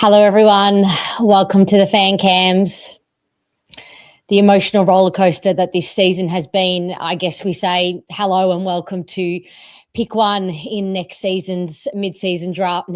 Hello, everyone. Welcome to the Fan Cams. The emotional roller coaster that this season has been. I guess we say hello and welcome to pick one in next Tuesday's mid-season draft.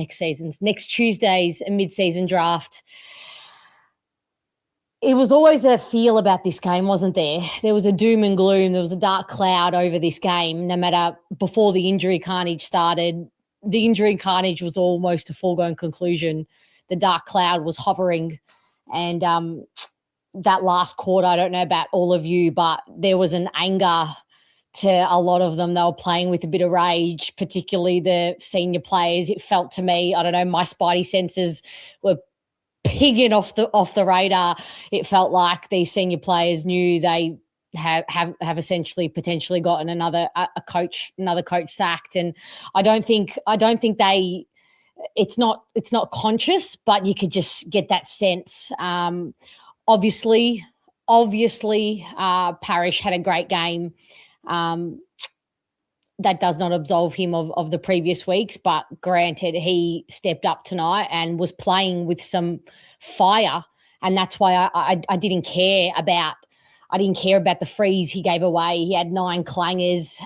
It was always a feel about this game, wasn't there? There was a doom and gloom. There was a dark cloud over this game, no matter before the injury carnage started. The injury carnage was almost a foregone conclusion. The dark cloud was hovering. And that last quarter, I don't know about all of you, but there was an anger to a lot of them. They were playing with a bit of rage, particularly the senior players. It felt to me, I don't know, my spidey senses were pigging off the radar. It felt like these senior players knew they have essentially potentially gotten another coach sacked. And I don't think they. It's not conscious, but you could just get that sense. Obviously, Parrish had a great game. That does not absolve him of the previous weeks, but granted, he stepped up tonight and was playing with some fire, and that's why I didn't care about. I didn't care about the frees he gave away. He had 9 clangers,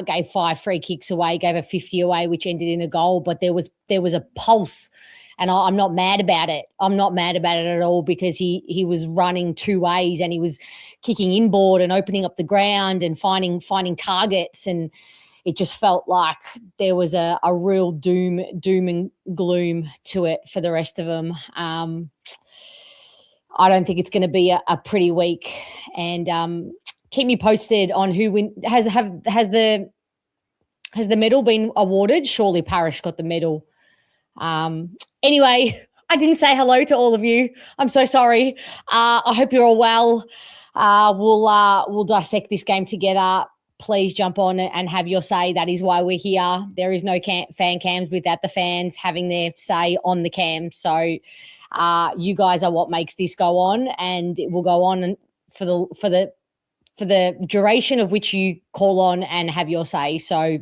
gave 5 free kicks away, gave a 50 away, which ended in a goal. But there was a pulse, and I'm not mad about it. I'm not mad about it at all because he was running 2 ways and he was kicking inboard and opening up the ground and finding targets, and it just felt like there was a real doom and gloom to it for the rest of them. I don't think it's going to be a pretty week, and keep me posted on who win. Has the medal been awarded? Surely Parrish got the medal. Anyway, I didn't say hello to all of you. I'm so sorry. I hope you're all well. We'll dissect this game together. Please jump on and have your say. That is why we're here. There is no fan cams without the fans having their say on the cam. So you guys are what makes this go on, and it will go on for the duration of which you call on and have your say. So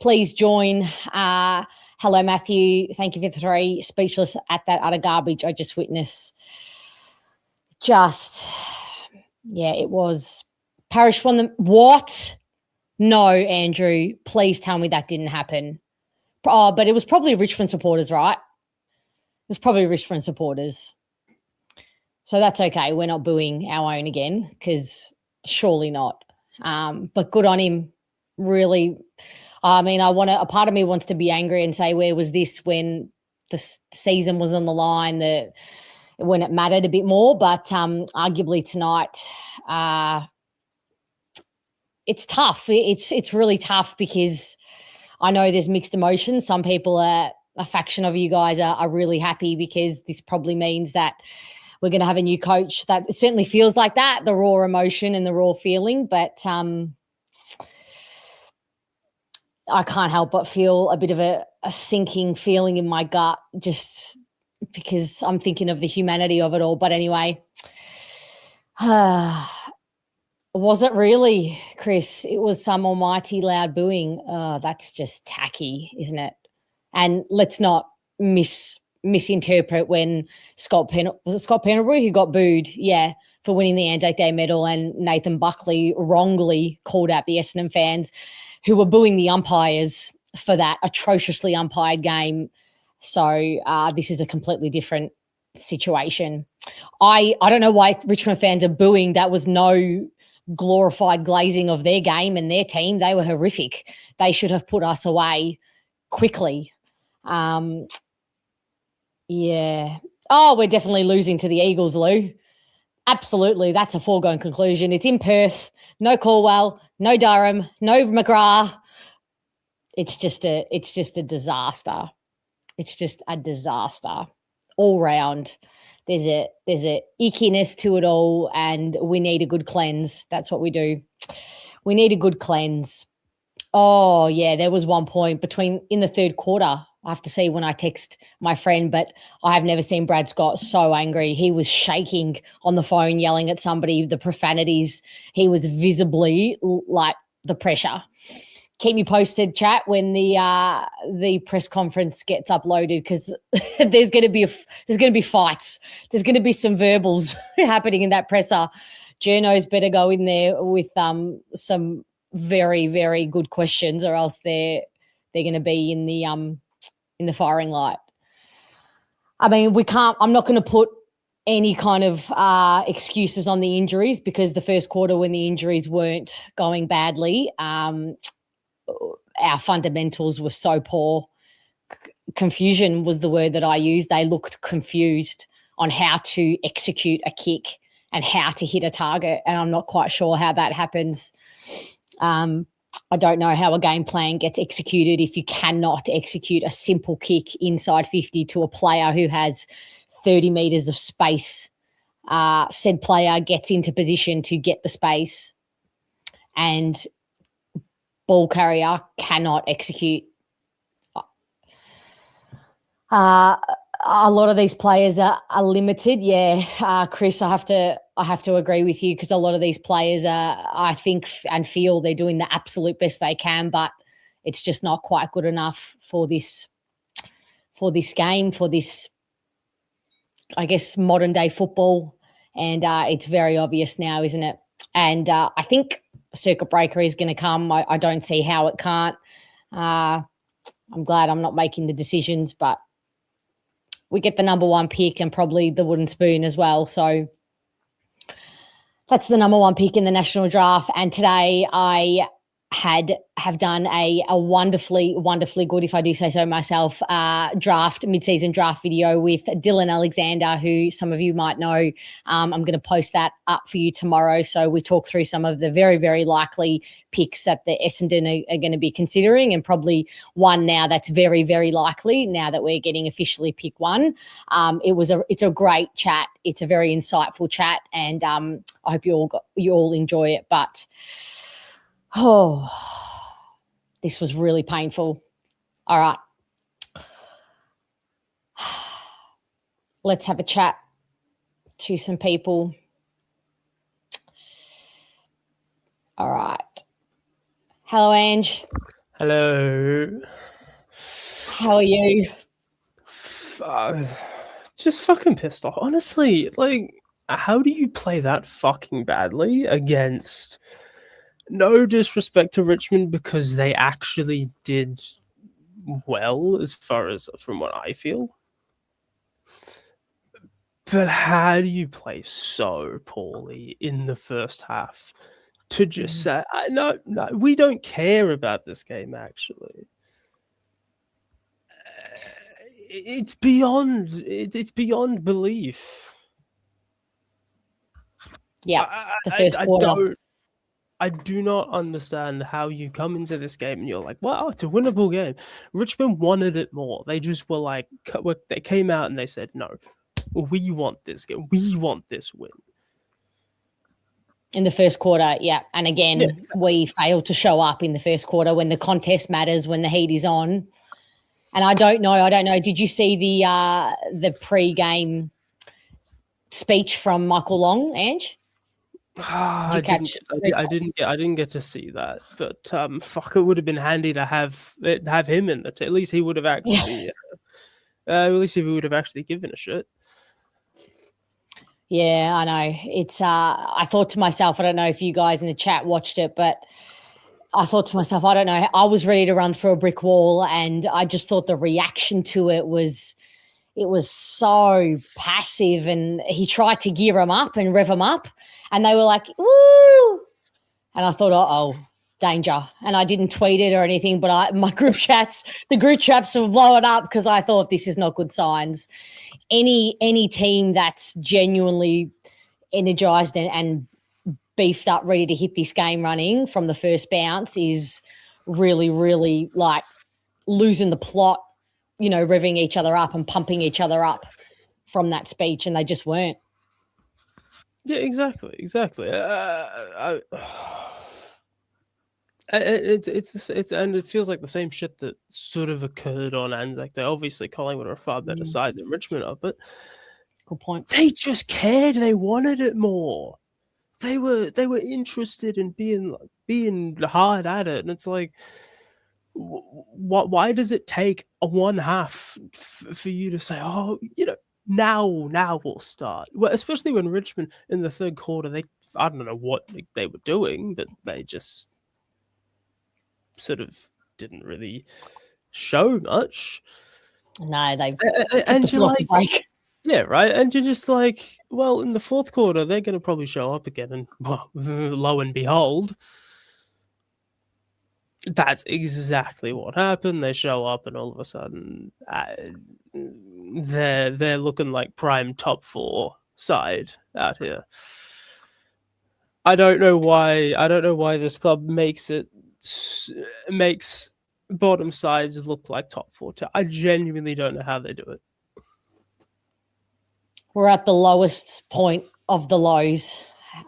please join. Hello, Matthew. Thank you for the 3. Speechless at that utter garbage I just witnessed. It was. Parrish won them. What? No, Andrew. Please tell me that didn't happen. Oh, but it was probably Richmond supporters, right? It was probably Richmond supporters. So that's okay. We're not booing our own again because surely not. But good on him. Really. I mean, a part of me wants to be angry and say, where was this when the season was on the line, when it mattered a bit more? But arguably tonight, it's tough. It's really tough because I know there's mixed emotions. Some people a faction of you guys are really happy because this probably means that we're going to have a new coach. That it certainly feels like that, the raw emotion and the raw feeling. But I can't help but feel a bit of a sinking feeling in my gut just because I'm thinking of the humanity of it all. But anyway, was it really, Chris? It was some almighty loud booing. That's just tacky, isn't it? And let's not misinterpret when Scott Pendlebury who got booed, for winning the Anzac Day medal, and Nathan Buckley wrongly called out the Essendon fans who were booing the umpires for that atrociously umpired game. So this is a completely different situation. I don't know why Richmond fans are booing. That was no glorified glazing of their game and their team. They were horrific. They should have put us away quickly. Oh, we're definitely losing to the Eagles, Lou. Absolutely. That's a foregone conclusion. It's in Perth. No Cornwall, no Durham, no McGrath. It's just a disaster. It's just a disaster all round. There's a ickiness to it all, and we need a good cleanse. That's what we do. We need a good cleanse. Oh, yeah, there was one point in the third quarter. I have to see when I text my friend, but I have never seen Brad Scott so angry. He was shaking on the phone, yelling at somebody, the profanities. He was visibly like the pressure keep me posted, chat, when the press conference gets uploaded, because there's going to be fights. There's going to be some verbals happening in that presser. Journos better go in there with some very, very good questions, or else they're going to be in the firing light. I mean, I'm not going to put any kind of excuses on the injuries, because the first quarter, when the injuries weren't going badly, our fundamentals were so poor. Confusion was the word that I used. They looked confused on how to execute a kick and how to hit a target, and I'm not quite sure how that happens. I don't know how a game plan gets executed if you cannot execute a simple kick inside 50 to a player who has 30 metres of space. Said player gets into position to get the space, and ball carrier cannot execute. A lot of these players are limited. Yeah, Chris, I have to agree with you, because a lot of these players I think and feel they're doing the absolute best they can, but it's just not quite good enough for this game, for this, I guess, modern day football. And it's very obvious now, isn't it? And I think circuit breaker is going to come. I don't see how it can't. I'm glad I'm not making the decisions, but we get the number one pick and probably the wooden spoon as well. So that's the number one pick in the national draft. And today I have done a wonderfully, wonderfully good, if I do say so myself, mid-season draft video with Dylan Alexander, who some of you might know. I'm going to post that up for you tomorrow. So we talk through some of the very, very likely picks that the Essendon are going to be considering, and probably one now that's very, very likely now that we're getting officially pick one. It's a great chat. It's a very insightful chat, and I hope you all enjoy it. But this was really painful. All right. Let's have a chat to some people. All right. Hello, Ange. Hello. How are you? Just fucking pissed off. Honestly, like, how do you play that fucking badly against... No disrespect to Richmond, because they actually did well as far as from what I feel. But how do you play so poorly in the first half to just say, no, we don't care about this game, actually? It's beyond belief. Yeah, the first quarter. I do not understand how you come into this game and you're like, wow, it's a winnable game. Richmond wanted it more. They just were like, they came out and they said, no, we want this game. We want this win. In the first quarter, yeah. And again, exactly. We failed to show up in the first quarter when the contest matters, when the heat is on. And I don't know. Did you see the pre-game speech from Michael Long, Ange? I didn't get to see that, but fuck, it would have been handy to have him in at least he would have actually, at least if he would have actually given a shit. Yeah, I know. It's I thought to myself, I don't know if you guys in the chat watched it, but I thought to myself, I don't know. I was ready to run through a brick wall, and I just thought the reaction to it was so passive, and he tried to gear them up and rev them up, and they were like, woo! And I thought, uh-oh, danger. And I didn't tweet it or anything, but the group chats were blowing up because I thought this is not good signs. Any team that's genuinely energized and beefed up, ready to hit this game running from the first bounce is really, really like losing the plot, revving each other up and pumping each other up from that speech, and they just weren't. Yeah, exactly. It's and it feels like the same shit that sort of occurred on Anzac Day. Obviously, Collingwood are a far better side than Richmond are, but good point. They just cared. They wanted it more. They were interested in being hard at it, and it's like, why does it take a one half for you to say, oh, now we'll start? Well, especially when Richmond in the third quarter, I don't know what they were doing, but they just sort of didn't really show much. No, they and took the you're like, break. yeah, right. And you're just like, well, in the fourth quarter, they're going to probably show up again, and well, lo and behold, that's exactly what happened. They show up, and all of a sudden, they're looking like prime top 4 side out here. I don't know why. I don't know why this club makes bottom sides look like top 4. I genuinely don't know how they do it. We're at the lowest point of the lows,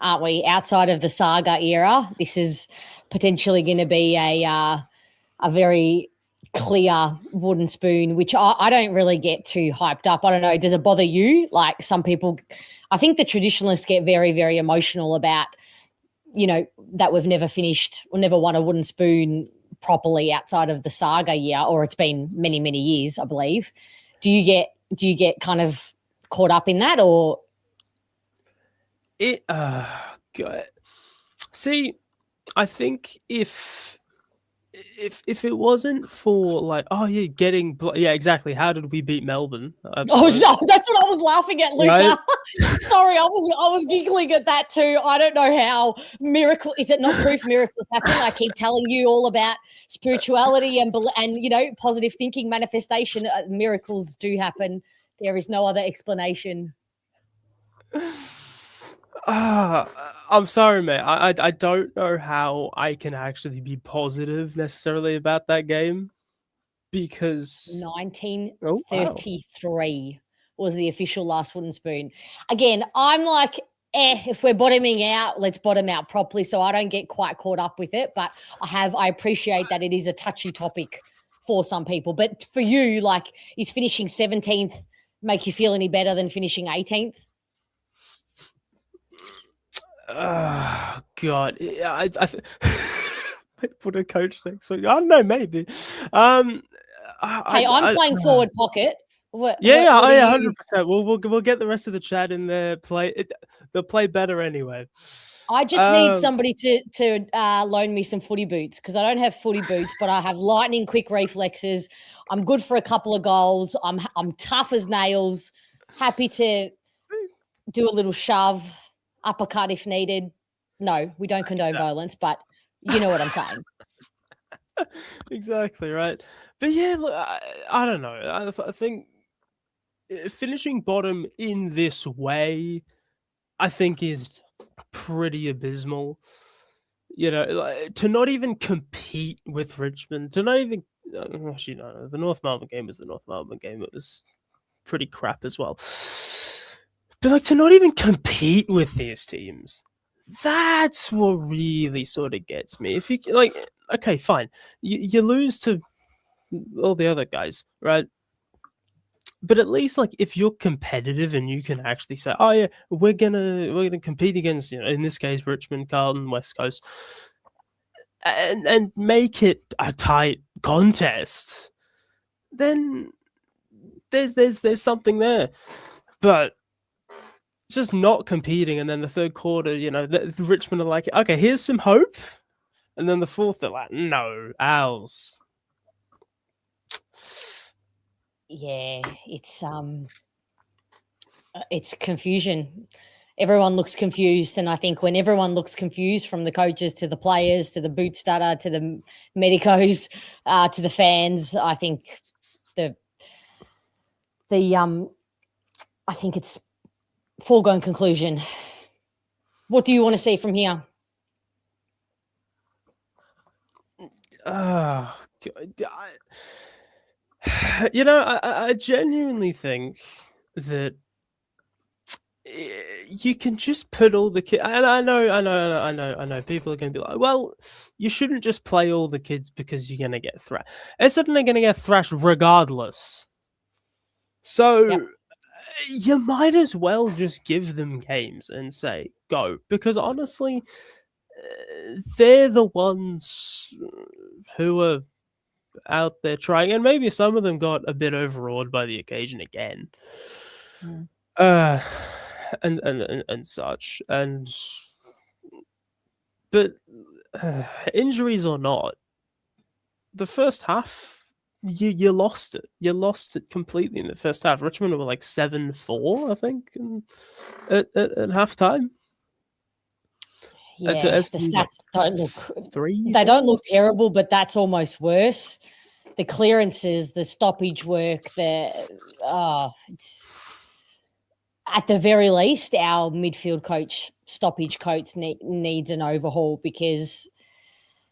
aren't we? Outside of the saga era, this is potentially going to be a very clear wooden spoon, which I don't really get too hyped up. I don't know. Does it bother you? Like some people, I think the traditionalists get very, very emotional about, that we've never finished or never won a wooden spoon properly outside of the saga year, or it's been many, many years, I believe. Do you get kind of caught up in that, or it? God. See, I think if it wasn't for like, oh yeah, exactly. How did we beat Melbourne? Oh, so that's what I was laughing at, Luca. Right? Sorry, I was giggling at that too. I don't know how is it not proof miracles happen? I keep telling you all about spirituality and positive thinking, manifestation. Miracles do happen. There is no other explanation. I'm sorry, mate. I don't know how I can actually be positive necessarily about that game, because 1933 was the official last wooden spoon. Again, I'm like, if we're bottoming out, let's bottom out properly, so I don't get quite caught up with it. But I appreciate that it is a touchy topic for some people. But for you, like, is finishing 17th make you feel any better than finishing 18th? Oh God, I put a coach next week. I don't know, maybe. I'm playing forward pocket. What 100%. We'll get the rest of the chat in there. They'll play better anyway. I just need somebody to loan me some footy boots, because I don't have footy boots, but I have lightning quick reflexes. I'm good for a couple of goals. I'm tough as nails. Happy to do a little shove, uppercut if needed. No, we don't condone violence, but you know what I'm saying. Exactly right. But yeah, look, I don't know. I think finishing bottom in this way, I think, is pretty abysmal. To not even compete with Richmond, to not even actually no, the North Melbourne game was the North Melbourne game. It was pretty crap as well. But to not even compete with these teams, that's what really sort of gets me. If you okay, fine, you lose to all the other guys, right? But at least, if you're competitive and you can actually say, oh yeah, we're gonna compete against, in this case, Richmond, Carlton, West Coast, and make it a tight contest, then there's something there. But just not competing, and then the third quarter, the Richmond are like, okay, here's some hope, and then the fourth, they're like, no, ours. Yeah, it's confusion. Everyone looks confused, and I think when everyone looks confused, from the coaches to the players to the boot starter to the medicos to the fans, I think I think it's foregone conclusion. What do you want to see from here? Oh, I genuinely think that you can just put all the kids. And I know. People are going to be like, well, you shouldn't just play all the kids because you're going to get thrashed. Essendon are going to get thrashed regardless. So you might as well just give them games and say, go. Because honestly, they're the ones who are out there trying, and maybe some of them got a bit overawed by the occasion again. And such, but injuries or not, the first half you lost it. You lost it completely in the first half. Richmond were like 7-4, I think, at half time. Yeah, the stats don't look 3. They don't look terrible, but that's almost worse. The clearances, the stoppage work, it's at the very least our midfield coach, stoppage coach, needs an overhaul because,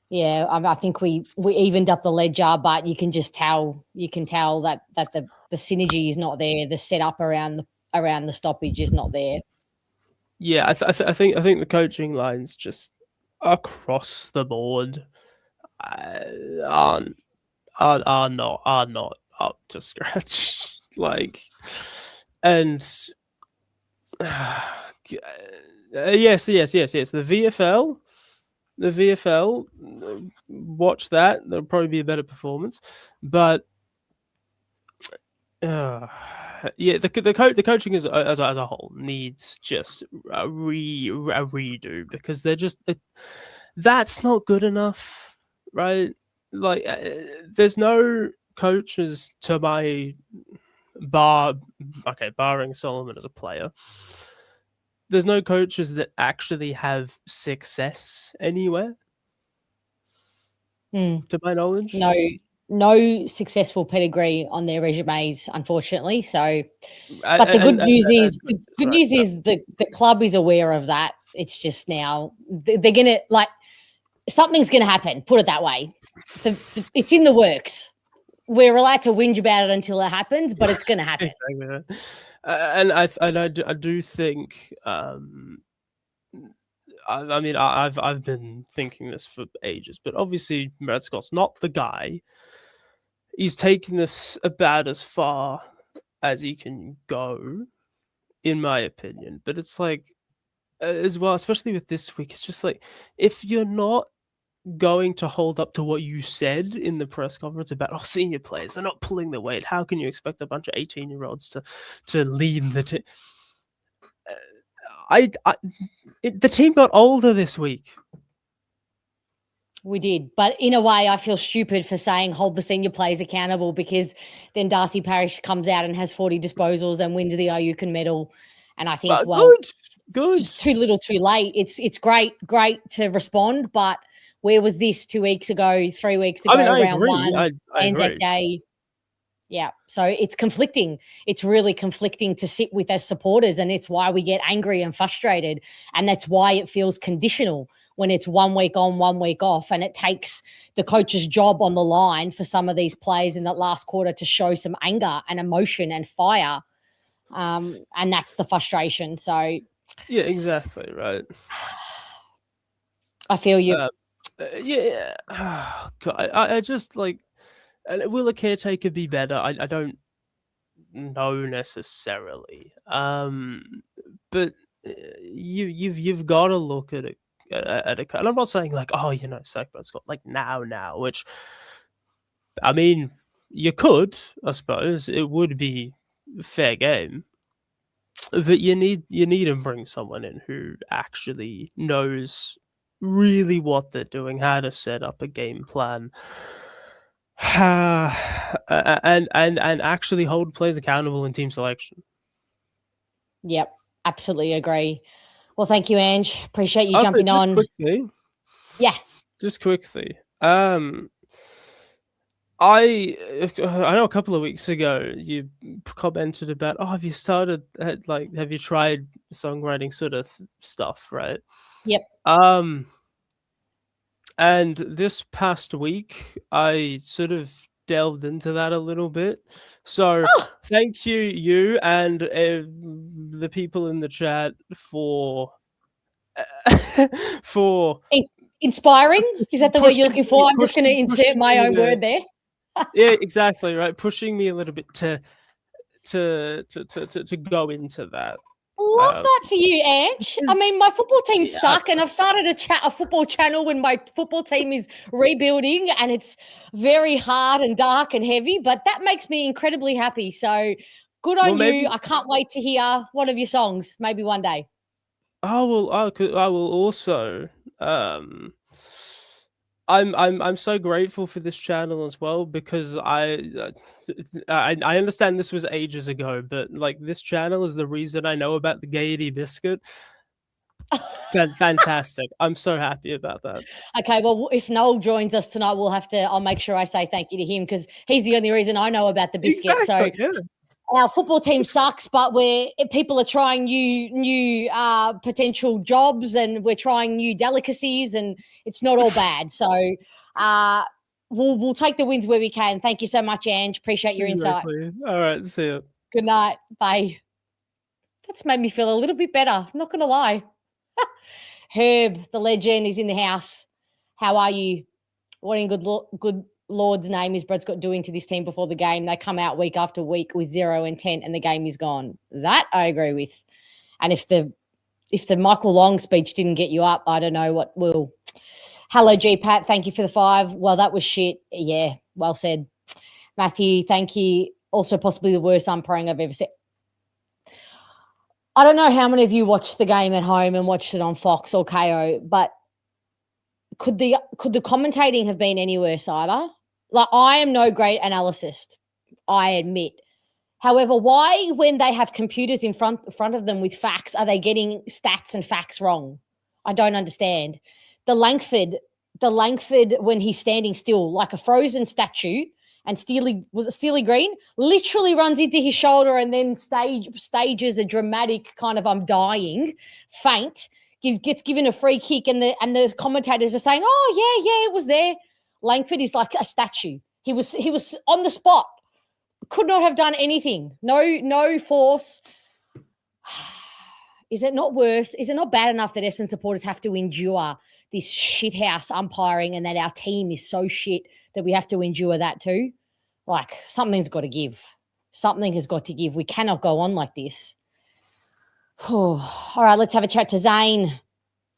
yeah, I think we evened up the ledger, but you can tell that the synergy is not there. The setup around the stoppage is not there. Yeah, I think the coaching lines just across the board are not up to scratch. Like, and yes. The VFL. Watch that. There'll probably be a better performance, but yeah, the coaching as a whole needs just a redo because they're just that's not good enough, right? Like, there's no coaches to my barring Solomon as a player. There's no coaches that actually have success anywhere, to my knowledge. No successful pedigree on their resumes, unfortunately. So, but the good news is the club is aware of that. It's just now they're gonna something's gonna happen. Put it that way. It's in the works. We're allowed to whinge about it until it happens, but it's gonna happen. And I do think. I mean, I've been thinking this for ages, but obviously Brad Scott's not the guy. He's taken this about as far as he can go, in my opinion. But it's like, as well, especially with this week, it's just like, if you're not going to hold up to what you said in the press conference about, senior players, they're not pulling the weight, how can you expect a bunch of 18-year-olds to lead the team? The team got older this week. We did, but in a way, I feel stupid for saying hold the senior players accountable because then Darcy Parish comes out and has 40 disposals and wins the Ayukan medal, and I think, good. It's too little, too late. It's great to respond, but where was this 2 weeks ago, 3 weeks ago, round one, Anzac Day? Yeah, so it's conflicting. It's really conflicting to sit with as supporters, and it's why we get angry and frustrated, and that's why it feels conditional when it's 1 week on, 1 week off, and it takes the coach's job on the line for some of these players in that last quarter to show some anger and emotion and fire, and that's the frustration. So yeah, exactly right. I feel you. Yeah, God, I just like. Will a caretaker be better? I don't know necessarily. But you've got to look at it. And I'm not saying like, Sackbone's got like now, which I mean, you could, I suppose, it would be fair game. But you need to bring someone in who actually knows really what they're doing, how to set up a game plan. and actually hold players accountable in team selection. Yep, absolutely agree. Well, thank you, Ange. Appreciate you jumping on. Quickly, yeah. Just quickly. I know a couple of weeks ago you commented about, have you tried songwriting sort of stuff, right? Yep. And this past week, I sort of delved into that a little bit. So thank you and the people in the chat for inspiring. Is that the word you're looking for? I'm just going to insert my own word there. Yeah, exactly right. Pushing me a little bit to go into that. love that for you, Ange. I mean, my football team suck, and I've started a football channel when my football team is rebuilding, and it's very hard and dark and heavy, but that makes me incredibly happy. So good on you. I can't wait to hear one of your songs, maybe one day. I will also. I'm so grateful for this channel as well, because I understand this was ages ago, but like, this channel is the reason I know about the Gaiety biscuit. Fantastic. I'm so happy about that. Okay, well, if Noel joins us tonight, I'll make sure I say thank you to him, because he's the only reason I know about the biscuit. Exactly, So our football team sucks, but people are trying new potential jobs, and we're trying new delicacies, and it's not all bad. So we'll take the wins where we can. Thank you so much, Ange. Appreciate your insight. All right, see you. Good night. Bye. That's made me feel a little bit better. I'm not going to lie. Herb, the legend, is in the house. How are you? What in good Lord's name is Brad Scott doing to this team before the game? They come out week after week with 0 intent, and the game is gone. That I agree with. And if the Michael Long speech didn't get you up, I don't know what will. Hello, G Pat. Thank you for the 5. Well, that was shit. Yeah, well said. Matthew, thank you. Also, possibly the worst umpiring I've ever seen. I don't know how many of you watched the game at home and watched it on Fox or KO, but could the commentating have been any worse either? Like, I am no great analyst, I admit. However, why, when they have computers in front of them with facts, are they getting stats and facts wrong? I don't understand. The Langford, when he's standing still like a frozen statue, and Steely Green literally runs into his shoulder and then stages a dramatic kind of "I'm dying" faint, gets given a free kick, and the commentators are saying, "Oh yeah, it was there." Langford is like a statue. He was on the spot. Could not have done anything. No force. Is it not worse? Is it not bad enough that Essendon supporters have to endure this shithouse umpiring, and that our team is so shit that we have to endure that too? Like, something's got to give. Something has got to give. We cannot go on like this. All right, let's have a chat to Zane.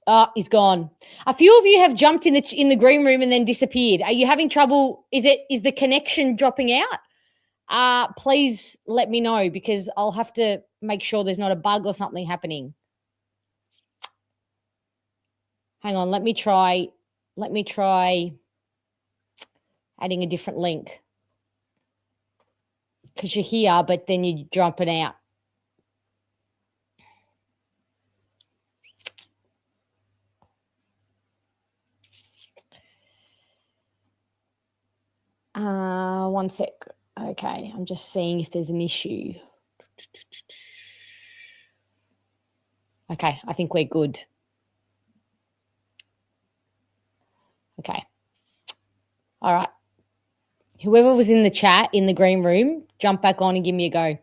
Oh, he's gone. A few of you have jumped in the green room and then disappeared. Are you having trouble? Is the connection dropping out? Please let me know, because I'll have to make sure there's not a bug or something happening. Hang on, let me try adding a different link, because you're here, but then you're jumping out. One sec. Okay, I'm just seeing if there's an issue. Okay, I think we're good. Okay. All right. Whoever was in the chat in the green room, jump back on and give me a go.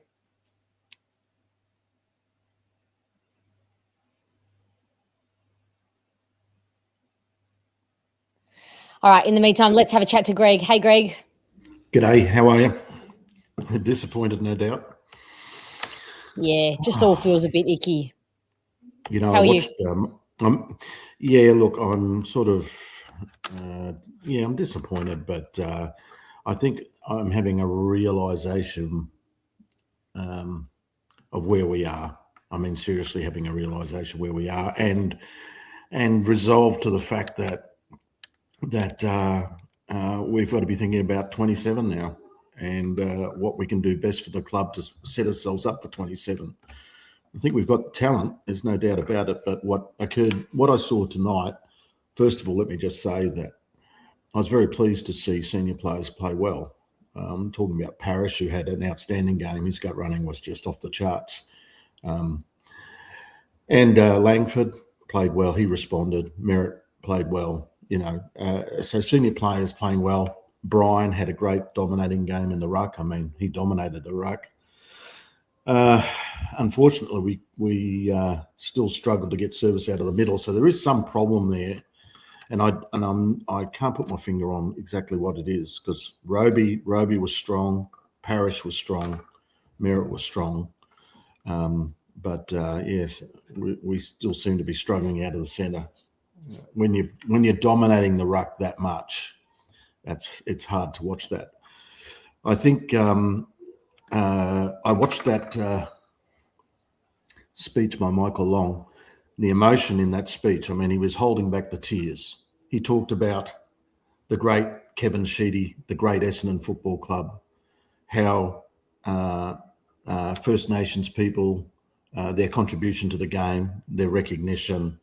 All right. In the meantime, let's have a chat to Greg. Hey, Greg. G'day. How are you? Disappointed, no doubt. Yeah, just all feels a bit icky. You know, how I are watched. you? Yeah, look, I'm sort of. I'm disappointed, but I think I'm having a realisation of where we are. I mean, seriously, having a realisation where we are, and resolve to the fact that we've got to be thinking about 27 now, and what we can do best for the club to set ourselves up for 27. I think we've got talent, there's no doubt about it, but what I saw tonight, first of all, let me just say that I was very pleased to see senior players play well. Talking about Parrish, who had an outstanding game. His gut running was just off the charts. And Langford played well. He responded. Merritt played well. So senior players playing well. Brian had a great dominating game in the ruck. I mean, he dominated the ruck. Unfortunately, we still struggled to get service out of the middle. So there is some problem there. And I can't put my finger on exactly what it is, because Roby was strong, Parrish was strong, Merritt was strong, But yes, we still seem to be struggling out of the centre. When you're dominating the ruck that much, it's hard to watch that. I think I watched that speech by Michael Long. The emotion in that speech, I mean, he was holding back the tears. He talked about the great Kevin Sheedy, the great Essendon Football Club, how First Nations people, their contribution to the game, their recognition.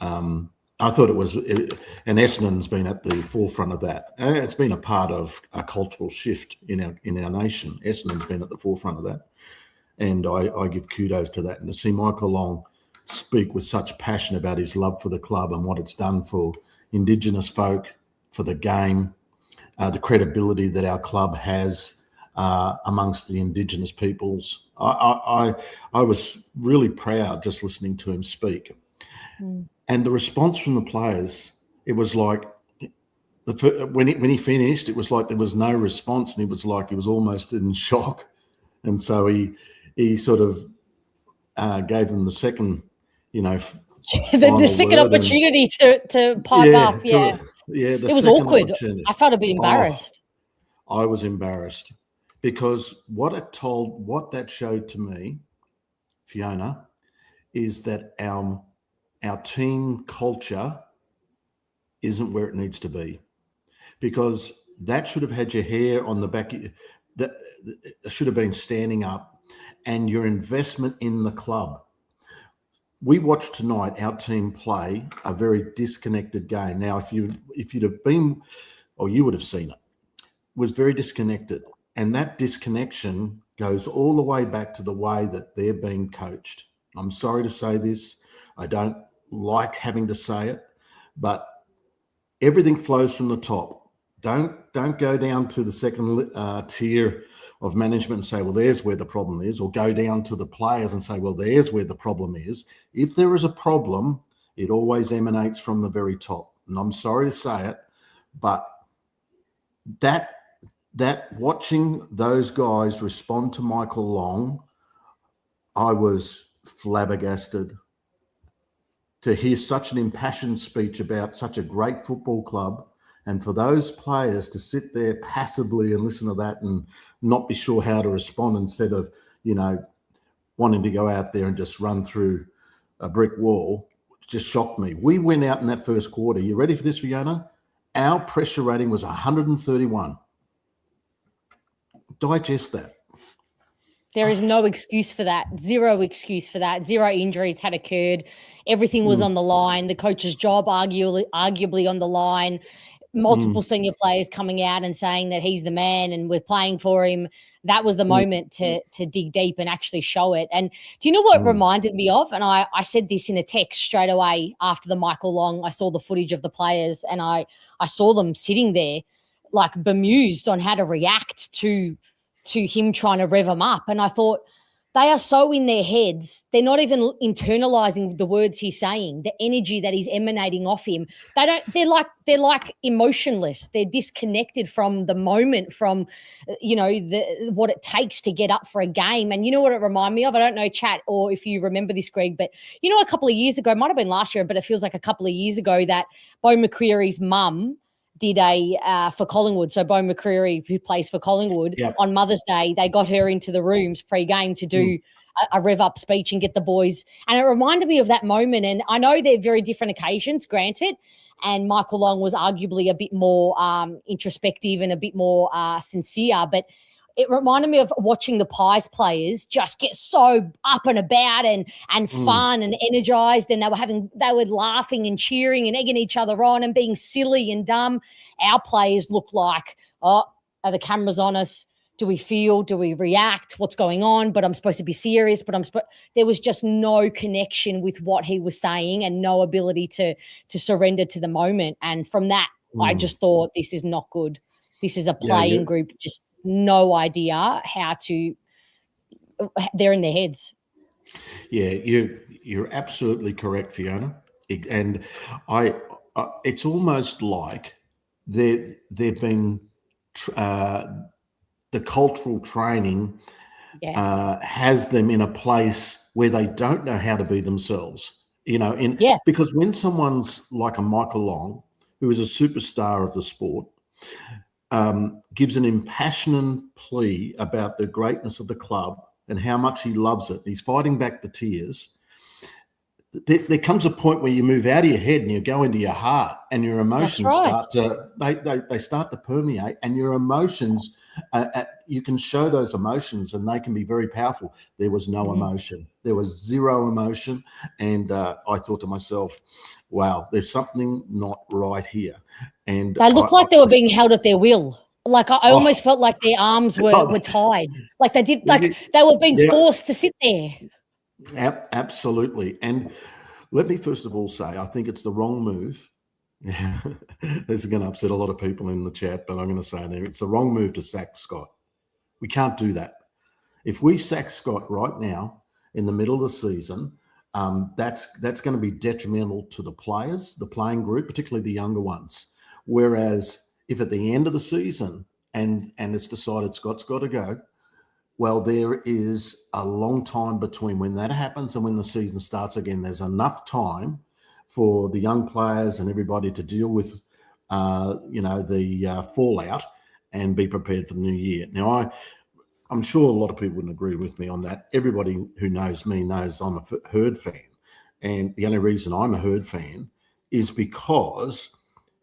I thought it was, and Essendon's been at the forefront of that. It's been a part of a cultural shift in our nation. Essendon's been at the forefront of that, and I give kudos to that. And to see Michael Long speak with such passion about his love for the club and what it's done for Indigenous folk, for the game, the credibility that our club has amongst the Indigenous peoples. I was really proud just listening to him speak. And the response from the players, it was like when he finished, it was like there was no response, and he was like he was almost in shock. And so he sort of gave them the second, the second opportunity to pipe up. Yeah, it was awkward. I felt a bit embarrassed. I was embarrassed because what that showed to me, Fiona, is that our team culture isn't where it needs to be, because that should have had your hair on the back, that should have been standing up, and your investment in the club. We watched tonight our team play a very disconnected game. Now, if you'd have been, or you would have seen it, was very disconnected. And that disconnection goes all the way back to the way that they're being coached. I'm sorry to say this. I don't like having to say it, but everything flows from the top. Don't go down to the second tier of management and say, well, there's where the problem is, or go down to the players and say, well, there's where the problem is. If there is a problem, it always emanates from the very top. And I'm sorry to say it, but that watching those guys respond to Michael Long, I was flabbergasted. To hear such an impassioned speech about such a great football club, and for those players to sit there passively and listen to that and not be sure how to respond, instead of, wanting to go out there and just run through a brick wall, just shocked me. We went out in that first quarter. You ready for this, Fiona? Our pressure rating was 131. Digest that. There is no excuse for that. Zero excuse for that. Zero injuries had occurred. Everything was on the line. The coach's job arguably on the line. Multiple senior players coming out and saying that he's the man and we're playing for him. That was the moment to dig deep and actually show it. And do you know what it reminded me of? And I said this in a text straight away after the Michael Long. I saw the footage of the players and I saw them sitting there like bemused on how to react to him trying to rev them up. And I thought, they are so in their heads. They're not even internalizing the words he's saying, the energy that is emanating off him. They're like emotionless. They're disconnected from the moment, from, what it takes to get up for a game. And you know what it reminded me of? I don't know, chat, or if you remember this, Greg, but a couple of years ago, it might have been last year, but it feels like a couple of years ago, that Bo McCreary's mum did for Collingwood. So Bo McCreary, who plays for Collingwood, on Mother's Day, they got her into the rooms pre-game to do a rev-up speech and get the boys. And it reminded me of that moment. And I know they're very different occasions, granted, and Michael Long was arguably a bit more introspective and a bit more sincere, but it reminded me of watching the Pies players just get so up and about and fun and energized, and they were laughing and cheering and egging each other on and being silly and dumb. Our players look like, are the cameras on us? Do we feel? Do we react? What's going on? But I'm supposed to be serious. But there was just no connection with what he was saying and no ability to surrender to the moment. And from that, I just thought, this is not good. This is a playing group just no idea how to. They're in their heads. Yeah, you're absolutely correct, Fiona. And it's almost like they've been the cultural training has them in a place where they don't know how to be themselves. Because when someone's like a Michael Long, who is a superstar of the sport, gives an impassioned plea about the greatness of the club and how much he loves it, he's fighting back the tears. There comes a point where you move out of your head and you go into your heart, and your emotions start to permeate, and your emotions, you can show those emotions, and they can be very powerful. There was no emotion. There was zero emotion. And I thought to myself, wow, there's something not right here. And they looked like they were being held at their will. Like I almost felt like their arms were tied. Like they did, like they were being forced to sit there. Absolutely. And let me first of all say, I think it's the wrong move. This is going to upset a lot of people in the chat, but I'm going to say it. It's the wrong move to sack Scott. We can't do that. If we sack Scott right now in the middle of the season, that's going to be detrimental to the players, the playing group, particularly the younger ones. Whereas if at the end of the season and it's decided Scott's got to go, well, there is a long time between when that happens and when the season starts again. There's enough time for the young players and everybody to deal with, the fallout and be prepared for the new year. Now, I'm sure a lot of people wouldn't agree with me on that. Everybody who knows me knows I'm a Herd fan. And the only reason I'm a Herd fan is because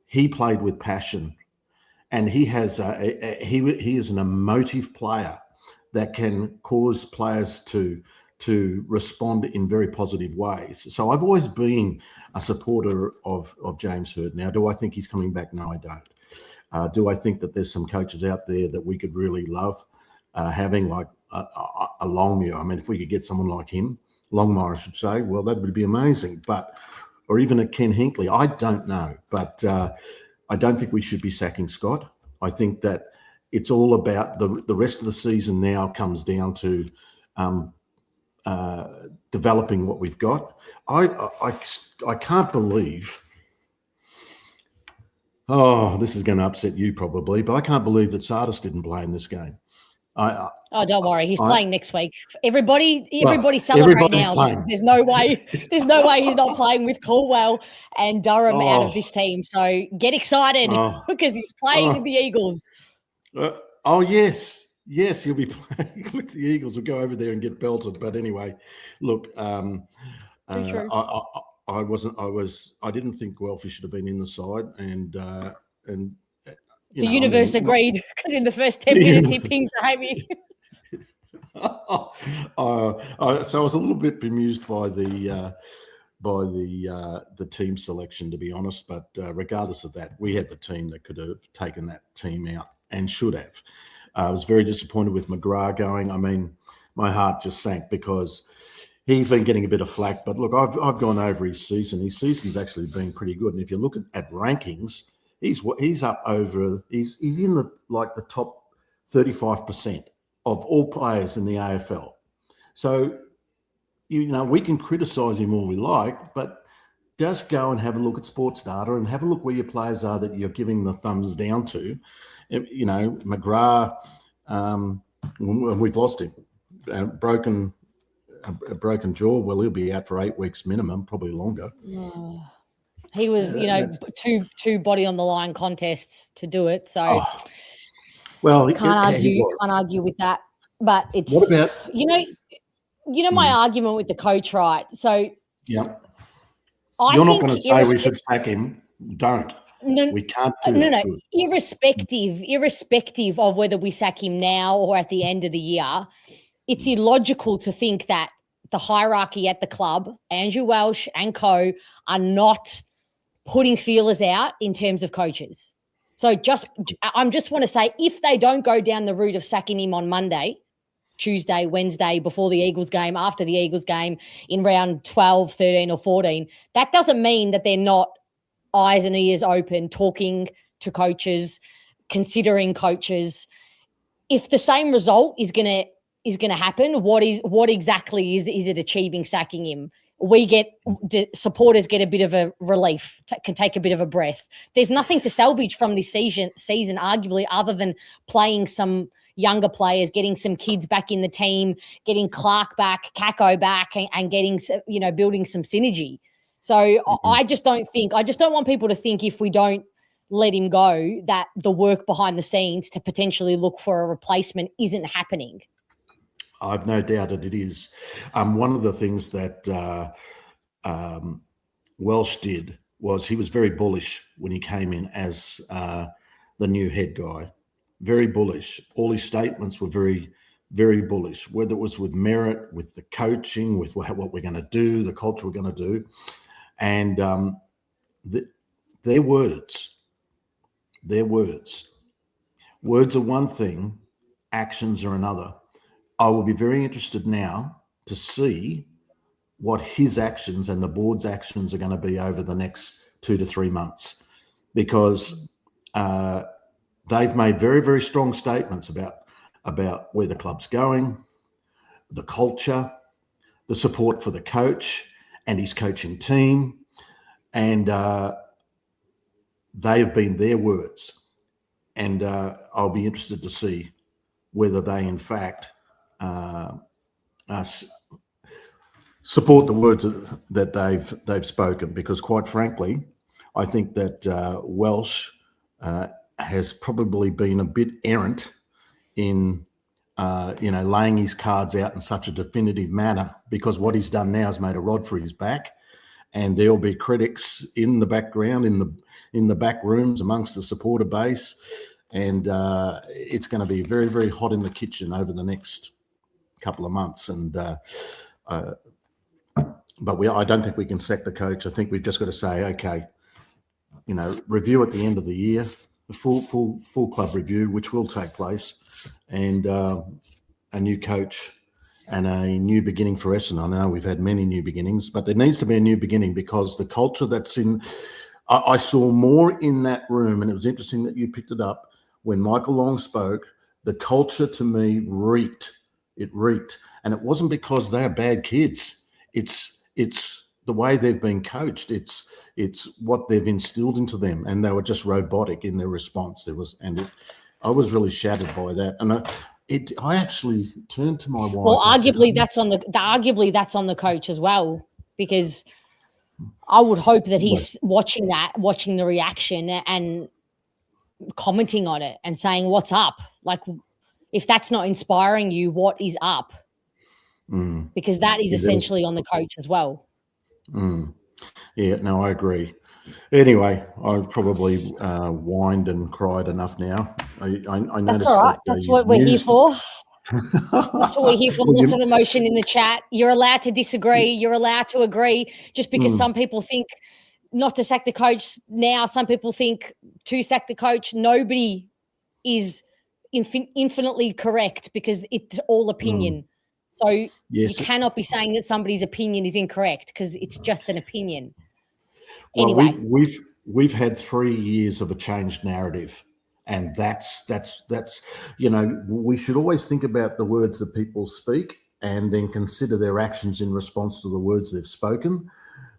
he played with passion, and he has he is an emotive player that can cause players to respond in very positive ways. So I've always been a supporter of James Hird. Now, do I think he's coming back? No, I don't. Do I think that there's some coaches out there that we could really love having, like a Longmire? I mean, if we could get someone like him, Longmire, I should say, well, that would be amazing. Or even a Ken Hinkley, I don't know. But I don't think we should be sacking Scott. I think that it's all about the rest of the season now comes down to developing what we've got. I can't believe, this is going to upset you probably, but I can't believe that Sardis didn't play in this game. Don't worry, he's playing next week. Everybody celebrate now. Because there's no way he's not playing with Caldwell and Durham out of this team. So get excited because he's playing with the Eagles. Yes, he'll be playing with the Eagles. We'll go over there and get belted. But anyway, look, I didn't think Guelphy should have been in the side, and the universe agreed, because in the first 10 minutes he pings the Hammy. So I was a little bit bemused by the team selection, to be honest. But regardless of that, we had the team that could have taken that team out and should have. I was very disappointed with McGrath going. I mean, my heart just sank because he's been getting a bit of flack. But look, I've gone over his season. His season's actually been pretty good. And if you look at rankings, he's up over. He's in the top 35% of all players in the AFL. So we can criticise him all we like, but just go and have a look at sports data and have a look where your players are that you're giving the thumbs down to. McGrath, we've lost him. A broken jaw. Well, he'll be out for 8 weeks minimum, probably longer. He was, two body on the line contests to do it. So, can't argue with that. But it's what about my argument with the coach, right? So, yeah, you're not going to say we should sack him. Don't. No, we can't do that. No. Irrespective of whether we sack him now or at the end of the year, it's illogical to think that the hierarchy at the club, Andrew Welsh and co, are not putting feelers out in terms of coaches. So I just want to say, if they don't go down the route of sacking him on Monday, Tuesday, Wednesday, before the Eagles game, after the Eagles game, in round 12, 13 or 14, that doesn't mean that they're not eyes and ears open, talking to coaches, considering coaches. If the same result is gonna happen, what exactly is it achieving sacking him? Supporters get a bit of a relief, can take a bit of a breath. There's nothing to salvage from this season, arguably, other than playing some younger players, getting some kids back in the team, getting Clark back, Kako back, and getting, building some synergy. So I just don't want people to think if we don't let him go that the work behind the scenes to potentially look for a replacement isn't happening. I've no doubt that it is. One of the things that Welsh did was he was very bullish when he came in as the new head guy. Very bullish. All his statements were very, very bullish, whether it was with merit, with the coaching, with what we're going to do, the culture we're going to do. And their words. Words are one thing, actions are another. I will be very interested now to see what his actions and the board's actions are going to be over the next 2 to 3 months, because they've made very, very strong statements about where the club's going, the culture, the support for the coach and his coaching team, and they have been their words. And I'll be interested to see whether they, in fact, support the words that they've spoken, because quite frankly, I think that Welsh has probably been a bit errant in laying his cards out in such a definitive manner, because what he's done now has made a rod for his back, and there'll be critics in the background, in the back rooms amongst the supporter base, and it's going to be very, very hot in the kitchen over the next couple of months. And but I don't think we can sack the coach. I think we've just got to say, okay, review at the end of the year, the full club review, which will take place, and a new coach and a new beginning for Essendon. I know we've had many new beginnings, but there needs to be a new beginning, because the culture that's in, I saw more in that room, and it was interesting that you picked it up when Michael Long spoke. The culture to me reeked. It reeked, and it wasn't because they're bad kids. It's the way they've been coached. It's what they've instilled into them, and they were just robotic in their response. I was really shattered by that, and I actually turned to my wife. Well, arguably that's on the coach as well, because I would hope that he's watching the reaction and commenting on it and saying, "What's up?" Like, if that's not inspiring you, what is up? Because that is essentially on the coach as well. Yeah, no, I agree. Anyway, I've probably whined and cried enough now. I noticed that's all right. That's what we're here for. That's what we're here for. Lots of emotion in the chat. You're allowed to disagree. You're allowed to agree. Just because some people think not to sack the coach now, some people think to sack the coach. Nobody is infinitely correct, because it's all opinion. So you cannot be saying that somebody's opinion is incorrect, because it's just an opinion. Well, anyway, we've had 3 years of a changed narrative, and that's we should always think about the words that people speak and then consider their actions in response to the words they've spoken.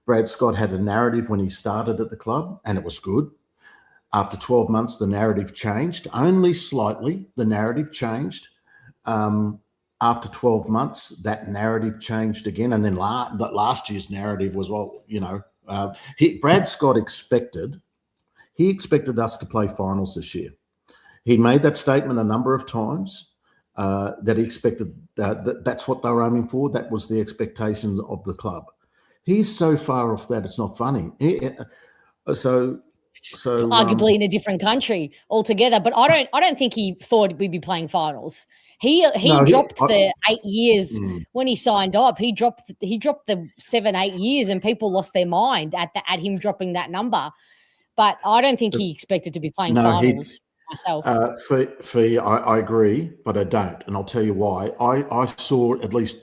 Brad Scott had a narrative when he started at the club, and it was good. After 12 months, the narrative changed, only slightly. The narrative changed. After 12 months, that narrative changed again. And then last year's narrative was, Brad Scott expected us to play finals this year. He made that statement a number of times, that he expected that's what they were aiming for. That was the expectations of the club. He's so far off that it's not funny. So arguably in a different country altogether. But I don't think he thought we'd be playing finals. He dropped the 8 years when he signed up. He dropped the 7-8 years, and people lost their mind at him dropping that number. But I don't think he expected to be playing finals myself. I agree, but I don't, and I'll tell you why. I saw at least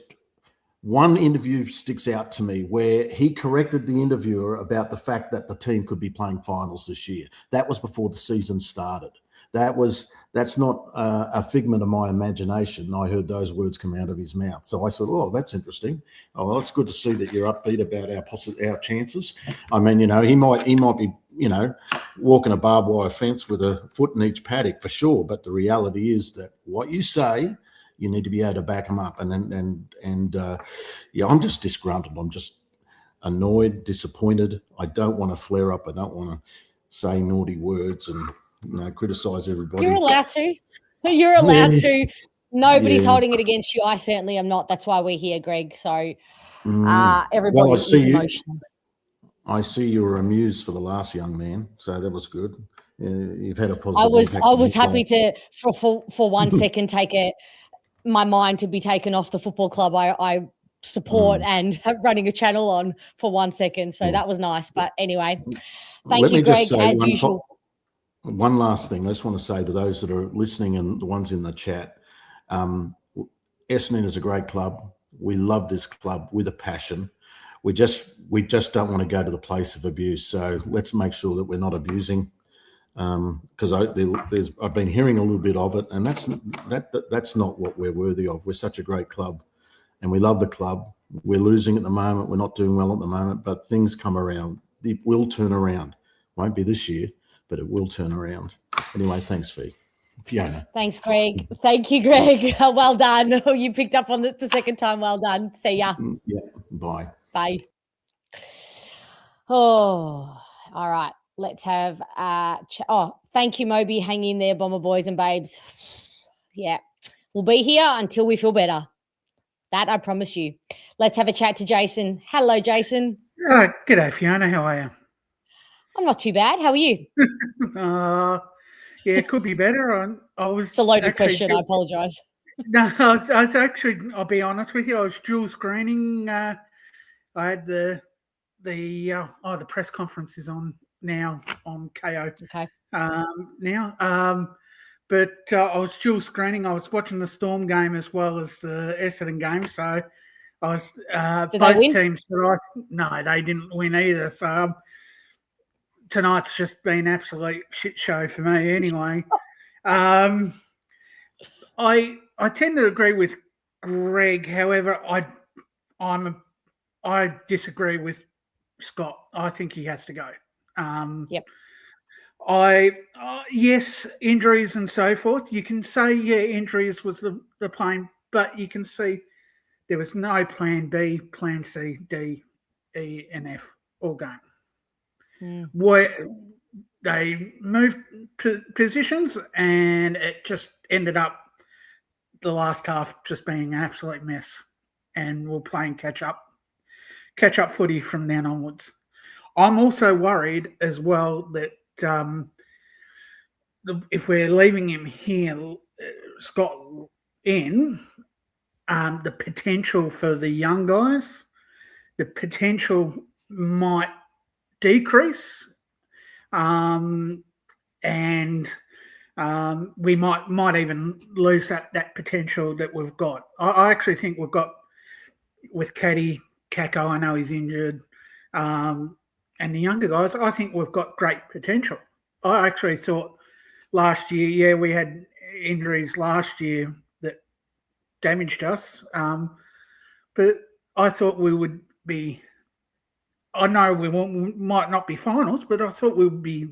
one interview sticks out to me where he corrected the interviewer about the fact that the team could be playing finals this year. That was before the season started. That's not a figment of my imagination. I heard those words come out of his mouth. So I thought, oh, that's interesting. Oh, well, it's good to see that you're upbeat about our chances. I mean, he might be walking a barbed wire fence with a foot in each paddock for sure. But the reality is that what you say, you need to be able to back them up. And I'm just disgruntled. I'm just annoyed, disappointed. I don't want to flare up. I don't want to say naughty words and criticize everybody. You're allowed to. You're allowed to. Nobody's holding it against you. I certainly am not. That's why we're here, Greg. So everybody is emotional. I see you were amused for the last young man, so that was good. You've had a positive. I was happy to for 1 second take my mind to be taken off the football club I support and running a channel on for 1 second. So that was nice. But anyway, thank you, Greg, as usual. One last thing I just want to say to those that are listening and the ones in the chat. Essendon is a great club. We love this club with a passion. We just don't want to go to the place of abuse. So let's make sure that we're not abusing, because I've been hearing a little bit of it, and that's not what we're worthy of. We're such a great club, and we love the club. We're losing at the moment. We're not doing well at the moment, but things come around. It will turn around. Won't be this year, but it will turn around. Anyway, thanks, Fiona. Thanks, Greg. Thank you, Greg. Well done. You picked up on the second time. Well done. See ya. Yeah. Bye. Bye. Oh, all right. Let's have thank you, Moby. Hang in there, Bomber boys and babes. Yeah. We'll be here until we feel better. That I promise you. Let's have a chat to Jason. Hello, Jason. G'day, Fiona. How are you? I'm not too bad. How are you? Yeah, it could be better. It's a loaded question. I apologise. No, I was actually, I'll be honest with you, I was dual screening. I had the press conference is on now on KO. Okay. Now. But I was dual screening. I was watching the Storm game as well as the Essendon game. So I was both teams no, they didn't win either. So tonight's just been an absolute shit show for me anyway. I tend to agree with Greg. However, I disagree with Scott. I think he has to go. Yep. Yes, injuries and so forth. You can say, injuries was the plan, but you can see there was no plan B, plan C, D, E, and F all game. Where they moved positions and it just ended up the last half just being an absolute mess, and we're playing catch up footy from then onwards. I'm also worried as well that if we're leaving him here, Scott in, the potential for the young guys, the potential might decrease, and we might even lose that potential that we've got. I actually think we've got with Caddy, Kako, I know he's injured, and the younger guys, I think we've got great potential. I actually thought last year, we had injuries last year that damaged us, but I thought we would be, I know we might not be finals, but I thought we would be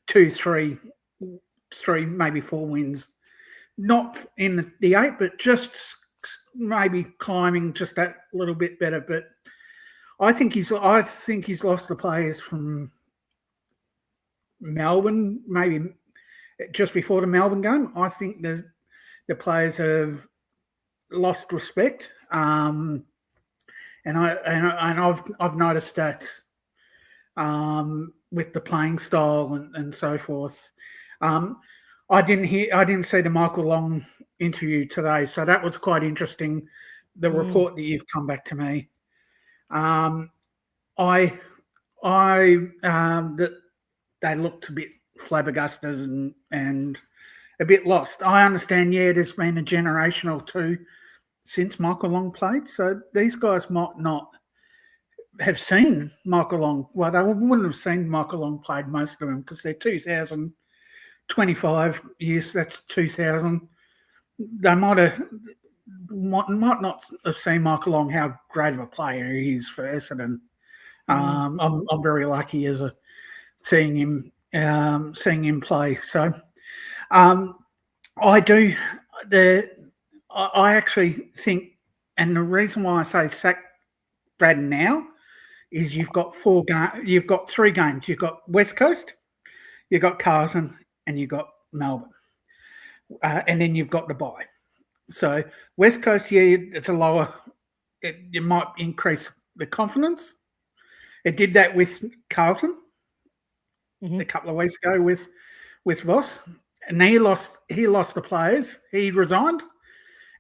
2, 3, maybe 4 wins. Not in the 8, but just maybe climbing just that little bit better. But I think he's lost the players from Melbourne, maybe just before the Melbourne game. I think the players have lost respect, and I've noticed that with the playing style and so forth. I didn't see the Michael Long interview today, so that was quite interesting. The report that you've come back to me. That they looked a bit flabbergasted and a bit lost. I understand, there's been a generation or two since Michael Long played, so these guys might not have seen Michael Long. Well, they wouldn't have seen Michael Long played, most of them, because they're 2025 years, that's 2000. They might not have seen Michael Long, how great of a player he is for Essendon. I'm very lucky as a seeing him play. So I do. I actually think, and the reason why I say sack Brad now is you've got you've got 3 games. You've got West Coast, you've got Carlton, and you've got Melbourne, and then you've got the bye. So West Coast, it's a lower. You might increase the confidence. It did that with Carlton a couple of weeks ago with Voss, and he lost the players. He resigned,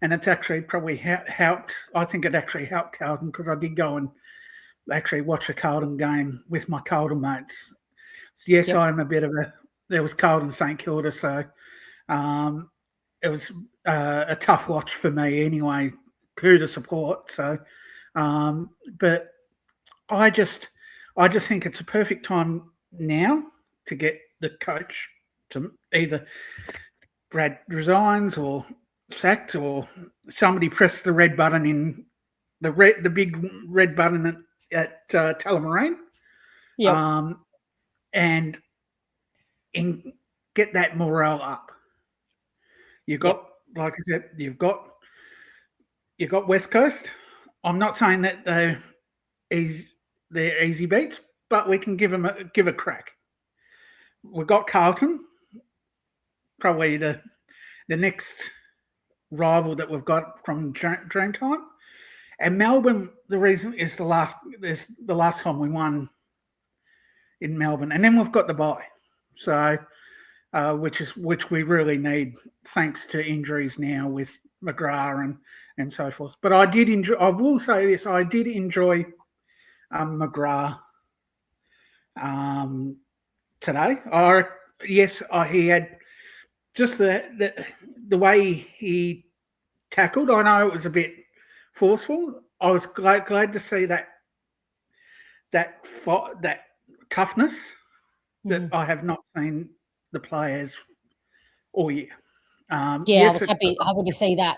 and it's actually probably helped. I think it actually helped Carlton because I did go and actually watch a Carlton game with my Carlton mates. So yes, yep. I'm a bit of there was Carlton St Kilda, so it was a tough watch for me anyway, who to support. So, but I just think it's a perfect time now to get the coach to either Brad resigns or sacked or somebody press the red button in the big red button at Tullamarine. Yeah. And get that morale up. You've got, like I said, you've got West Coast. I'm not saying that they're easy beats, but we can give a crack. We've got Carlton, probably the next rival that we've got from Dreamtime, and Melbourne. The reason is the last time we won in Melbourne, and then we've got the bye, so which we really need, thanks to injuries now with McGrath and so forth. But I did enjoy. I will say this: I did enjoy McGrath today. He had just the way he tackled. I know it was a bit forceful. I was glad to see that toughness that I have not seen the players all year. I was happy to see that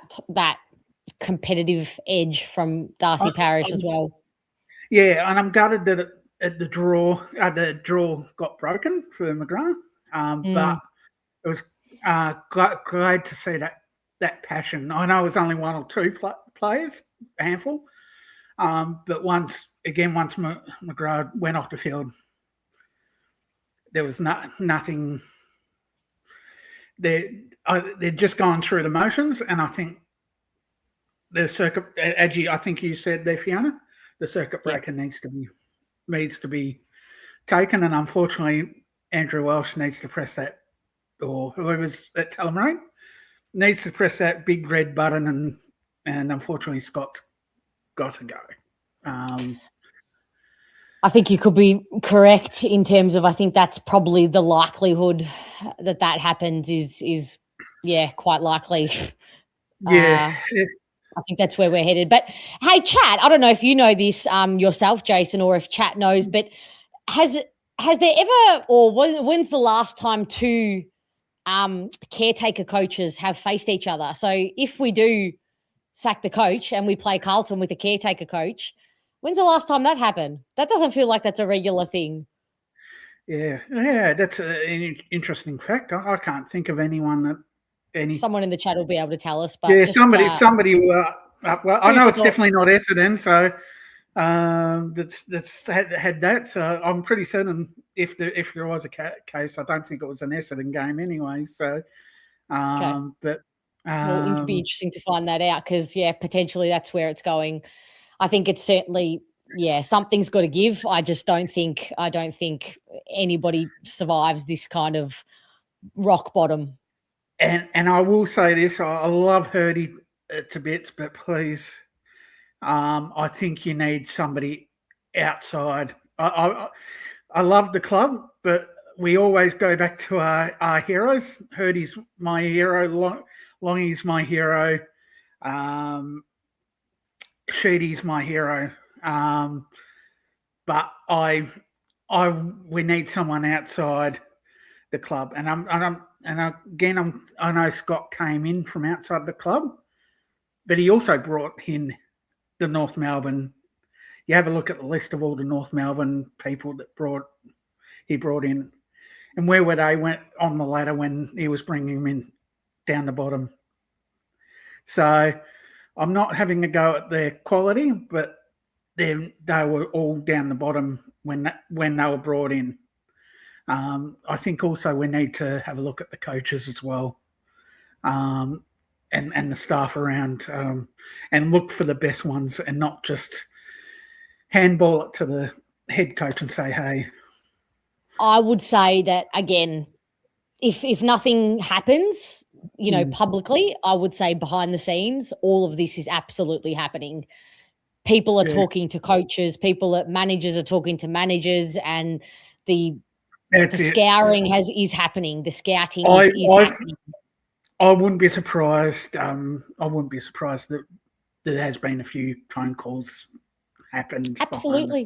competitive edge from Darcy Parish as well. Yeah, and I'm gutted that the draw got broken for McGrath, but it was glad to see that passion. I know it was only 1 or 2 players, a handful, but once McGrath went off the field, there was nothing. They're just going through the motions, and I think the circuit, I think you said there, Fiona, the circuit breaker needs to be taken, and unfortunately, Andrew Welsh needs to press that, or whoever's at Tullamarine needs to press that big red button, and unfortunately, Scott's got to go. I think you could be correct in terms of, I think that's probably the likelihood that happens is quite likely. Yeah. I think that's where we're headed. But hey, chat, I don't know if you know this yourself, Jason, or if chat knows, but has there ever, or when's the last time 2 caretaker coaches have faced each other? So if we do sack the coach and we play Carlton with a caretaker coach, when's the last time that happened? That doesn't feel like that's a regular thing. Yeah, that's an interesting fact. I can't think of anyone Someone in the chat will be able to tell us. But yeah, somebody. Well, I know it's definitely not Essendon, so that's had that. So I'm pretty certain if there was a case, I don't think it was an Essendon game anyway. So, but well, it'd be interesting to find that out because potentially that's where it's going. I think it's certainly something's got to give. I don't think anybody survives this kind of rock bottom. And I will say this: I love Hurdy to bits, but please, I think you need somebody outside. I love the club, but we always go back to our heroes. Hurdy's my hero. Longy's my hero. Sheedy's my hero. But we need someone outside the club, and I know Scott came in from outside the club, but he also brought in the North Melbourne. You have a look at the list of all the North Melbourne people that he brought in. And where were they went on the ladder when he was bringing them in down the bottom? So I'm not having a go at their quality, but they were all down the bottom when they were brought in. I think also we need to have a look at the coaches as well, and the staff around, and look for the best ones and not just handball it to the head coach and say, hey. I would say that, again, if nothing happens, publicly, I would say behind the scenes, all of this is absolutely happening. People are talking to coaches, managers are talking to managers, and the scouring is happening. The scouting is happening. I wouldn't be surprised. I wouldn't be surprised that there has been a few phone calls happened. Absolutely.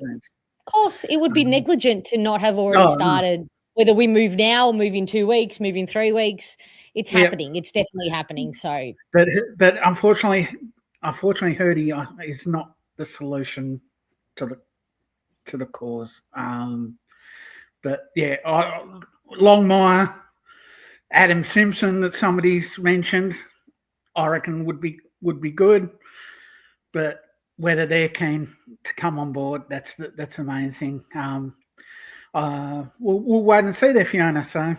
Of course, it would be negligent to not have already started. Whether we move now or move in 2 weeks, move in 3 weeks, it's happening. It's definitely happening. So, but unfortunately, Hurdy is not the solution to the cause. But yeah, Longmire, Adam Simpson that somebody's mentioned, I reckon would be good. But whether they're keen to come on board, that's the main thing. We'll wait and see there, Fiona. So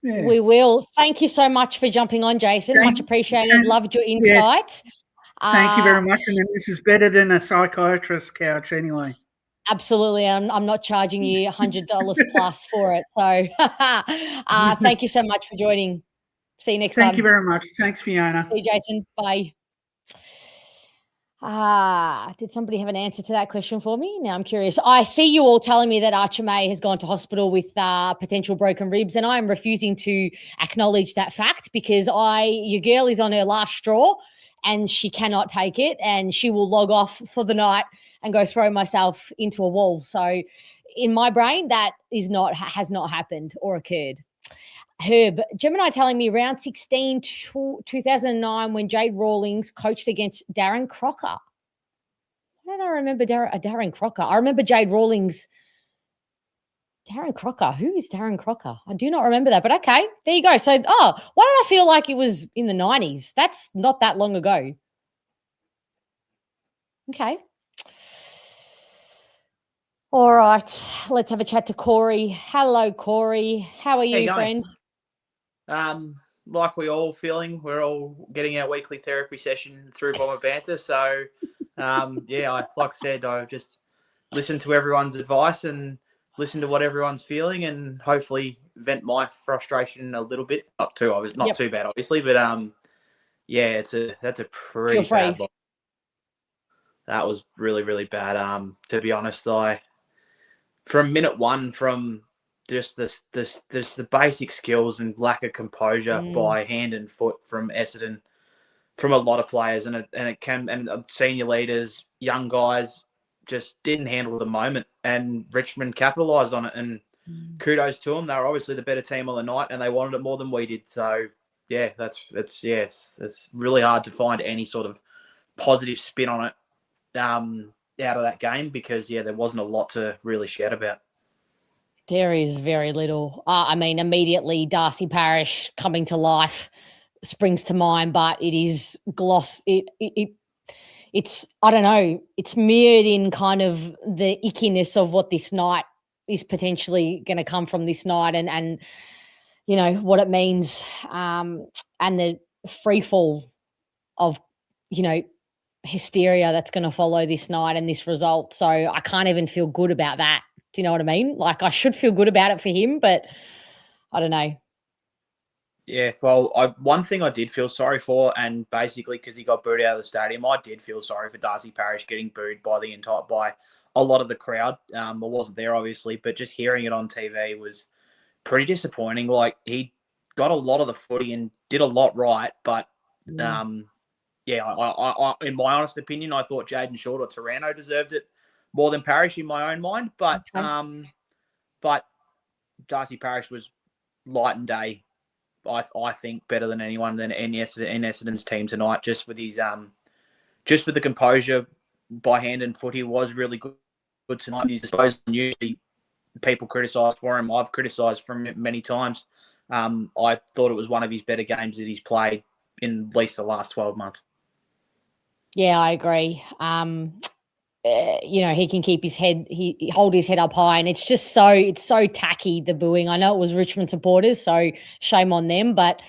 yeah. We will. Thank you so much for jumping on, Jason. Much appreciated. Loved your insight. Thank you very much. And this is better than a psychiatrist's couch anyway. Absolutely. I'm not charging you $100 plus for it. So thank you so much for joining. See you next time. Thank you very much. Thanks, Fiona. See you, Jason. Bye. Did somebody have an answer to that question for me? Now I'm curious. I see you all telling me that Archer May has gone to hospital with potential broken ribs, and I am refusing to acknowledge that fact because your girl is on her last straw and she cannot take it, and she will log off for the night and go throw myself into a wall. So in my brain, that has not happened or occurred. Herb, Gemini telling me round 16, 2009, when Jade Rawlings coached against Darren Crocker. Why don't I remember Darren Crocker? I remember Jade Rawlings. Darren Crocker. Who is Darren Crocker? I do not remember that, but okay, there you go. So, why did I feel like it was in the 90s? That's not that long ago. Okay. All right, let's have a chat to Corey. Hello, Corey. How are you, friend? Like we're all getting our weekly therapy session through Bomber Banter. So, like I said, I just listen to everyone's advice and listen to what everyone's feeling, and hopefully vent my frustration a little bit. Not too bad, obviously, but that's a pretty bad loss. That was really, really bad. To be honest, from minute one, from just the basic skills and lack of composure by hand and foot from Essendon, from a lot of players, and senior leaders, young guys just didn't handle the moment, and Richmond capitalised on it. And kudos to them; they were obviously the better team on the night, and they wanted it more than we did. So yeah, it's really hard to find any sort of positive spin on it out of that game because there wasn't a lot to really shout about. There is very little. Immediately Darcy Parish coming to life springs to mind, but it is it's I don't know. It's mirrored in kind of the ickiness of what this night is potentially going to come from this night, and what it means, and the free fall of hysteria that's going to follow this night and this result. So I can't even feel good about that. Do you know what I mean? Like, I should feel good about it for him, but I don't know. Yeah, well, one thing I did feel sorry for, and basically because he got booed out of the stadium, I did feel sorry for Darcy Parish getting booed by a lot of the crowd. I wasn't there, obviously, but just hearing it on TV was pretty disappointing. Like, he got a lot of the footy and did a lot right, but I in my honest opinion, I thought Jaden Short or Taranto deserved it more than Parish in my own mind. But but Darcy Parish was light and day. I think better than anyone in Essendon's team tonight. Just with his just with the composure by hand and foot, he was really good tonight. His disposal usually people criticised for him. I've criticised for him many times. I thought it was one of his better games that he's played in at least the last 12 months. Yeah, I agree. He can keep his head, he hold his head up high, and it's so tacky, the booing. I know it was Richmond supporters, so shame on them, but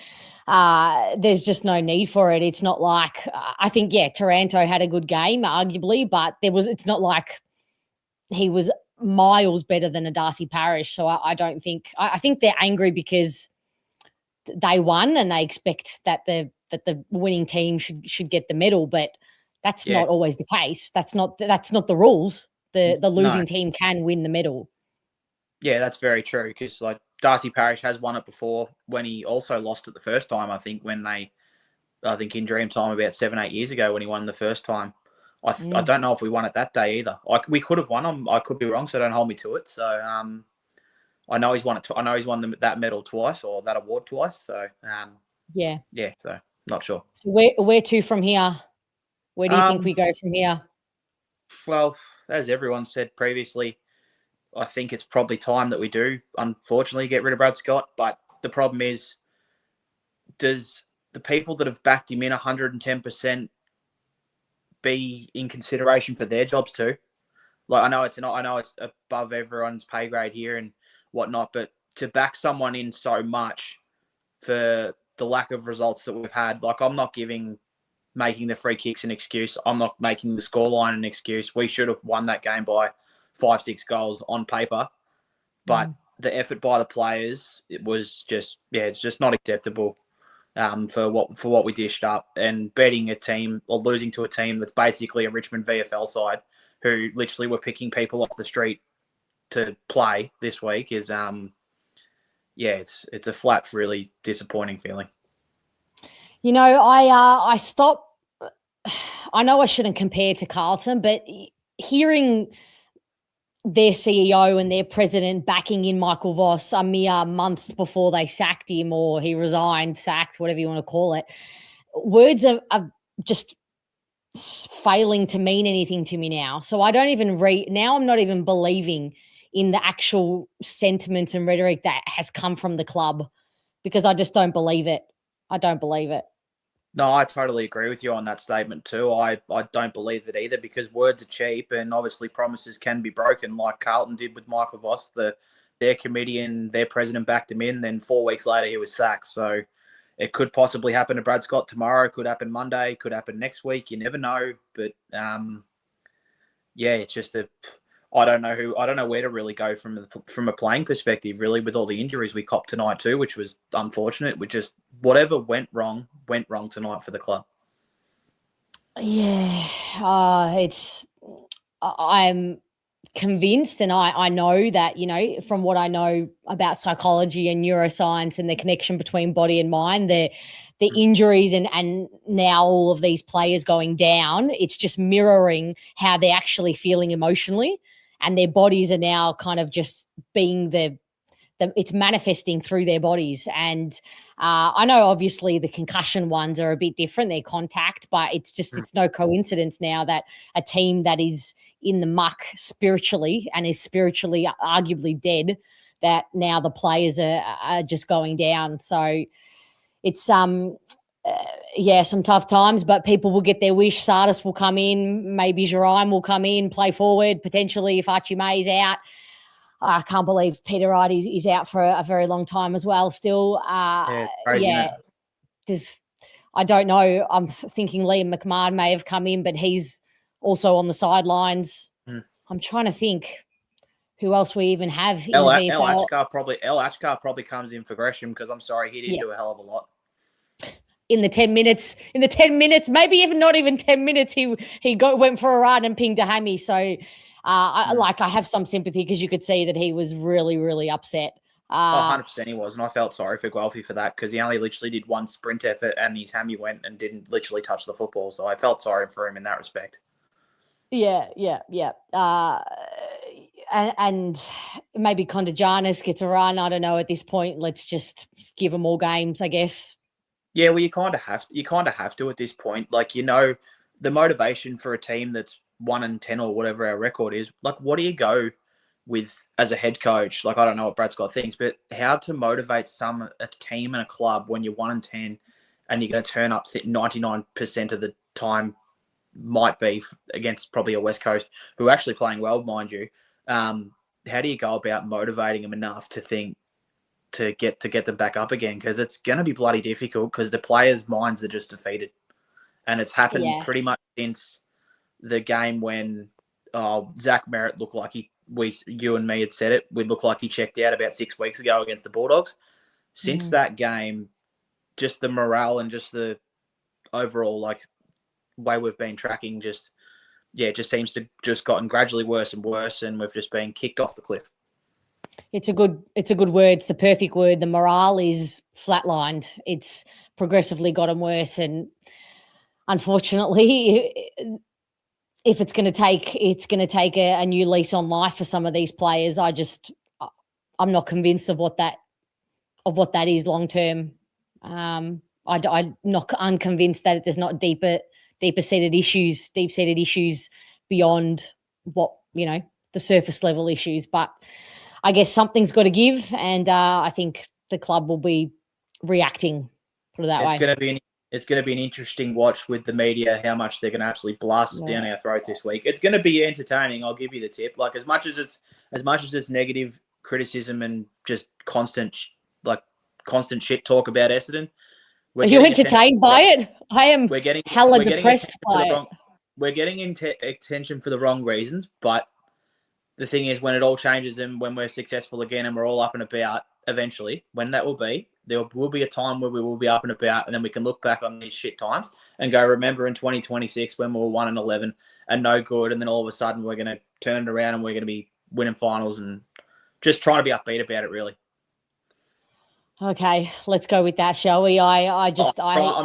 there's just no need for it. It's not like, I think, Taranto had a good game, arguably, but it's not like he was miles better than a Darcy Parish. So I don't think, I think they're angry because they won and they expect that the winning team should get the medal, but that's not always the case. That's not the rules. The losing team can win the medal. Yeah, that's very true, because like Darcy Parish has won it before when he also lost it the first time, I think, in Dream Time about 7-8 years ago when he won the first time. I don't know if we won it that day either. We could have won. I could be wrong, so don't hold me to it. So I know he's won it. I know he's won that medal twice, or that award twice. So so not sure. So where to from here? Where do you think we go from here? Well, as everyone said previously, I think it's probably time that we do, unfortunately, get rid of Brad Scott. But the problem is, does the people that have backed him in 110% be in consideration for their jobs too? Like, I know it's above everyone's pay grade here and whatnot, but to back someone in so much for the lack of results that we've had, like, I'm not making the free kicks an excuse. I'm not making the scoreline an excuse. We should have won that game by 5-6 goals on paper, but the effort by the players, it was just, it's just not acceptable for what we dished up. And betting a team or losing to a team that's basically a Richmond VFL side who literally were picking people off the street to play this week is it's a flat, really disappointing feeling. You know, I stopped. I know I shouldn't compare to Carlton, but hearing their CEO and their president backing in Michael Voss a mere month before they sacked him, or he resigned, sacked, whatever you want to call it, words are just failing to mean anything to me now. So I don't even now I'm not even believing in the actual sentiments and rhetoric that has come from the club, because I just don't believe it. I don't believe it. No, I totally agree with you on that statement too. I don't believe it either, because words are cheap and obviously promises can be broken, like Carlton did with Michael Voss. Their committee and their president backed him in, then 4 weeks later he was sacked. So it could possibly happen to Brad Scott tomorrow, could happen Monday, could happen next week. You never know. But it's just I don't know where to really go from a playing perspective, really, with all the injuries we copped tonight too, which was unfortunate. Whatever went wrong tonight for the club. Yeah, I'm convinced, and I know that, you know, from what I know about psychology and neuroscience and the connection between body and mind, the injuries and now all of these players going down, it's just mirroring how they're actually feeling emotionally. And their bodies are now kind of just being it's manifesting through their bodies. And I know obviously the concussion ones are a bit different, they're contact, but it's no coincidence now that a team that is in the muck spiritually and is spiritually arguably dead, that now the players are just going down. So it's some tough times, but people will get their wish. Sardis will come in, maybe Jerime will come in, play forward, potentially if Archie May is out. I can't believe Peter Wright is out for a very long time as well still. Crazy, I don't know. I'm thinking Liam McMahon may have come in, but he's also on the sidelines. I'm trying to think who else we even have in the VFL. El Ashkar probably comes in for Gresham, because I'm sorry, he didn't do a hell of a lot. In the 10 minutes, maybe even not even 10 minutes, he went for a run and pinged a hammy. So I have some sympathy, because you could see that he was really, really upset. 100% he was, and I felt sorry for Guelphy for that, because he only literally did one sprint effort and his hammy went and didn't literally touch the football. So I felt sorry for him in that respect. Yeah. And maybe Condagianis gets a run. I don't know at this point. Let's just give him all games, I guess. Yeah, well, you kind of have to at this point. Like, you know, the motivation for a team that's 1-10 or whatever our record is, like, what do you go as a head coach. Like, I don't know what Brad Scott thinks, but how to motivate a team and a club when you're 1-10 and you're going to turn up 99% of the time, might be against probably a West Coast who are actually playing well, mind you. How do you go about motivating them enough to get them back up again? Because it's going to be bloody difficult because the players' minds are just defeated. And it's happened pretty much since the game when Zach Merritt looked like you and me had said it. We looked like he checked out about 6 weeks ago against the Bulldogs. Since that game, just the morale and just the overall way we've been tracking just seems to just gotten gradually worse and worse, and we've just been kicked off the cliff. It's a good word. It's the perfect word. The morale is flatlined. It's progressively gotten worse, and unfortunately, if it's going to take a new lease on life for some of these players, I'm not convinced of what that is long term. I'm not unconvinced that there's not deep-seated issues beyond what, the surface level issues. But I guess something's got to give, and I think the club will be reacting. Put it that way. It's going to be an interesting watch with the media, how much they're going to absolutely blast it down our throats this week. It's going to be entertaining. I'll give you the tip. Like, as much as it's negative criticism and just constant shit talk about Essendon. Are you entertained by it? I am hella depressed by it. We're getting attention for the wrong reasons, but the thing is, when it all changes and when we're successful again and we're all up and about, eventually, when that will be, there will be a time where we will be up and about, and then we can look back on these shit times and go, remember in 2026 when we were 1-11 and no good, and then all of a sudden we're going to turn it around and we're going to be winning finals and just trying to be upbeat about it, really. Okay, let's go with that, shall we? I'm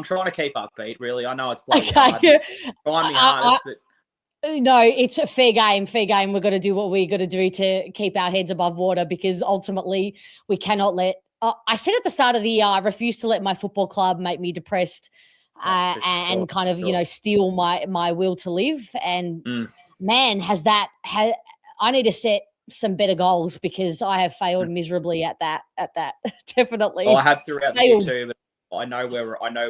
trying to keep upbeat, really. I know it's bloody hard. Trying my hardest, but no, it's a fair game. We've got to do what we got to do to keep our heads above water, because ultimately we cannot let. I said at the start of the year, I refuse to let my football club make me depressed and kind of steal my will to live. And man, I need to set some better goals, because I have failed miserably at that. Definitely. Well, I have throughout the year too, but I know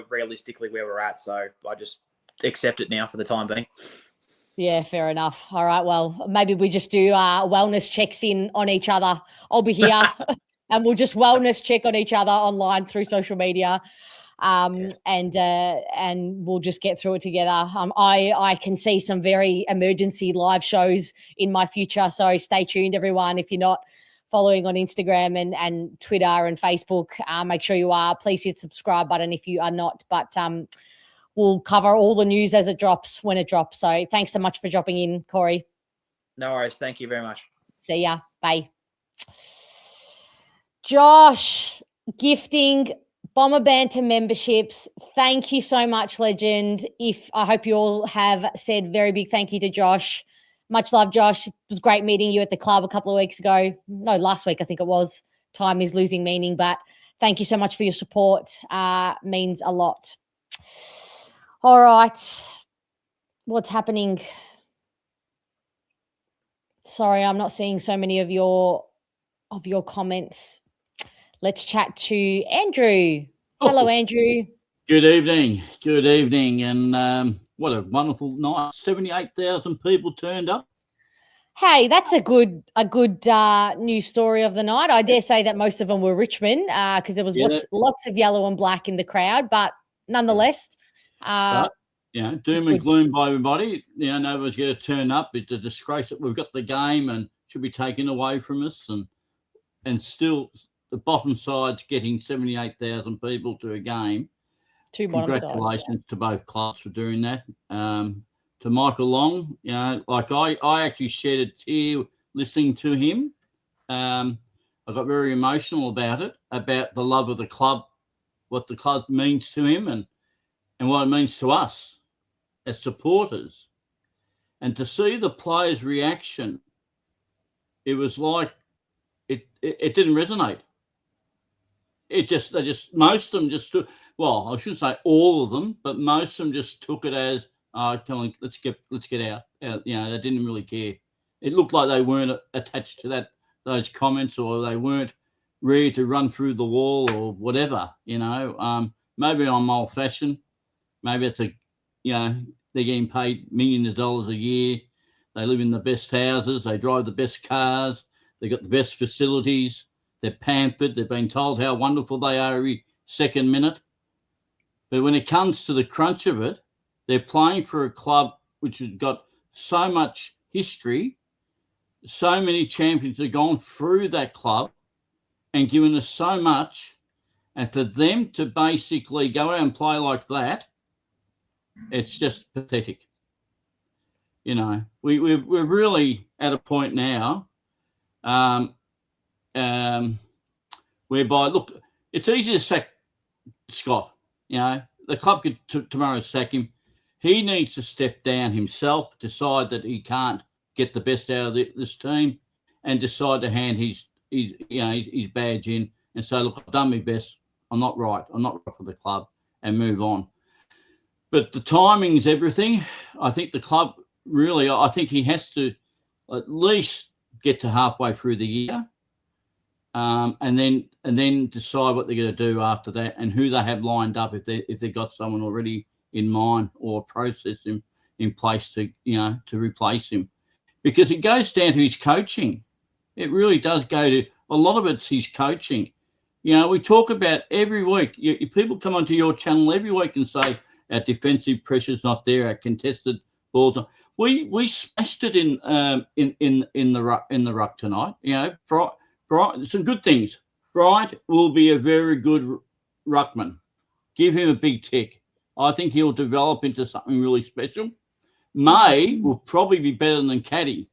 realistically where we're at, so I just accept it now for the time being. Yeah, fair enough. All right, well, maybe we just do wellness checks in on each other. I'll be here and we'll just wellness check on each other online through social media. And we'll just get through it together. I can see some very emergency live shows in my future, so stay tuned, everyone. If you're not following on Instagram and Twitter and Facebook, make sure you are. Please hit subscribe button if you are not. But we'll cover all the news as it drops when it drops. So thanks so much for dropping in, Corey. No worries. Thank you very much. See ya. Bye. Josh, gifting Bomber Banter memberships. Thank you so much, legend. I hope you all have said very big thank you to Josh. Much love, Josh. It was great meeting you at the club a couple of weeks ago. No, last week I think it was. Time is losing meaning, but thank you so much for your support. Means a lot. All right. What's happening? Sorry, I'm not seeing so many of your comments. Let's chat to Andrew. Hello, Andrew. Good evening. And what a wonderful night. 78,000 people turned up. Hey, that's a good news story of the night. I dare say that most of them were Richmond, because there was lots of yellow and black in the crowd, but nonetheless. Doom and gloom by everybody. Nobody's going to turn up. It's a disgrace that we've got the game and should be taken away from us, and still the bottom side's getting 78,000 people to a game. Congratulations to both clubs for doing that. To Michael Long, I actually shed a tear listening to him. I got very emotional about it, about the love of the club, what the club means to him, and what it means to us as supporters. And to see the players' reaction, it was like it didn't resonate. Most of them just took, well, I shouldn't say all of them, but most of them just took it as, come on, let's get out. They didn't really care. it looked like they weren't attached to those comments, or they weren't ready to run through the wall or whatever, you know. Maybe I'm old-fashioned. Maybe it's they're getting paid millions of dollars a year. They live in the best houses. They drive the best cars. They've got the best facilities. They're pampered. They've been told how wonderful they are every second minute. But when it comes to the crunch of it, they're playing for a club which has got so much history, so many champions have gone through that club and given us so much. And for them to basically go out and play like that, it's just pathetic. You know, we're really at a point now whereby, look, it's easy to sack Scott. You know, the club could tomorrow sack him. He needs to step down himself, decide that he can't get the best out of this team, and decide to hand his badge in and say, look, I've done my best. I'm not right. I'm not right for the club, and move on. But the timing is everything. I think the club really, I think he has to at least get to halfway through the year, and then decide what they're going to do after that, and who they have lined up if they've got someone already in mind or a process in place to replace him, because it goes down to his coaching. It really does go to a lot of it's his coaching. You know, we talk about every week. People come onto your channel every week and say our defensive pressure's not there, our contested balls. We smashed it in the ruck tonight. You know, Bright, some good things. Bright will be a very good ruckman. Give him a big tick. I think he'll develop into something really special. May will probably be better than Caddy.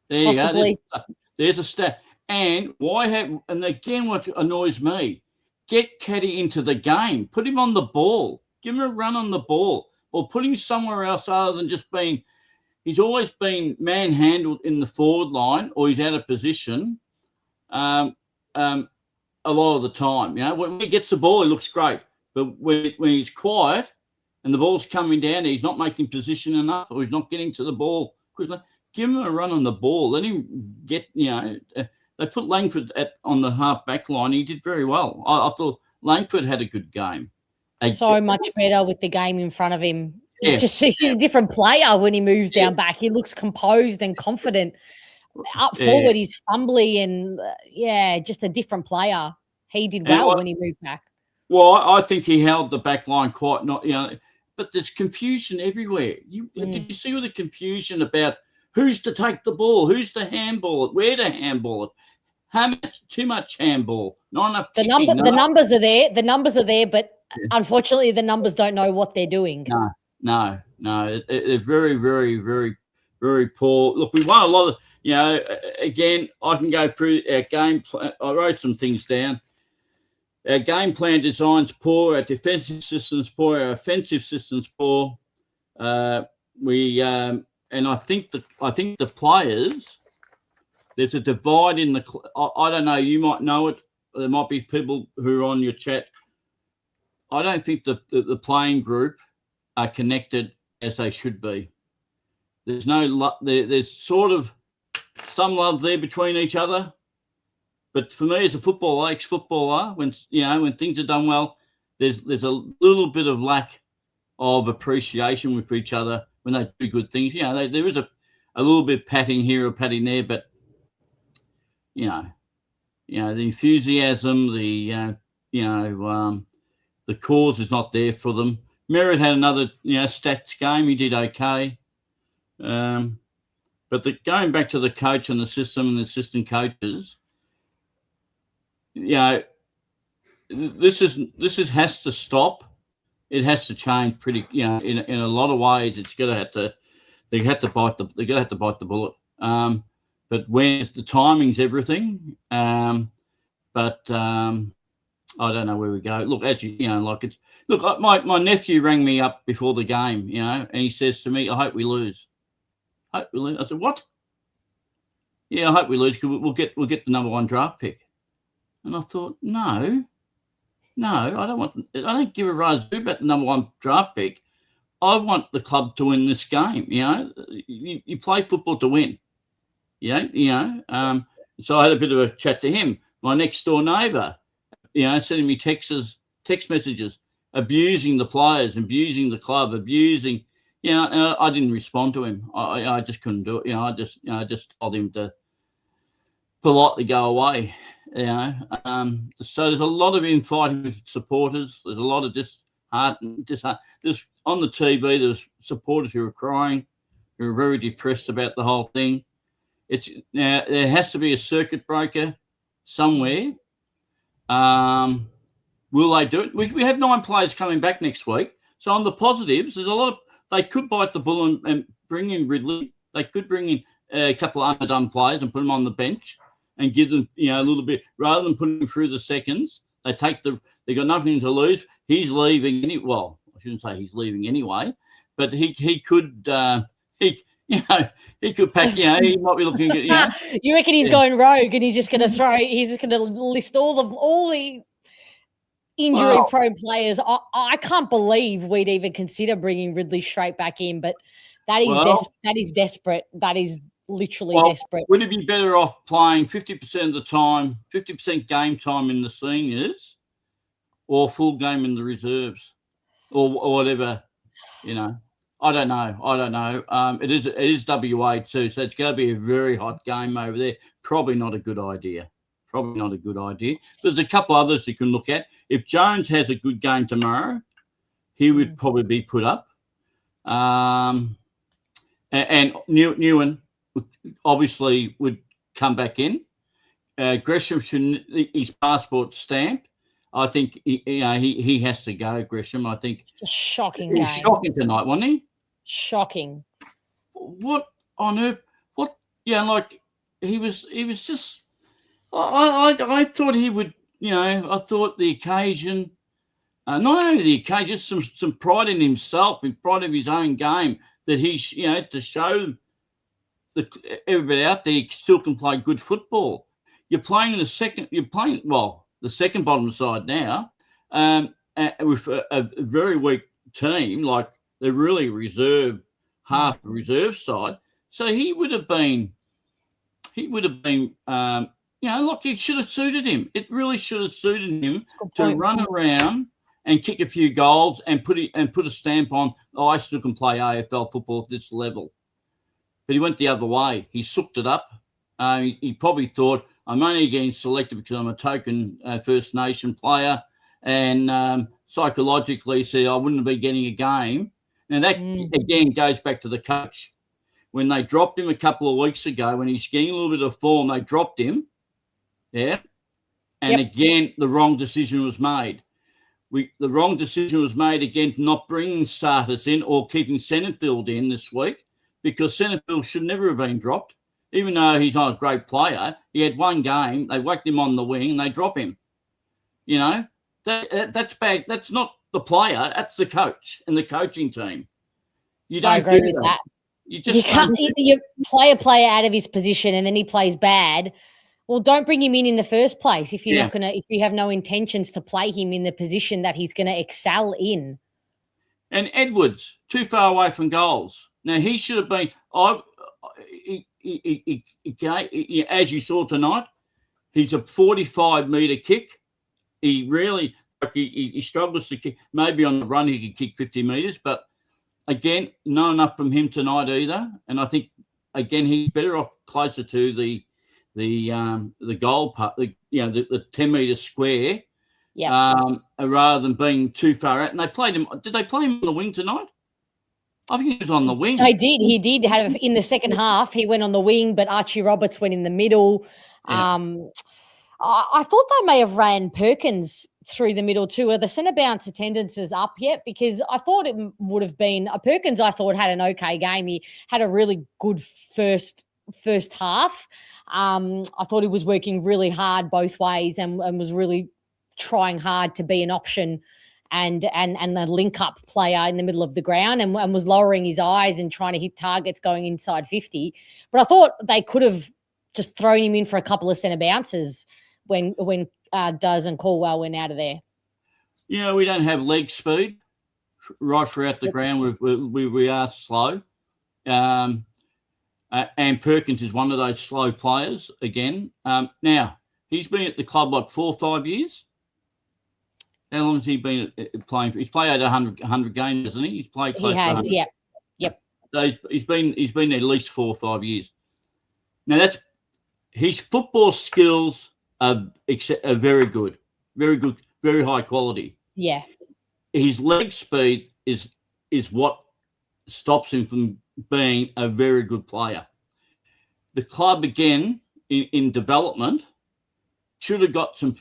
There Possibly. You go. There's a stat. And again, what annoys me, get Caddy into the game. Put him on the ball. Give him a run on the ball. Or put him somewhere else other than just being – he's always been manhandled in the forward line, or he's out of position a lot of the time. You know, when he gets the ball, he looks great. But when he's quiet and the ball's coming down, he's not making position enough, or he's not getting to the ball quickly. Give him a run on the ball. Let him get, they put Langford on the half-back line. He did very well. I thought Langford had a good game. So much better with the game in front of him. Yeah. He's a different player when he moves down back. He looks composed and confident. Up forward, he's fumbly and, just a different player. He did well when he moved back. Well, I think he held the back line quite but there's confusion everywhere. Did you see all the confusion about who's to take the ball, who's to handball it, where to handball it, how much, too much handball, not enough kicking, The numbers are there. The numbers are there, but unfortunately the numbers don't know what they're doing. No. They're very, very, very, very poor. Look, we won a lot of, again, I can go through our game plan. I wrote some things down. Our game plan design's poor. Our defensive system's poor. Our offensive system's poor. And I think the players, there's a divide in the. I don't know. You might know it. There might be people who are on your chat. I don't think the playing group are connected as they should be. There's no. There's sort of some love there between each other. But for me, as a footballer, ex-footballer, when things are done well, there's a little bit of lack of appreciation with each other when they do good things. There is a little bit of patting here or patting there, but the enthusiasm, the cause is not there for them. Merritt had another stats game. He did okay, but going back to the coach and the system and the assistant coaches. This has to stop. It has to change pretty. In a lot of ways, it's gonna have to. They're gonna have to bite the bullet. But when the timing's everything. I don't know where we go. Look, my nephew rang me up before the game, and he says to me, "I hope we lose." I said, "What?" Yeah, I hope we lose because we'll get the number 1 draft pick. And I thought, no, I don't give a razoo about the number 1 draft pick. I want the club to win this game. You play football to win. So I had a bit of a chat to him. My next door neighbour, sending me text messages, abusing the players, abusing the club, abusing. I didn't respond to him. I just couldn't do it. I just told him to politely go away. So there's a lot of infighting with supporters. There's a lot of disheart. There's on the TV. There's supporters who are crying, who are very depressed about the whole thing. Now there has to be a circuit breaker somewhere. Will they do it? We have 9 players coming back next week. So on the positives, there's a lot of. They could bite the bullet and bring in Ridley. They could bring in a couple of underdone players and put them on the bench and give them, a little bit, rather than putting them through the seconds. They got nothing to lose. He's leaving I shouldn't say he's leaving anyway, but he could he could pack. He might be looking at. You reckon he's going rogue and he's just going to list all the injury-prone players. I can't believe we'd even consider bringing Ridley straight back in, but that is desperate. That is literally desperate. Would it be better off playing 50% of the time, 50% game time in the seniors, or full game in the reserves, or whatever? I don't know. It is WA too, so it's going to be a very hot game over there. Probably not a good idea. There's a couple others you can look at. If Jones has a good game tomorrow, he would probably be put up. And Newen obviously would come back in. Gresham his passport stamped. I think he has to go. Gresham. I think it's a shocking game. Shocking tonight, wasn't he? Shocking. What on earth? What? Yeah, like he was just. I thought he would. I thought the occasion. Not only the occasion, some pride in himself, and pride of his own game, that he, to show everybody out there he still can play good football. You're playing the second bottom side now, with a very weak team, like they're really half the reserve side. So he would have been, look, it should have suited him. It really should have suited him to run around and kick a few goals and put a stamp on, I still can play AFL football at this level. But he went the other way. He sucked it up. He probably thought, I'm only getting selected because I'm a token First Nation player, and psychologically said I wouldn't be getting a game. Now that, again, goes back to the coach. When they dropped him a couple of weeks ago, when he's getting a little bit of form, they dropped him. Yeah. And again, the wrong decision was made. The wrong decision was made again to not bringing starters in or keeping Centerfield in this week, because Centerfield should never have been dropped. Even though he's not a great player, he had one game, they whacked him on the wing and they drop him. That's bad. That's not the player, that's the coach and the coaching team. You don't agree with that. You can't. You play a player out of his position and then he plays bad. Well, don't bring him in the first place if you're not gonna. If you have no intentions to play him in the position that he's going to excel in. And Edwards, too far away from goals. Now he should have been. As you saw tonight, he's a 45-metre kick. He really he struggles to kick. Maybe on the run he could kick 50 metres, but again, not enough from him tonight either. And I think again he's better off closer to the goal part, the 10-metre square, rather than being too far out. And they played him. Did they play him on the wing tonight? I think he was on the wing. They did. He did have in the second half. He went on the wing, but Archie Roberts went in the middle. Yeah. I thought they may have ran Perkins through the middle too. Are the centre bounce attendances up yet? Because I thought it would have been Perkins. I thought had an okay game. He had a really good first half. I thought he was working really hard both ways and was really trying hard to be an option and the link-up player in the middle of the ground and was lowering his eyes and trying to hit targets going inside 50. But I thought they could have just thrown him in for a couple of centre bounces when Duz and Caldwell went out of there. We don't have leg speed right throughout the ground. We are slow. And Perkins is one of those slow players again. Now, he's been at the club, 4 or 5 years? How long has he been playing? He's played over 100 games, hasn't he? He's played close to 100. Yep. So he's been at least 4 or 5 years. Now, his football skills are very good, very high quality. Yeah. His leg speed is what stops him from being a very good player. The club, again, in development, should have got some.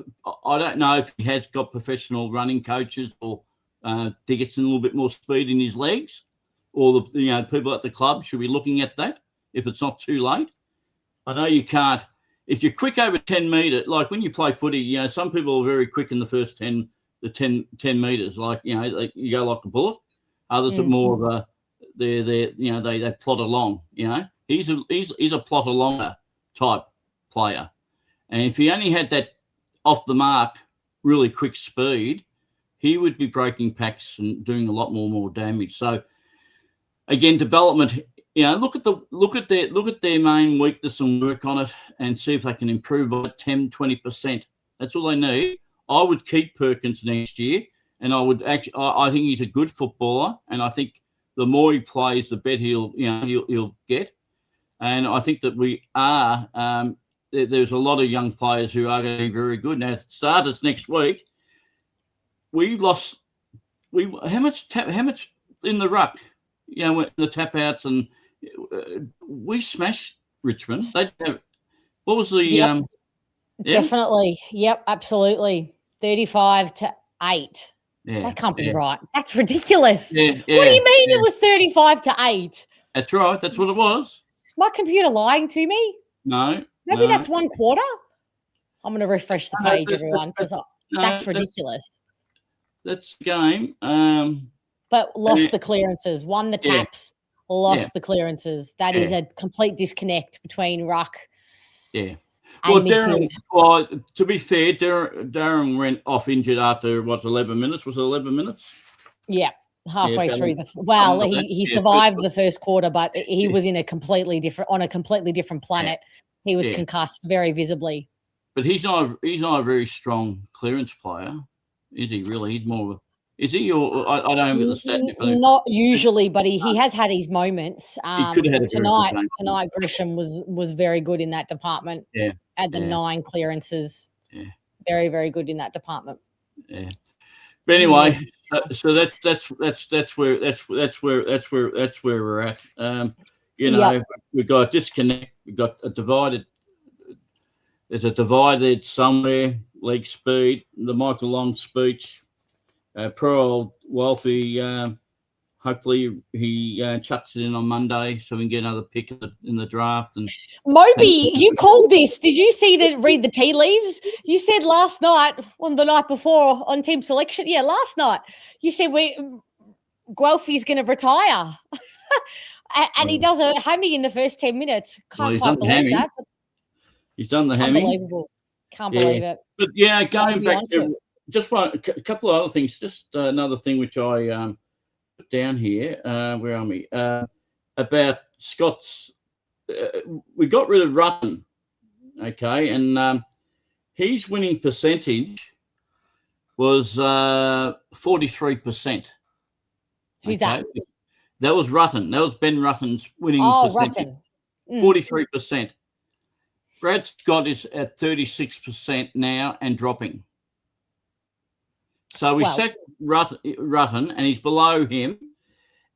I don't know if he has got professional running coaches or to get some a little bit more speed in his legs, or the people at the club should be looking at that if it's not too late. I know you can't. If you're quick over 10 metres, like when you play footy, some people are very quick in the first 10 metres. Like you go like a bullet. Others are more of a they plod along. He's a plot alonger type player. And if he only had that off the mark, really quick speed, he would be breaking packs and doing a lot more damage. So again, development. Look at their main weakness and work on it, and see if they can improve by 10-20%. That's all they need. I would keep Perkins next year, and I think he's a good footballer, and I think the more he plays, the better he'll get. And I think that we are. There's a lot of young players who are going to be very good. Now, starters next week, we lost. How much in the ruck? The tap outs, and we smashed Richmond. What was the? Yep. Definitely. Yep. Absolutely. 35-8. Yeah, that can't be right. That's ridiculous. Yeah, what do you mean it was 35-8? That's right. That's what it was. Is my computer lying to me? No. Maybe that's one quarter. I'm going to refresh the page, everyone, because that's ridiculous. That's the game. But lost the clearances, won the taps, lost the clearances. That is a complete disconnect between ruck. Yeah. Well, Darren, to be fair, Darren went off injured after 11 minutes. Was it 11 minutes? Yeah, halfway through he survived the first quarter, but he was in a completely different planet. Yeah. He was concussed very visibly. But he's not a very strong clearance player, is he? Really, he's more of a. Is he? Or I don't know the stat. Not usually, but he has had his moments. He could have had tonight Grisham was very good in that department. Yeah, had the 9 clearances. Yeah, very, very good in that department. Yeah, but anyway, so that's where we're at. We've got a disconnect. We've got a divided. There's a divided somewhere. Leg speed. The Michael Long speech. Poor old Wolfie, hopefully he chucks it in on Monday so we can get another pick in the draft. And Moby, you called this. Did you read the tea leaves? You said last night, on the night before on team selection. Yeah, last night. You said Guelphy's going to retire. and he does a hammy in the first 10 minutes. Can't quite believe that. He's done the hammy. Unbelievable. Can't believe it. But, going back to just a couple of other things. Just another thing which I put down here. Where are we? About Scott's. We got rid of Rutten, okay, and his winning percentage was 43%. Who's that? That was Rutten. That was Ben Rutten's winning percentage. Rutten. 43%. Brad Scott is at 36% now and dropping. So we sacked Rutten, and he's below him,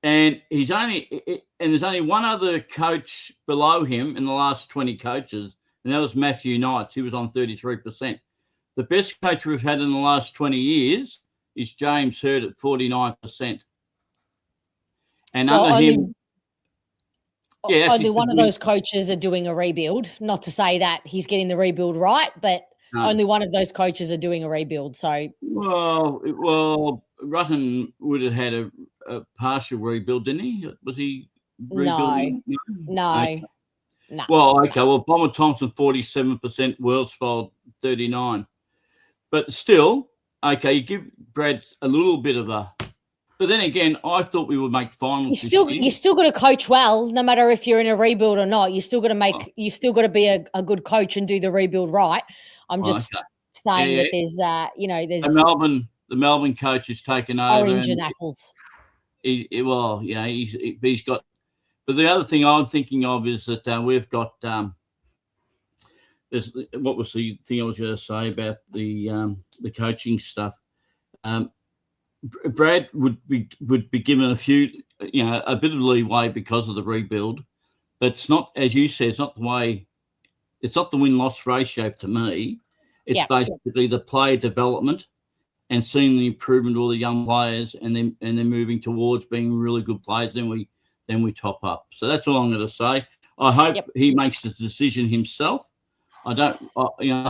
and there's only one other coach below him in the last 20 coaches, and that was Matthew Knights. He was on 33%. The best coach we've had in the last 20 years is James Hird at 49%. And under him, only one of those coaches are doing a rebuild. Not to say that he's getting the rebuild right, but. No. Only one of those coaches are doing a rebuild. So, well, Rutten would have had a partial rebuild, didn't he? Was he rebuilding? No. Okay. No. Well, okay. Well, Bomber Thompson 47%, Worldsfold 39%, but still, okay. You give Brad a little bit of a But then again, I thought we would make finals. You still got to coach well, no matter if you're in a rebuild or not. You still got to you still got to be a good coach and do the rebuild right. I'm just saying that there's there's the Melbourne coach has taken over. Orange and apples. He's got. But the other thing I'm thinking of is that we've got. What was the thing I was going to say about the coaching stuff? Brad would be given a bit of leeway because of the rebuild, but it's not, as you said, it's not the win-loss ratio to me. It's basically the player development and seeing the improvement of all the young players, and then moving towards being really good players. Then we top up. So that's all I'm going to say. I hope he makes the decision himself. I don't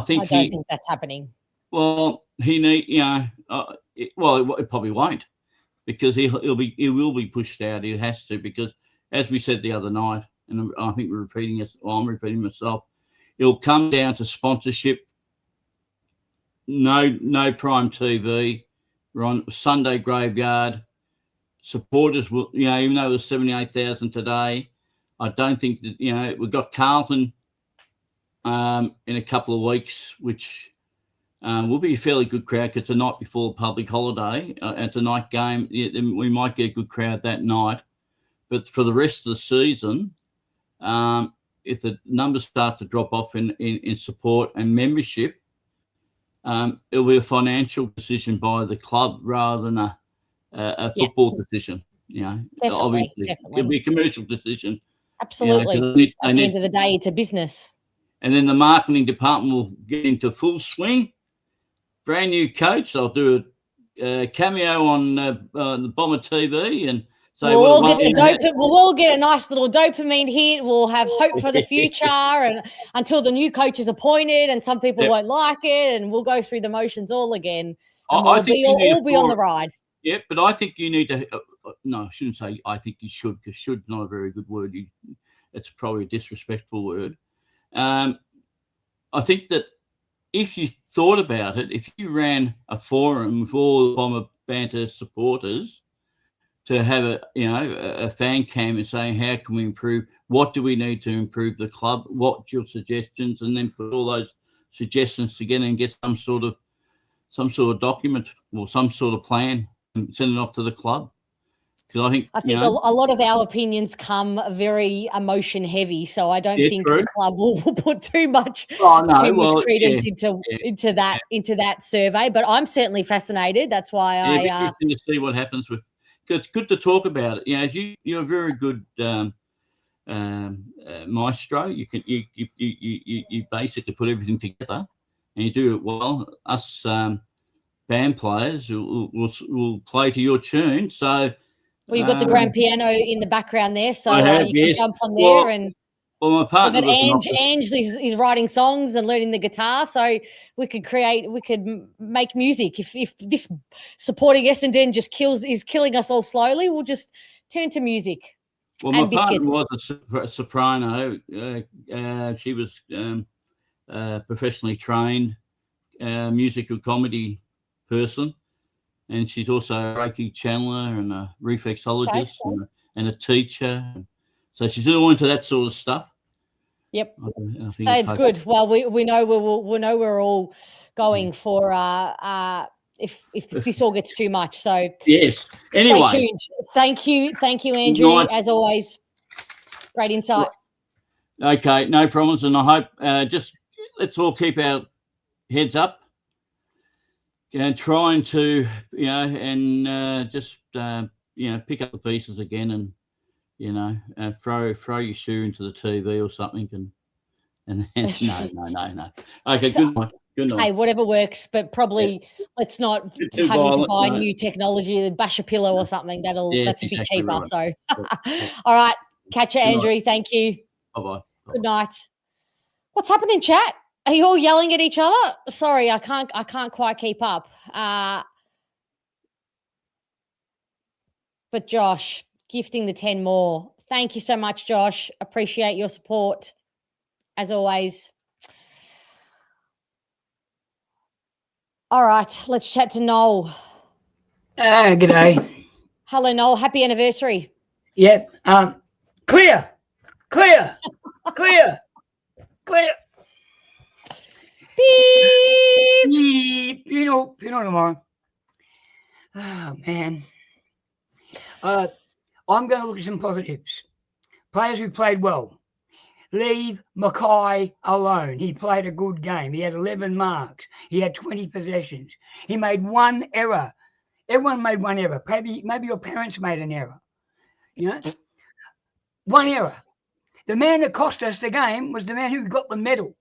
think that's happening. Well, it probably won't, because he will be pushed out. He has to, because as we said the other night, and I think I'm repeating myself, it'll come down to sponsorship. No prime TV. We're on Sunday graveyard. Supporters will, even though there's 78,000 today, I don't think that, we've got Carlton in a couple of weeks, which will be a fairly good crowd, because the night before the public holiday, at the night game, we might get a good crowd that night. But for the rest of the season, if the numbers start to drop off in support and membership, it'll be a financial decision by the club rather than a football decision. Obviously, it'll be a commercial decision. Absolutely. At the end of the day, it's a business. And then the marketing department will get into full swing. Brand new coach. I'll do a cameo on the Bomber TV, and so we'll all get a nice little dopamine hit. We'll have hope for the future, and until the new coach is appointed, and some people won't like it, and we'll go through the motions all again. And we'll be on the ride. Yeah, but I think you need to. No, I shouldn't say I think you should, because "should's not a very good word. It's probably a disrespectful word. I think that if you thought about it, if you ran a forum with all the Bomber Banter supporters to have a fan cam and saying, how can we improve? What do we need to improve the club? What's your suggestions? And then put all those suggestions together and get some sort of document or some sort of plan and send it off to the club. Because I think a lot of our opinions come very emotion heavy, so I don't think the club will put too much credence into that survey. But I'm certainly fascinated. That's why it'd be interesting to see what happens with. Because it's good to talk about it. You're a very good maestro. You basically put everything together, and you do it well. Us band players will play to your tune. So. Well, you've got the grand piano in the background there, so you can jump on there. Well, my partner Ange is writing songs and learning the guitar, so we could make music. If this supporting Essendon is killing us all slowly, we'll just turn to music. Well, my partner was a soprano. She was professionally trained musical comedy person. And she's also a Reiki channeler and a reflexologist and a teacher. So she's all into that sort of stuff. Yep. So it's good. Well, we know we're all going for if this all gets too much. So yes. Anyway, thank you, Andrew. As always, great insight. Okay, no problems, and I hope just let's all keep our heads up. Trying to, pick up the pieces again, and throw your shoe into the TV or something, and no. Okay, good night. Good night. Hey, whatever works, but probably let's not have to buy new technology, bash a pillow or something. That's a bit cheaper. Right. So, all right, catch you, Andrew. Thank you. Bye. Good night. What's happening in chat? Are you all yelling at each other? Sorry, I can't quite keep up. But Josh, gifting the 10 more. Thank you so much, Josh. Appreciate your support, as always. All right, let's chat to Noel. G'day. Hello, Noel. Happy anniversary. Yeah. Clear. Clear. Clear. Clear. Beep. Beep. You know tomorrow. Oh, man. I'm going to look at some positives. Players who played well. Leave Mackay alone. He played a good game. He had 11 marks. He had 20 possessions. He made one error. Everyone made one error. Maybe your parents made an error. You know? One error. The man that cost us the game was the man who got the medal.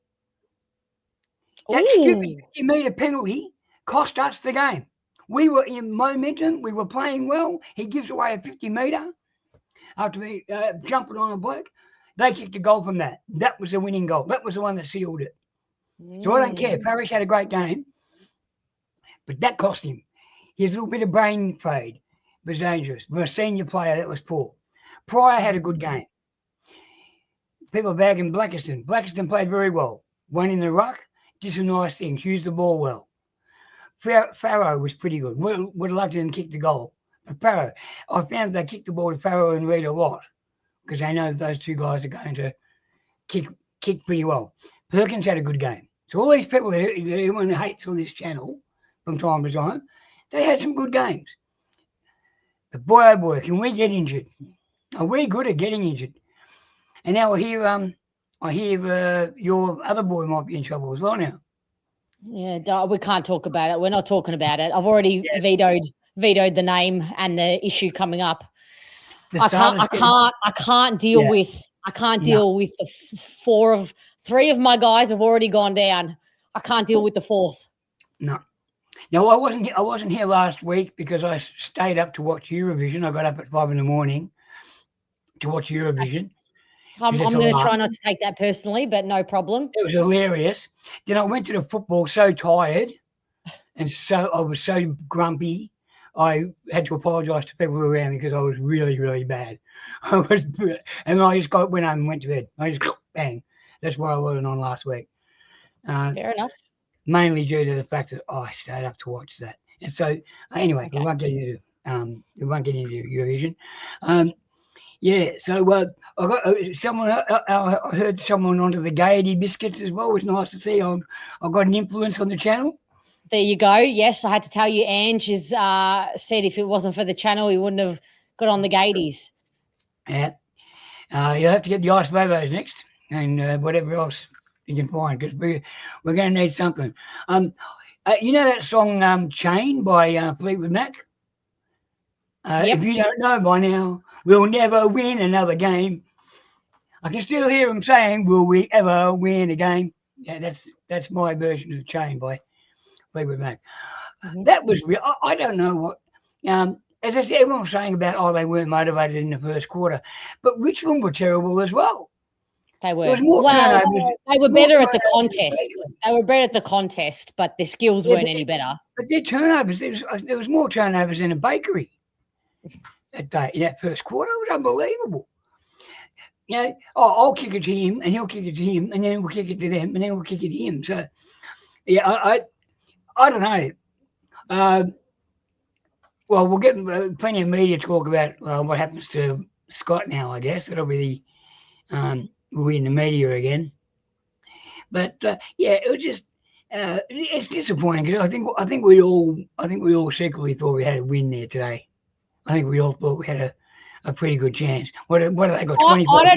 That stupid 50-metre penalty cost us the game. We were in momentum. We were playing well. He gives away a 50-metre after me jumping on a bloke. They kicked a goal from that. That was the winning goal. That was the one that sealed it. So I don't care. Parrish had a great game, but that cost him. His little bit of brain fade was dangerous. For a senior player, that was poor. Pryor had a good game. People bagging Blackiston. Blackiston played very well. Won in the ruck, did some nice things, used the ball well. Farrow was pretty good. Would have loved him to kick the goal. But Farrow, I found they kicked the ball to Farrow and Reed a lot because they know those two guys are going to kick pretty well. Perkins had a good game. So all these people that everyone hates on this channel from time to time, they had some good games. But boy, oh boy, can we get injured? Are we good at getting injured? And now I hear your other boy might be in trouble as well now. Yeah, we can't talk about it. We're not talking about it. I've already vetoed the name and the issue coming up. I can't deal with the three of my guys have already gone down. I can't deal with the fourth. No. No, I wasn't here last week because I stayed up to watch Eurovision. I got up at 5 a.m. to watch Eurovision. I'm going to try not to take that personally, but no problem. It was hilarious. Then I went to the football so tired, and I was so grumpy. I had to apologise to people around me because I was really, really bad. I just went home and went to bed. I just bang. That's why I wasn't on last week. Fair enough. Mainly due to the fact that I stayed up to watch that. And so, anyway, okay. we won't get into Eurovision. Yeah, so I got someone. I heard someone onto the Gaiety biscuits as well. It was nice to see. I've got an influence on the channel. There you go. Yes, I had to tell you, Ange has said if it wasn't for the channel, he wouldn't have got on the Gaieties. Yeah, you'll have to get the Ice Bobos next, and whatever else you can find, because we're going to need something. You know that song "Chain" by Fleetwood Mac? Yep. If you don't know by now. We'll never win another game. I can still hear him saying, "Will we ever win a game?" Yeah, that's my version of "Chain" by Fleetwood Mac. That was real. I don't know what. As I said, everyone was saying about they weren't motivated in the first quarter, but Richmond were terrible as well. They were. Turnovers. They were better at the contest. They were better at the contest, but their skills weren't any better. But their turnovers, there was more turnovers in a bakery. That first quarter was unbelievable. You know, I'll kick it to him, and he'll kick it to him, and then we'll kick it to them, and then we'll kick it to him. So, yeah, I don't know. Well, we'll get plenty of media talk about what happens to Scott now. I guess it'll be we'll be in the media again. But yeah, it was just it's disappointing because I think we all secretly thought we had a win there today. I think we all thought we had a pretty good chance. What have they got? 25 I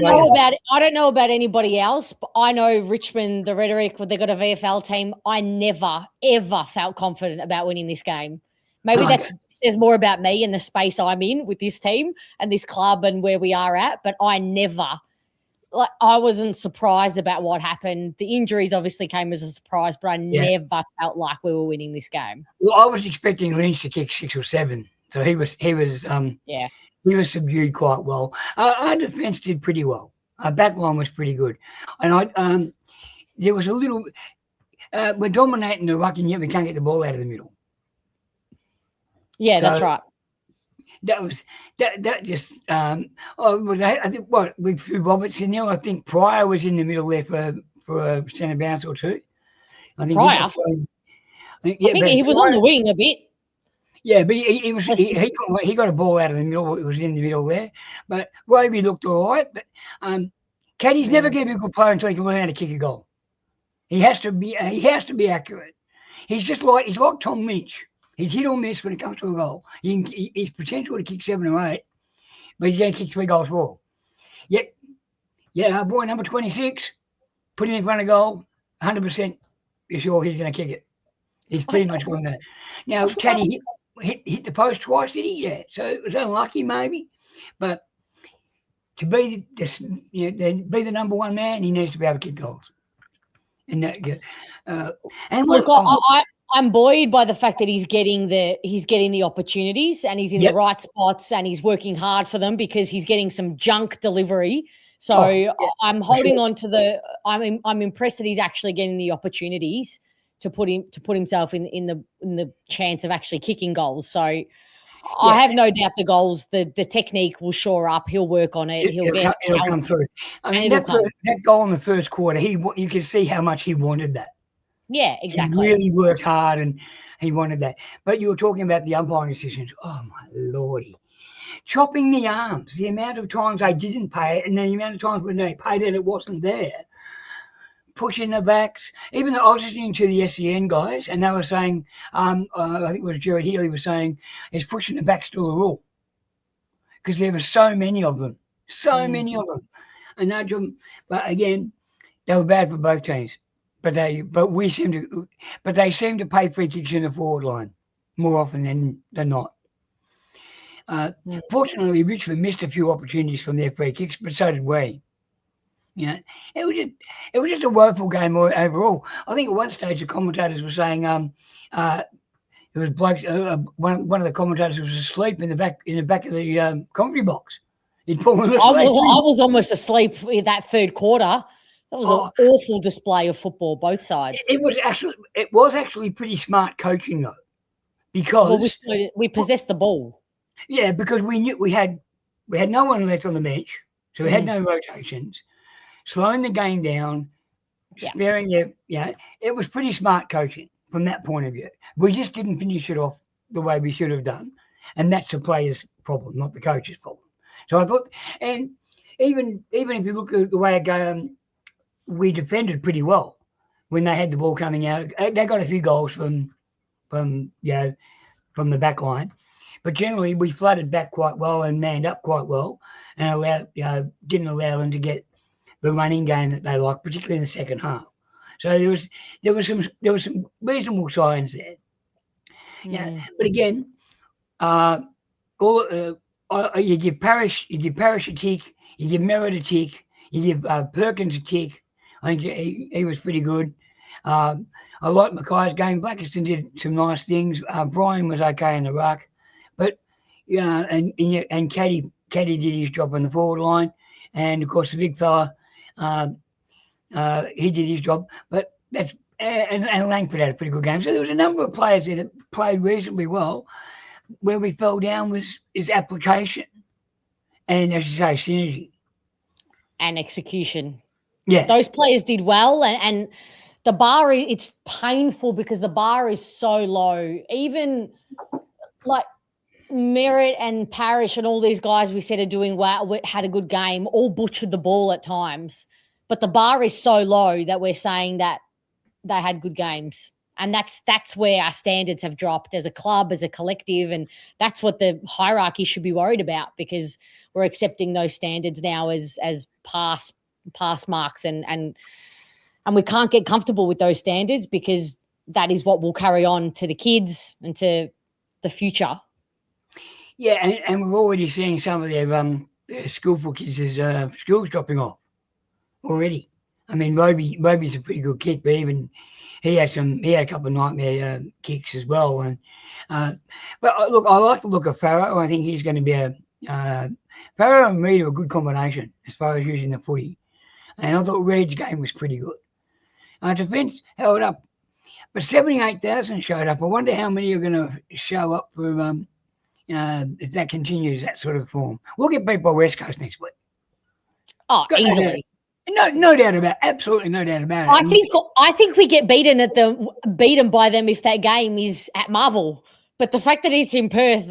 don't know about anybody else, but I know Richmond, the rhetoric when they got a VFL team. I never ever felt confident about winning this game. Maybe that says more about me and the space I'm in with this team and this club and where we are at. But I wasn't surprised about what happened. The injuries obviously came as a surprise, but I never felt like we were winning this game. Well, I was expecting Lynch to kick 6 or 7. So he was subdued quite well. Our defence did pretty well. Our back line was pretty good, and there was a little. We're dominating the ruck, and yet we can't get the ball out of the middle. Yeah, that's right. That just. I think we threw Roberts in there. I think Pryor was in the middle there for a centre bounce or two. I think Pryor. I think he was on the wing a bit. Yeah, but he got a ball out of the middle. It was in the middle there. But Roby looked all right. But Caddy's never going to be a good player until he can learn how to kick a goal. He has to be accurate. He's like Tom Lynch. He's hit or miss when it comes to a goal. He's potential to kick 7 or 8, but he's going to kick 3 goals for. Our boy number 26, put him in front of goal, 100%. You're sure he's going to kick it. He's pretty much going there. Now, Caddy hit the post twice, did he? Yeah. So it was unlucky, maybe. But to be the number one man, he needs to be able to kick goals. And look, I'm buoyed by the fact that he's getting the opportunities and he's in the right spots and he's working hard for them because he's getting some junk delivery. So I'm holding on to I'm impressed that he's actually getting the opportunities to put himself in the chance of actually kicking goals. So I have no doubt the technique will shore up. He'll work on it. It'll come through. I mean, that goal in the first quarter, you can see how much he wanted that. Yeah, exactly. He really worked hard and he wanted that. But you were talking about the umpiring decisions. Oh, my lordy. Chopping the arms, the amount of times they didn't pay it and then the amount of times when they paid it, it wasn't there. Pushing the backs. Even though I was listening to the SEN guys and they were saying, I think it was Jared Healy was saying, is pushing the back still a rule? Because there were so many of them. Many of them. And but again, they were bad for both teams. But they seem to pay free kicks in the forward line more often than not. Fortunately, Richmond missed a few opportunities from their free kicks, but so did we. It was just a woeful game overall. I think at one stage the commentators were saying it was blokes. One of the commentators was asleep in the back of the commentary box. He'd fallen asleep. I was almost asleep in that third quarter. That was an awful display of football, both sides. It was actually pretty smart coaching though, because we possessed the ball. Yeah, because we knew we had no one left on the bench, so we had no rotations, slowing the game down, sparing it was pretty smart coaching from that point of view. We just didn't finish it off the way we should have done, and that's the players' problem, not the coach's problem. So I thought, and even if you look at the way it goes. We defended pretty well when they had the ball coming out. They got a few goals from the back line, but generally we flooded back quite well and manned up quite well, and didn't allow them to get the running game that they like, particularly in the second half. So there was some reasonable signs there. Yeah, but again, you give Parrish a tick, you give Merritt a tick, you give Perkins a tick. I think he was pretty good. I like Mackay's game. Blackiston did some nice things. Brian was okay in the ruck, but and Caddy did his job on the forward line, and of course the big fella, he did his job. But and Langford had a pretty good game. So there was a number of players there that played reasonably well. Where we fell down was his application, and as you say, synergy and execution. Yeah, those players did well, and the bar, it's painful because the bar is so low. Even like Merritt and Parrish and all these guys we said are doing well, had a good game, all butchered the ball at times. But the bar is so low that we're saying that they had good games. And that's where our standards have dropped as a club, as a collective, and that's what the hierarchy should be worried about, because we're accepting those standards now as past marks, and we can't get comfortable with those standards, because that is what will carry on to the kids and to the future. Yeah, and we're already seeing some of their skillful kids' skills dropping off already. I mean, Roby's a pretty good kick, but even he had a couple of nightmare kicks as well. And but look, I like the look of Farrow. I think he's going to be Farrow and Reid are a good combination as far as using the footy. And I thought Reid's game was pretty good. Defence held up, but 78,000 showed up. I wonder how many are going to show up for if that continues, that sort of form. We'll get beat by West Coast next week. Oh, easily. No doubt about it. Absolutely no doubt about it. I think we get beaten by them if that game is at Marvel, But the fact that it's in Perth,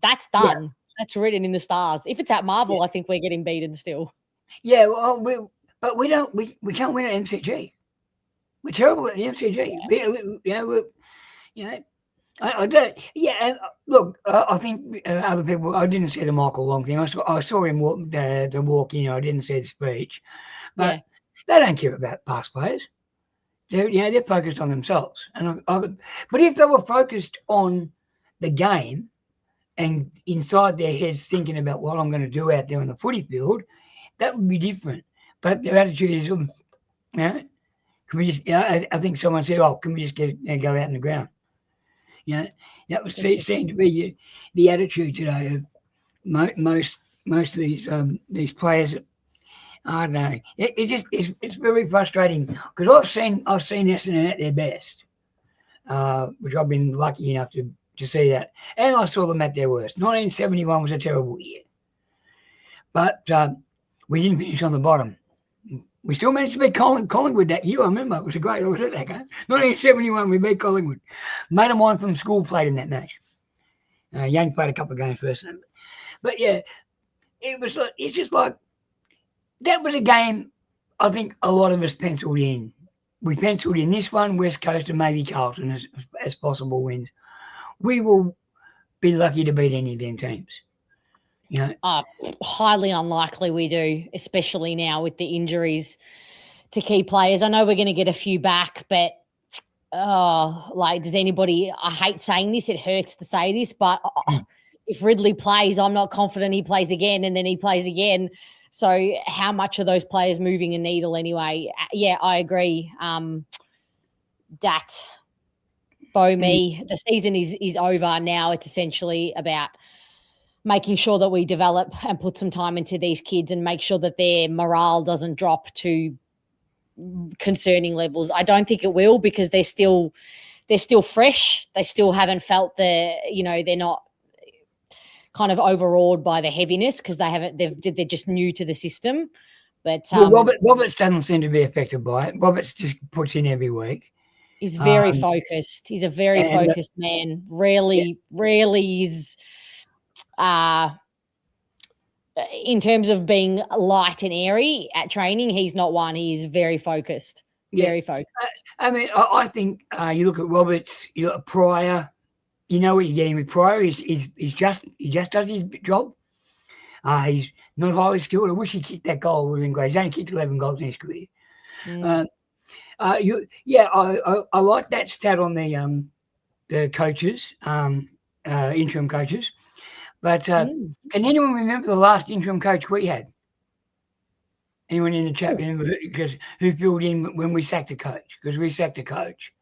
that's done. Yeah. That's written in the stars. If it's at Marvel, I think we're getting beaten still. Yeah, well, we can't win at MCG. We're terrible at the MCG. Yeah. I don't. Yeah, and look, I think other people. I didn't see the Michael Long thing. I saw him walk in. I didn't see the speech, but they don't care about past players. They're focused on themselves. But if they were focused on the game and inside their heads thinking about what I'm going to do out there on the footy field, that would be different. But their attitude is, can we just? I think someone said, "Oh, can we just go out in the ground?" That was seemed to be the attitude today of most of these players. I don't know. It's very frustrating because I've seen Essendon at their best, which I've been lucky enough to see that, and I saw them at their worst. 1971 was a terrible year, but we didn't finish on the bottom. We still managed to beat Collingwood that year. I remember it was a great. I was at that game. 1971, we beat Collingwood. Mate of mine from school played in that match. Young played a couple of games first, but yeah, it's just like that was a game. I think a lot of us penciled in. We penciled in this one, West Coast, and maybe Carlton as possible wins. We will be lucky to beat any of them teams. Highly unlikely we do, especially now with the injuries to key players. I know we're going to get a few back, but does anybody? I hate saying this; it hurts to say this, but if Ridley plays, I'm not confident he plays again, and then he plays again. So, how much are those players moving a needle anyway? Yeah, I agree. Dat, Bomey, the season is over now. It's essentially about making sure that we develop and put some time into these kids and make sure that their morale doesn't drop to concerning levels. I don't think it will because they're still fresh. They still haven't felt they're not kind of overawed by the heaviness because they're just new to the system. But Roberts doesn't seem to be affected by it. Roberts just puts in every week. He's very focused. He's a very focused man. Rarely is in terms of being light and airy at training, he's not one. He's very focused. Very focused. I mean, I think you look at Roberts, you look at Pryor. You know what you're getting with Pryor. He just does his job. He's not highly skilled. I wish he kicked that goal. It would have been great. He's only kicked 11 goals in his career. I like that stat on the coaches, interim coaches. But can anyone remember the last interim coach we had? Anyone in the chat remember who filled in when we sacked a coach? Because we sacked a coach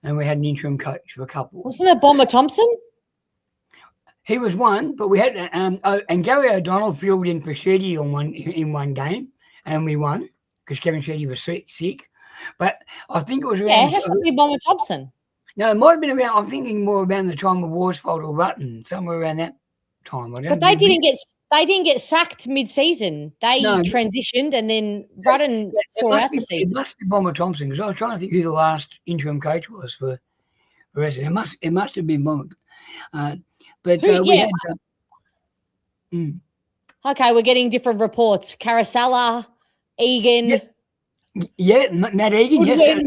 and we had an interim coach for a couple. Wasn't it Bomber Thompson? He was one, but we had and Gary O'Donnell filled in for Shetty in one game, and we won because Kevin Shetty was sick. But I think it was around. It has to be Bomber Thompson. No, it might have been around. I'm thinking more about the time of Worsfold or Rutten, somewhere around that time. But they didn't get sacked mid-season. They transitioned, and then Rutten saw out the season. It must be Bomber Thompson because I was trying to think who the last interim coach was for Essendon. It must have been Bomber. We had. Okay, we're getting different reports. Caracella, Egan. Yeah, Matt Egan. Yes.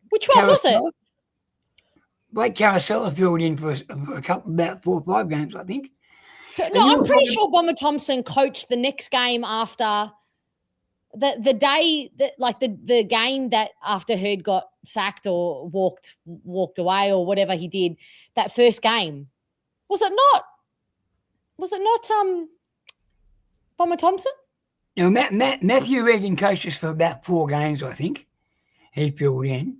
Which one was it? Blake Caracella filled in for a couple, about 4 or 5 games, I think. No, I'm pretty sure Bomber Thompson coached the next game after the day that, like the game that after Hurd got sacked or walked away or whatever he did. That first game, was it not? Bomber Thompson? No, Matthew Regan coached us for about 4 games, I think. He filled in.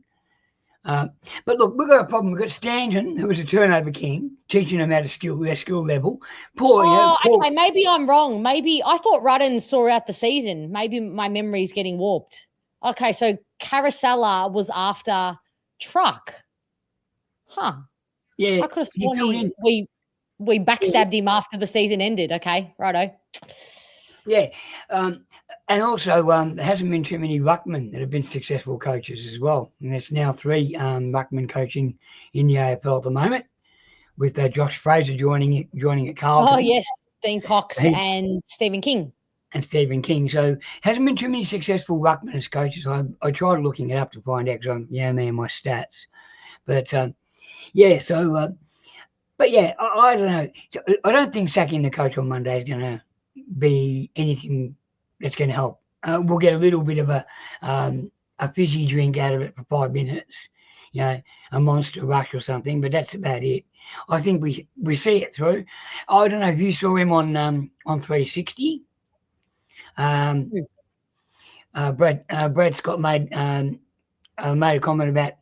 But look, we've got a problem. We've got Stanton, who was a turnover king, teaching them how to their skill level. Okay, maybe I'm wrong. Maybe I thought Rutten saw out the season. Maybe my memory is getting warped. Okay, so Caracella was after Truck. Huh. Yeah. I could have sworn we backstabbed him after the season ended. Okay, righto. Yeah. And also, there hasn't been too many ruckmen that have been successful coaches as well. And there's now 3 ruckmen coaching in the AFL at the moment. with Josh Fraser joining at Carlton. Oh, yes, Dean Cox and Stephen King. So hasn't been too many successful ruckmen as coaches. I tried looking it up to find out because I'm my stats. But but yeah, I don't know. I don't think sacking the coach on Monday is going to be anything that's going to help. We'll get a little bit of a fizzy drink out of it for 5 minutes, a monster rush or something, but that's about it. I think we see it through. I don't know if you saw him on 360. Brad Scott made a comment about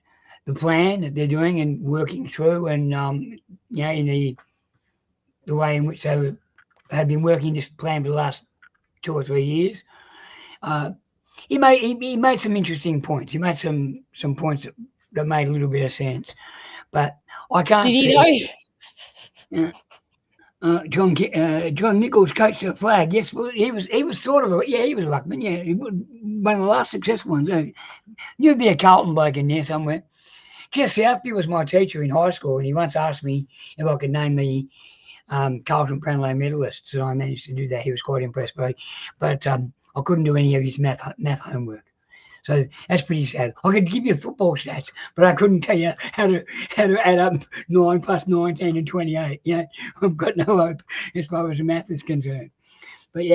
the plan that they're doing and working through, and in the way in which they had been working this plan for the last 2 or 3 years. He made some interesting points. He made some points that made a little bit of sense, but I can't. Did he know? John Nichols coached the Flag. Yes, well, he was sort of he was a ruckman. Yeah, one of the last successful ones. You'd be a Carlton bloke in there somewhere. Jess Southby was my teacher in high school, and he once asked me if I could name the Carlton Brownlow medalists, and I managed to do that. He was quite impressed, but I couldn't do any of his math homework. So that's pretty sad. I could give you football stats, but I couldn't tell you how to add up 9 plus 19 and 28. I've got no hope as far as the math is concerned. But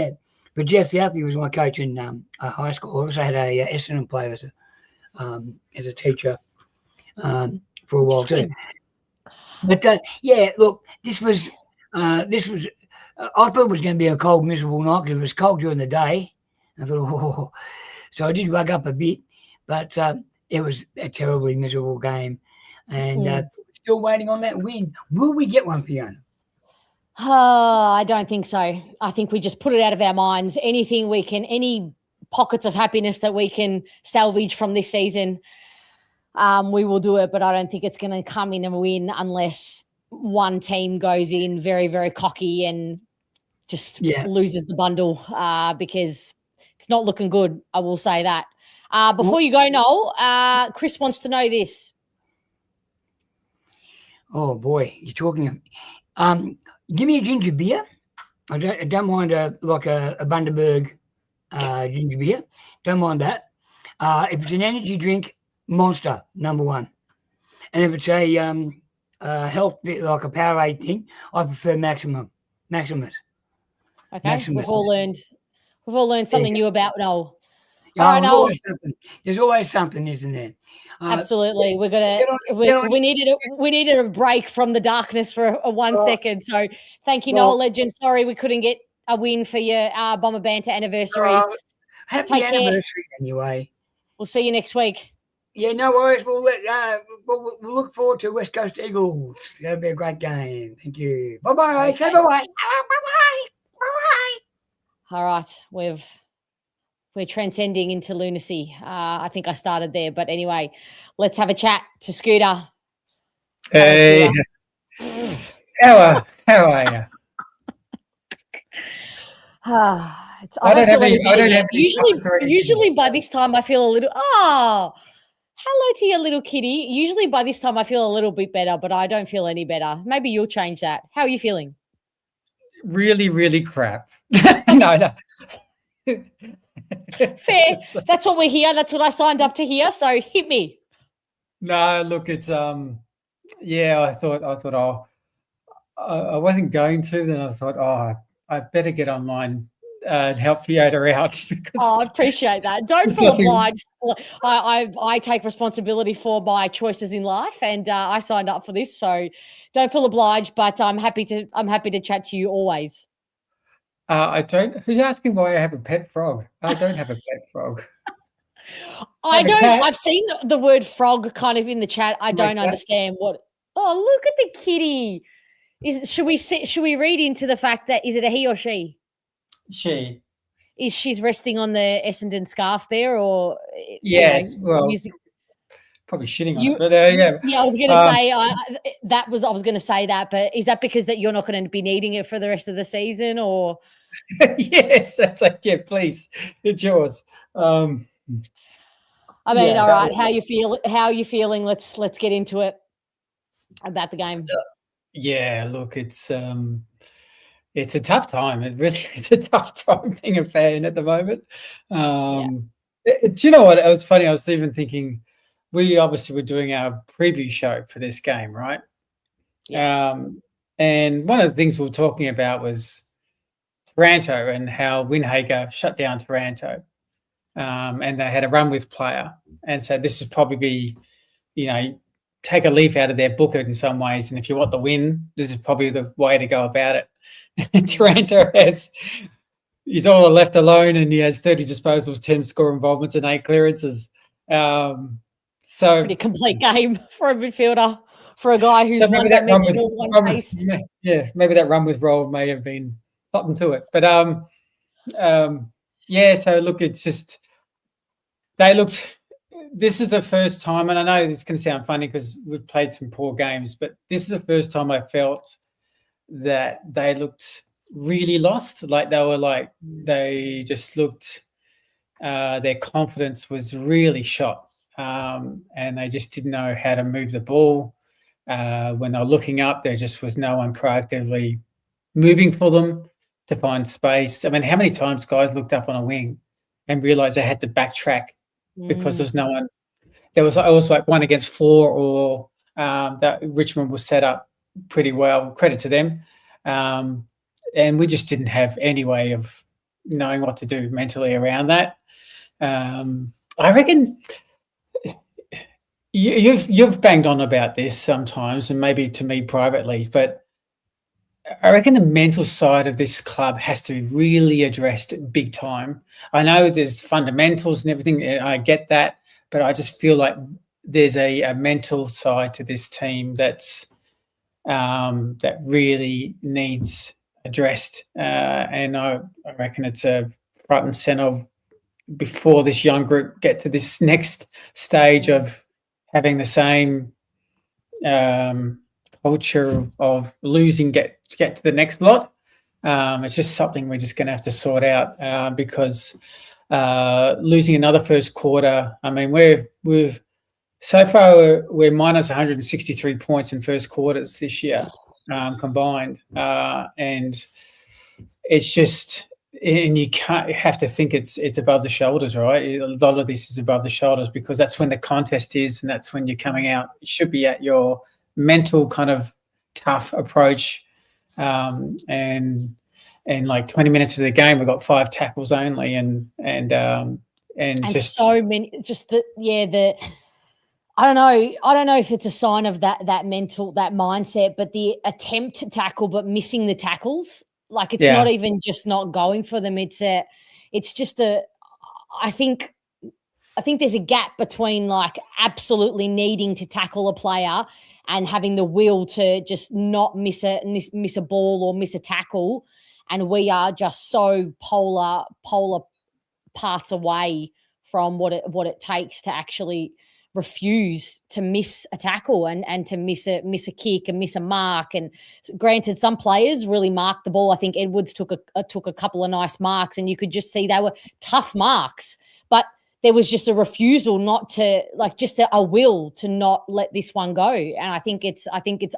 Jess Southby was my coach in high school. I also had a Essendon player as a teacher for a while too. But look, this was. I thought it was going to be a cold, miserable night because it was cold during the day. I thought, so I did rug up a bit, but it was a terribly miserable game, and still waiting on that win. Will we get one, Fiona? I don't think so. I think we just put it out of our minds. Any pockets of happiness that we can salvage from this season, we will do it. But I don't think it's going to come in and win unless one team goes in very, very cocky and just loses the bundle because it's not looking good. I will say that. Before you go, Noel, Chris wants to know this. Oh boy, you're talking. Give me a ginger beer. I don't mind a Bundaberg ginger beer. Don't mind that. If it's an energy drink, Monster #1. And if it's a health like a Powerade thing, I prefer Maximus. Okay, Maximus. We've all learned something new about Noel. All right, Noel. There's always something, isn't there? Absolutely. We needed a break from the darkness for 1 second. So thank you, Noel Legend. Sorry we couldn't get a win for your Bomber Banter anniversary. Happy anniversary anyway. We'll see you next week. Yeah, no worries. We'll look forward to West Coast Eagles. That'll be a great game. Thank you. Bye-bye. Okay. Say bye-bye. Bye-bye. Bye-bye. All right. We're transcending into lunacy. I think I started there. But anyway, let's have a chat to Scooter. Hey. How are you? Usually by this time I feel a little, hello to your little kitty. Usually by this time I feel a little bit better, but I don't feel any better. Maybe you'll change that. How are you feeling? Really, really crap. No. Fair. That's what we're here. That's what I signed up to hear. So hit me. No, look, it's I thought I wasn't going to. Then I thought, I better get online and help Twiiter out. I appreciate that. Don't feel obliged. I take responsibility for my choices in life, and I signed up for this, so don't feel obliged. But I'm happy to chat to you always. I don't. Who's asking why I have a pet frog? I don't have a pet frog. I don't. I've seen the word frog kind of in the chat. I don't understand what. Oh, look at the kitty. Should we read into the fact that is it a he or she? She. She's resting on the Essendon scarf there, or yes, probably shitting on it, but yeah. I was going to say I was going to say that, but is that because that you're not going to be needing it for the rest of the season, or? Yes, I was like, yeah, please, it's yours. I mean, all right. How you feel? How are you feeling? Let's get into it about the game. Yeah, look, it's a tough time. It's a tough time being a fan at the moment. Do you know what? It was funny. I was even thinking, we obviously were doing our preview show for this game, right? And one of the things we were talking about was Taranto and how Winhager shut down Taranto, and they had a run with player, and so this would probably be, take a leaf out of their book in some ways. And if you want the win, this is probably the way to go about it. Taranto he's all left alone, and he has 30 disposals, 10 score involvements, and 8 clearances. So pretty complete game for a midfielder, for a guy who's one dimensional, one pace. Yeah, maybe that run with roll may have been something to it. But so look, it's just this is the first time, and I know this can sound funny because we've played some poor games, but this is the first time I felt that they looked really lost. They just looked, their confidence was really shot, and they just didn't know how to move the ball. When they were looking up, there just was no one proactively moving for them to find space. I mean, how many times guys looked up on a wing and realised they had to backtrack because there's no one. There was also like 1 against 4, or that Richmond was set up pretty well. Credit to them. And we just didn't have any way of knowing what to do mentally around that. I reckon you've banged on about this sometimes, and maybe to me privately, but I reckon the mental side of this club has to be really addressed big time. I know there's fundamentals and everything, and I get that, but I just feel like there's a mental side to this team that's that really needs addressed, and I reckon it's a front and centre before this young group get to this next stage of having the same culture of losing, get to the next lot. It's just something we're just going to have to sort out, because losing another first quarter. I mean, we're so far we're minus 163 points in first quarters this year, combined, and it's just, and you have to think it's above the shoulders, right? A lot of this is above the shoulders because that's when the contest is, and that's when you're coming out. You should be at your mental kind of tough approach, and like 20 minutes of the game, we've got 5 tackles only, and just so many. Just the I don't know if it's a sign of that mental, that mindset, but the attempt to tackle but missing the tackles. Like it's not even just not going for them. I think there's a gap between like absolutely needing to tackle a player and having the will to just not miss a ball or miss a tackle. And we are just so polar parts away from what it takes to actually refuse to miss a tackle and to miss a kick and miss a mark. And granted, some players really marked the ball. I think Edwards took a couple of nice marks, and you could just see they were tough marks, but there was just a refusal not to, like, just a will to not let this one go. And I think it's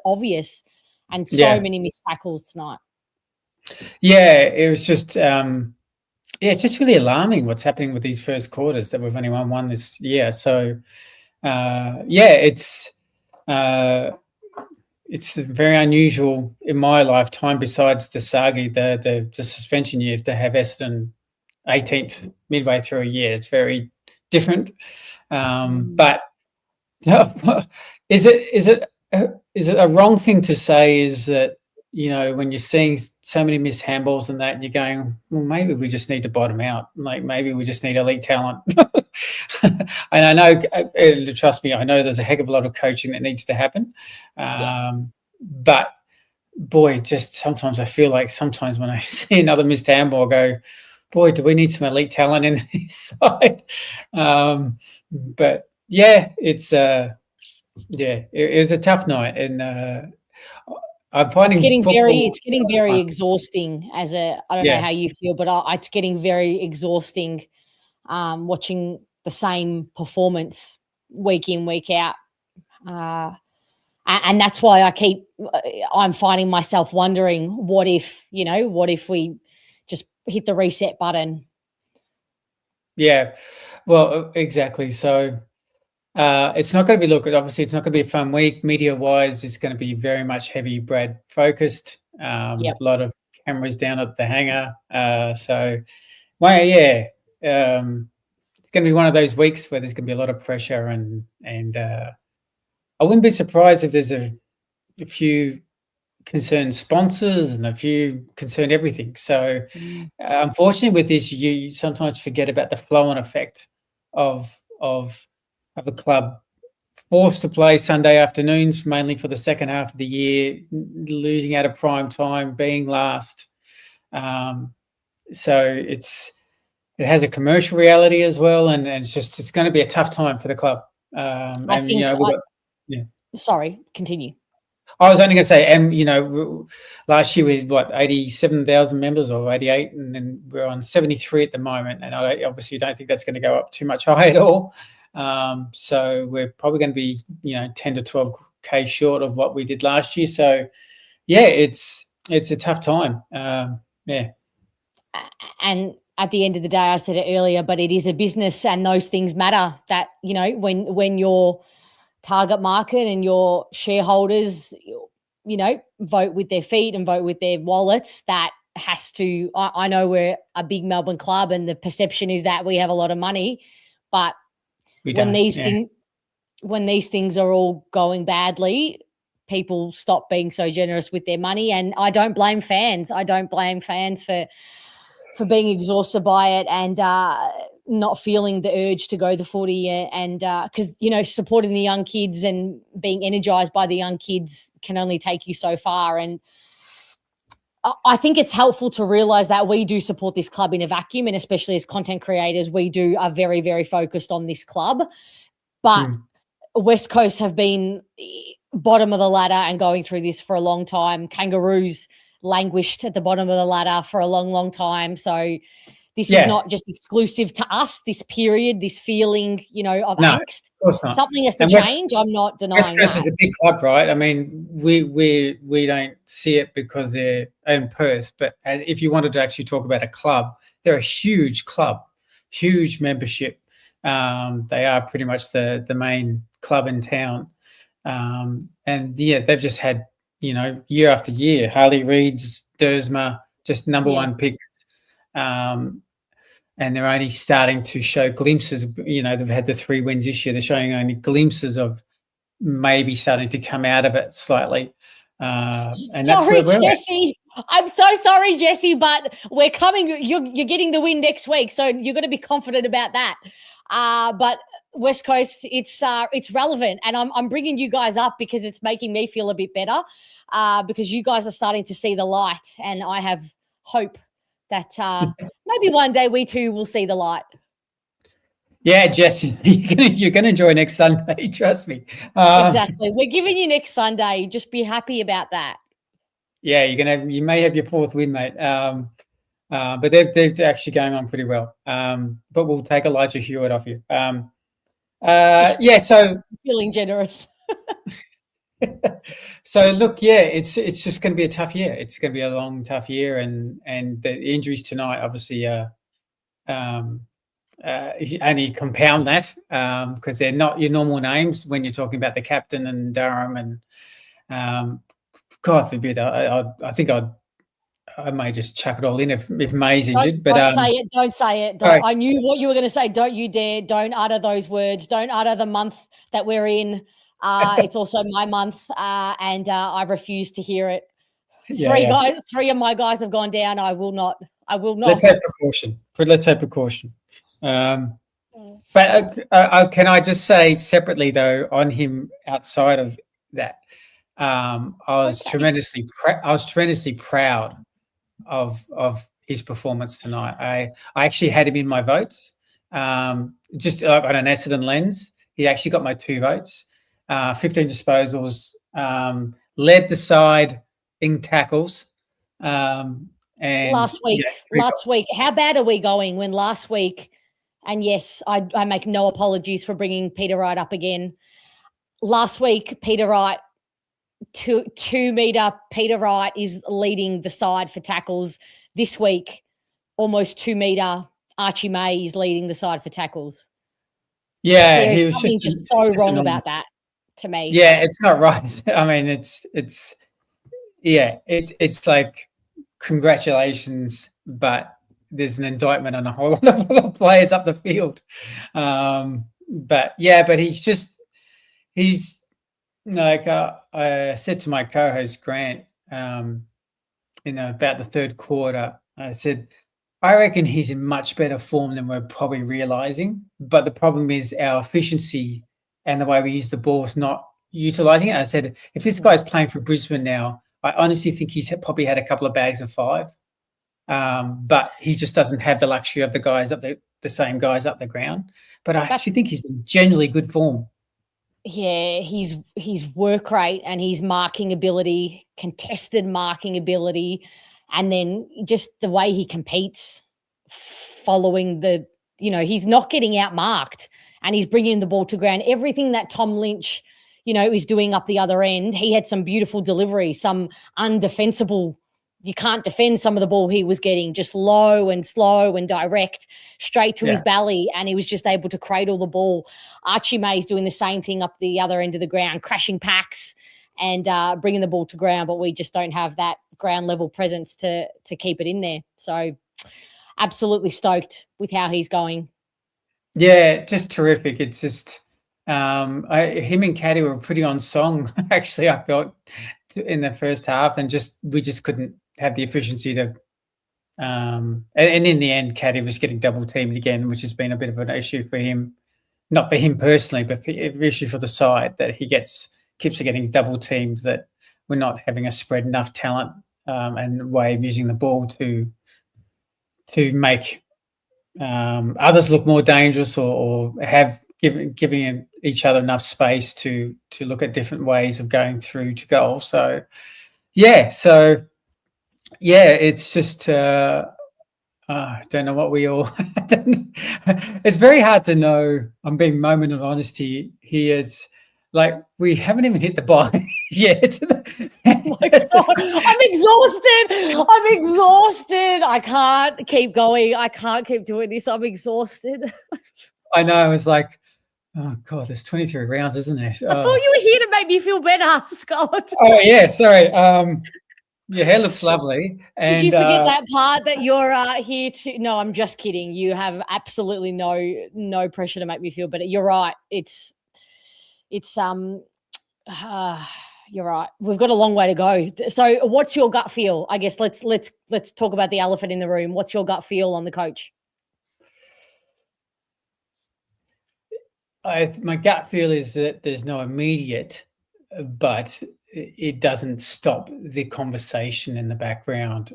obvious, and so many missed tackles tonight. Yeah, it was just it's just really alarming what's happening with these first quarters that we've only won 1 this year. So it's very unusual in my lifetime, besides the Sagi, the suspension year, to have Essendon 18th midway through a year. It's very different. But is it a wrong thing to say is that, you know, when you're seeing so many missed handballs and that, you're going, well, maybe we just need to bottom out. Like, maybe we just need elite talent. And I know, trust me, I know there's a heck of a lot of coaching that needs to happen. But, boy, just sometimes I feel like sometimes when I see another missed handball, I go, boy, do we need some elite talent in this side? But, yeah, it was a tough night. And I'm finding it's getting very exhausting. I don't know how you feel, but it's getting very exhausting watching the same performance week in, week out. And that's why I'm finding myself wondering, what if we just hit the reset button? Yeah, well, exactly. So it's not going to be, obviously it's not going to be a fun week. Media-wise, it's going to be very much heavy Brad focused. A lot of cameras down at the hangar. So, well, yeah, it's going to be one of those weeks where there's going to be a lot of pressure, and I wouldn't be surprised if there's a few concerned sponsors and a few concerned everything. So unfortunately with this, you sometimes forget about the flow-on effect of a club forced to play Sunday afternoons, mainly for the second half of the year, losing out of prime time, being last. So it has a commercial reality as well, and it's going to be a tough time for the club. Sorry, continue. I was only going to say, and last year we had 87,000 members or 88, and then we're on 73 at the moment. And I obviously don't think that's going to go up too much higher at all. So we're probably going to be 10 to 12K short of what we did last year. So yeah, it's a tough time. Yeah. And at the end of the day, I said it earlier, but it is a business, and those things matter. That when your target market and your shareholders, vote with their feet and vote with their wallets, that has to. I know we're a big Melbourne club, and the perception is that we have a lot of money, but when these things are all going badly, people stop being so generous with their money. And I don't blame fans. I don't blame fans for being exhausted by it and not feeling the urge to go the footy, and because supporting the young kids and being energized by the young kids can only take you so far. And I think it's helpful to realize that we do support this club in a vacuum, and especially as content creators, we are very, very focused on this club. But West Coast have been bottom of the ladder and going through this for a long time. Kangaroos languished at the bottom of the ladder for a long, long time. So this is not just exclusive to us, this period, this feeling, of angst. Of course not. Something has to change. I'm not denying West Coast that. is a big club, right? I mean, we don't see it because they're in Perth, but if you wanted to actually talk about a club, they're a huge club, huge membership. They are pretty much the main club in town. And yeah, they've just had, year after year, Harley Reid's, Dersma, just number one picks. And they're only starting to show glimpses. They've had the 3 wins this year. They're showing only glimpses of maybe starting to come out of it slightly. And that's where we're Jesse. I'm so sorry, Jesse, but we're coming. You're getting the win next week, so you're going to be confident about that. But West Coast, it's relevant, and I'm bringing you guys up because it's making me feel a bit better, because you guys are starting to see the light, and I have hope that maybe one day we too will see the light. Yeah, Jesse, you're going to enjoy next Sunday. Trust me. Exactly. We're giving you next Sunday. Just be happy about that. Yeah, you may have your 4th win, mate. But they're actually going on pretty well. But we'll take Elijah Hewitt off you. So feeling generous. So look, it's just going to be a tough year. It's going to be a long, tough year, and the injuries tonight obviously only compound that, because they're not your normal names when you're talking about the captain and Durham, and God forbid, I think I may just chuck it all in if May's injured. Don't say it. Don't say it. I knew what you were going to say. Don't you dare. Don't utter those words. Don't utter the month that we're in. It's also my month, and I refuse to hear it. Three of my guys have gone down. I will not. Let's have precaution. But can I just say separately though on him outside of that, I was tremendously proud of his performance tonight. I actually had him in my votes. Just on an Essendon lens, he actually got my 2 votes. 15 disposals, led the side in tackles. And last week, how bad are we going when last week, and yes, I make no apologies for bringing Peter Wright up again. Last week, Peter Wright 2-meter Peter Wright is leading the side for tackles this week. Almost 2-meter Archie May is leading the side for tackles. Yeah, There's he was something just so wrong enormous. about that to me. Yeah, it's not right. I mean, it's like congratulations, but there's an indictment on a whole lot of players up the field. But he's like I said to my co-host Grant, about the third quarter, I said, I reckon he's in much better form than we're probably realizing. But the problem is our efficiency and the way we use the ball is not utilizing it. I said, if this guy's playing for Brisbane now, I honestly think he's probably had a couple of bags of 5. But he just doesn't have the luxury of the guys up the same guys up the ground. But I actually think he's in generally good form. Yeah, his work rate and his marking ability, contested marking ability, and then just the way he competes following he's not getting outmarked and he's bringing the ball to ground. Everything that Tom Lynch, is doing up the other end, he had some beautiful deliveries, some undefensible. You can't defend some of the ball he was getting, just low and slow and direct, straight to his belly, and he was just able to cradle the ball. Archie May's doing the same thing up the other end of the ground, crashing packs and bringing the ball to ground, but we just don't have that ground level presence to keep it in there. So absolutely stoked with how he's going. Yeah, just terrific. It's just him and Caddy were pretty on song, actually, I felt, in the first half, and we just couldn't have the efficiency to and in the end Caddy was getting double teamed again, which has been a bit of an issue for him, not for him personally, but an issue for the side, that he keeps getting double teamed, that we're not having a spread enough talent and way of using the ball to make others look more dangerous or have giving each other enough space to look at different ways of going through to goal. So it's just I don't know what we all it's very hard to know. I'm being moment of honesty here. It's like we haven't even hit the bar yet. Oh my God. I'm exhausted. I can't keep going. I can't keep doing this. I'm exhausted. I know. It's like, oh God, there's 23 rounds, isn't there? I thought you were here to make me feel better, Scott. Oh yeah, sorry. Your hair looks lovely. Did you forget that part that you're here to? No, I'm just kidding. You have absolutely no pressure to make me feel better. You're right. You're right. We've got a long way to go. So, what's your gut feel? I guess let's talk about the elephant in the room. What's your gut feel on the coach? My gut feel is that there's no immediate, but it doesn't stop the conversation in the background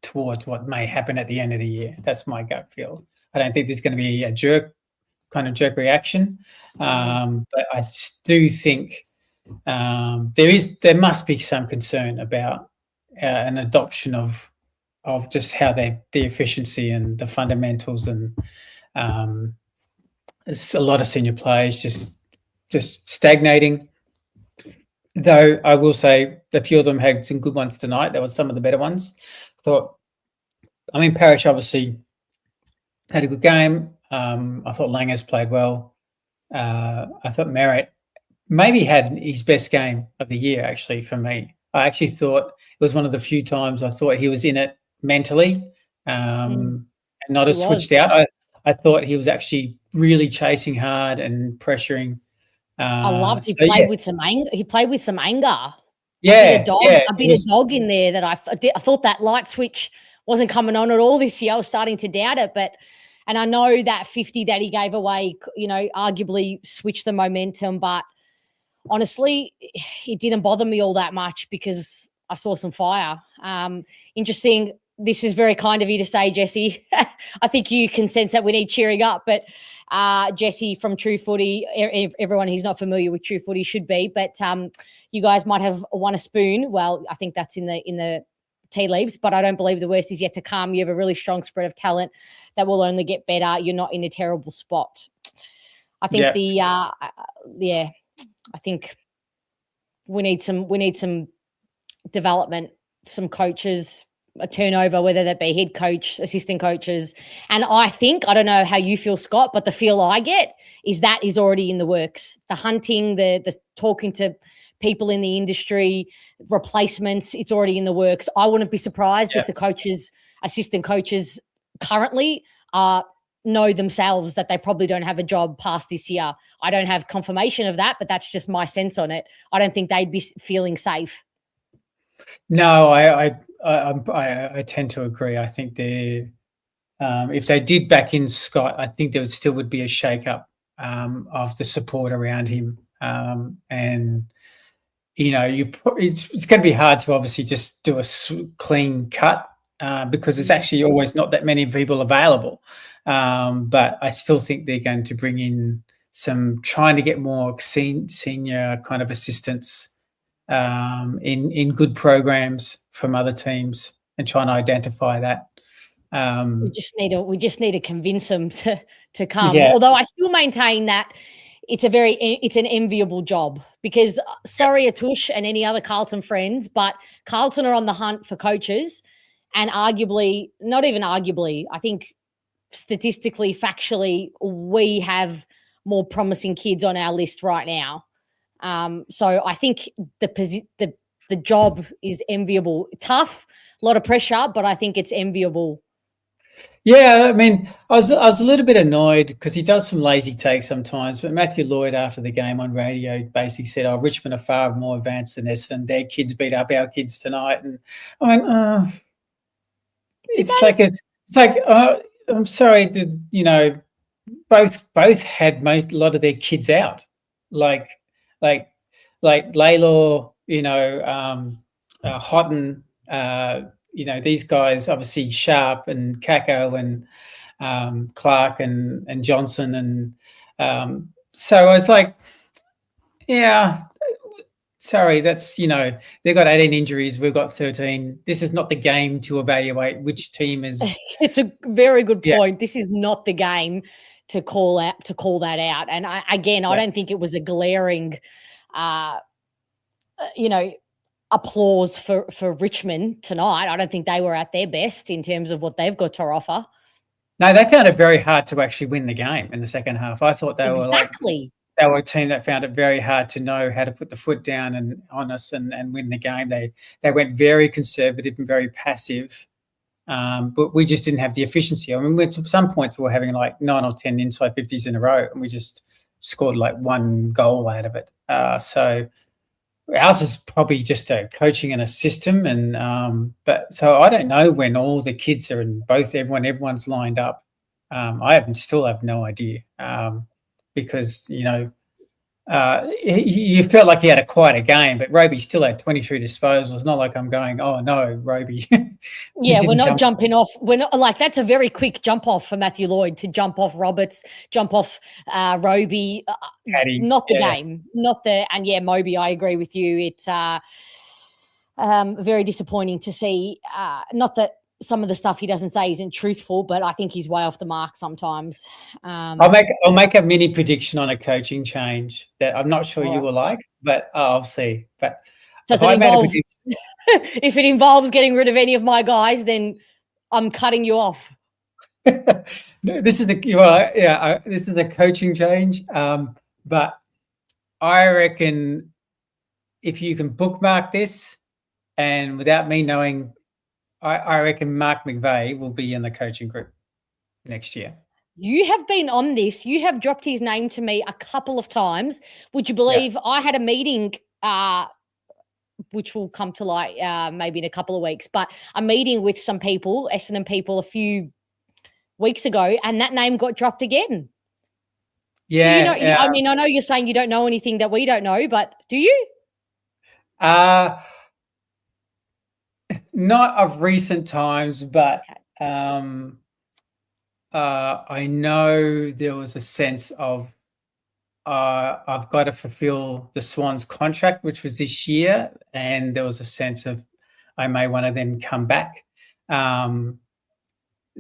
towards what may happen at the end of the year. That's my gut feel. I don't think there's going to be a jerk reaction, but I do think there must be some concern about an adoption of just how the efficiency and the fundamentals, and there's a lot of senior players just stagnating. Though I will say a few of them had some good ones tonight. There were some of the better ones. Parrish obviously had a good game. I thought Langers played well. I thought Merritt maybe had his best game of the year, actually, for me. I actually thought it was one of the few times I thought he was in it mentally and not as switched out. I thought he was actually really chasing hard and pressuring. I loved he played with some anger. He played with some anger. Yeah, a bit of dog in there that I thought that light switch wasn't coming on at all this year. I was starting to doubt it, and I know that 50 that he gave away, arguably switched the momentum, but honestly, it didn't bother me all that much because I saw some fire. Interesting. This is very kind of you to say, Jesse. I think you can sense that we need cheering up, but Jesse from True Footy, everyone who's not familiar with True Footy should be, but you guys might have won a spoon. Well, I think that's in the tea leaves, but I don't believe the worst is yet to come. You have a really strong spread of talent that will only get better. You're not in a terrible spot. I think I think we need some development, some coaches, a turnover, whether that be head coach, assistant coaches. And I don't know how you feel, Scott, but the feel I get is that is already in the works. The hunting, the talking to people in the industry, replacements, it's already in the works. I wouldn't be surprised if the coaches, assistant coaches currently know themselves that they probably don't have a job past this year. I don't have confirmation of that, but that's just my sense on it. I don't think they'd be feeling safe. No, I tend to agree. I think if they did back in Scott, I think there still would be a shake-up of the support around him. And, it's going to be hard to obviously just do a clean cut because there's actually always not that many people available. But I still think they're going to bring in trying to get more senior kind of assistants in good programs from other teams and trying to identify that. We just need to convince them to come. Yeah. Although I still maintain that it's an enviable job because sorry, Atush and any other Carlton friends, but Carlton are on the hunt for coaches, and arguably, not even arguably, I think statistically, factually, we have more promising kids on our list right now. So I think the job is enviable. Tough, a lot of pressure, but I think it's enviable. Yeah, I mean, I was a little bit annoyed because he does some lazy takes sometimes, but Matthew Lloyd after the game on radio basically said, Richmond are far more advanced than Essendon. Their kids beat up our kids tonight. And I went, I'm sorry, both had a lot of their kids out. Like Laylaw, Houghton, these guys, obviously Sharp and Kako and Clark and Johnson. And so I was like, yeah, sorry, that's, they've got 18 injuries. We've got 13. This is not the game to evaluate which team is. It's a very good point. Yeah. This is not the game to call that out. And I don't think it was a glaring, applause for Richmond tonight. I don't think they were at their best in terms of what they've got to offer. No, they found it very hard to actually win the game in the second half. I thought they were a team that found it very hard to know how to put the foot down and on us and win the game. They went very conservative and very passive, but we just didn't have the efficiency. I mean, at some points we were having like 9 or 10 inside 50s in a row, and we just scored like one goal out of it. So ours is probably just a coaching and a system, and but so I don't know when all the kids are in everyone's lined up. Still have no idea because you felt like he had a quieter game, but Roby still had 23 disposals. It's not like I'm going, oh no, Roby. Yeah, we're not jumping off. We're not like that's a very quick jump off for Matthew Lloyd to jump off Roberts, jump off Roby. Not the game, and Moby. I agree with you. It's very disappointing to see. Not that some of the stuff he doesn't say isn't truthful, but I think he's way off the mark sometimes. I'll make a mini prediction on a coaching change that I'm not sure you will like, but I'll see. But does it involve? If it involves getting rid of any of my guys, then I'm cutting you off. No, this is the coaching change. But I reckon if you can bookmark this, and without me knowing. I reckon Mark McVeigh will be in the coaching group next year. You have been on this. You have dropped his name to me a couple of times. Would you believe I had a meeting, which will come to light maybe in a couple of weeks, but a meeting with some people, Essendon people, a few weeks ago, and that name got dropped again. Yeah. So I mean, I know you're saying you don't know anything that we don't know, but do you? Not of recent times, but I know there was a sense of I've got to fulfill the Swans contract, which was this year, and there was a sense of I may want to then come back.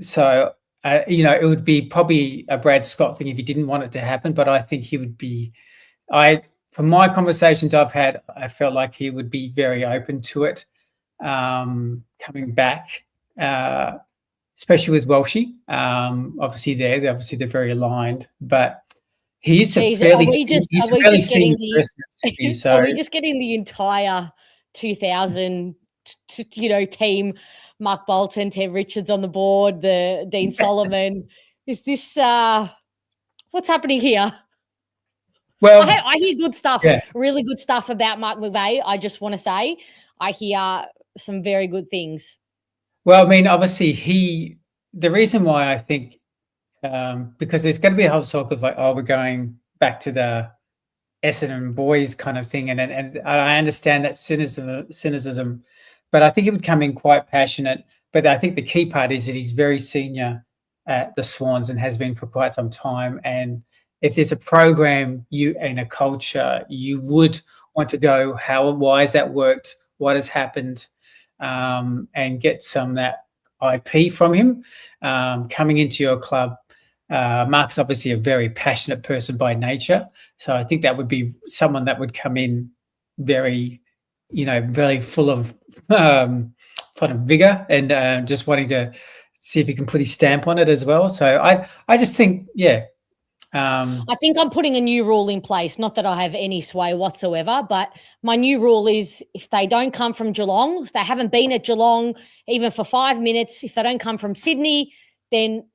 So it would be probably a Brad Scott thing if he didn't want it to happen, but I think he would be. from my conversations I've had, I felt like he would be very open to it, coming back, especially with Welshie. Obviously, they're very aligned, but he's a fairly senior person. So are we just getting the entire 2000, team? Mark Bolton, Ted Richards on the board, the Dean Solomon. Is this what's happening here? Well, I hear good stuff, really good stuff about Mark McVeigh. I just want to say I hear some very good things. Well, I mean, obviously the reason why I think, because there's going to be a whole talk of like, we're going back to the Essendon boys kind of thing. And I understand that cynicism, but I think it would come in quite passionate. But I think the key part is that he's very senior at the Swans and has been for quite some time. And if there's a program and a culture, you would want to go, why has that worked? What has happened? And get some of that IP from him coming into your club. Mark's obviously a very passionate person by nature. So I think that would be someone that would come in very, very full of vigor and just wanting to see if he can put his stamp on it as well. So I just think, I think I'm putting a new rule in place, not that I have any sway whatsoever, but my new rule is if they don't come from Geelong, if they haven't been at Geelong even for 5 minutes, if they don't come from Sydney, then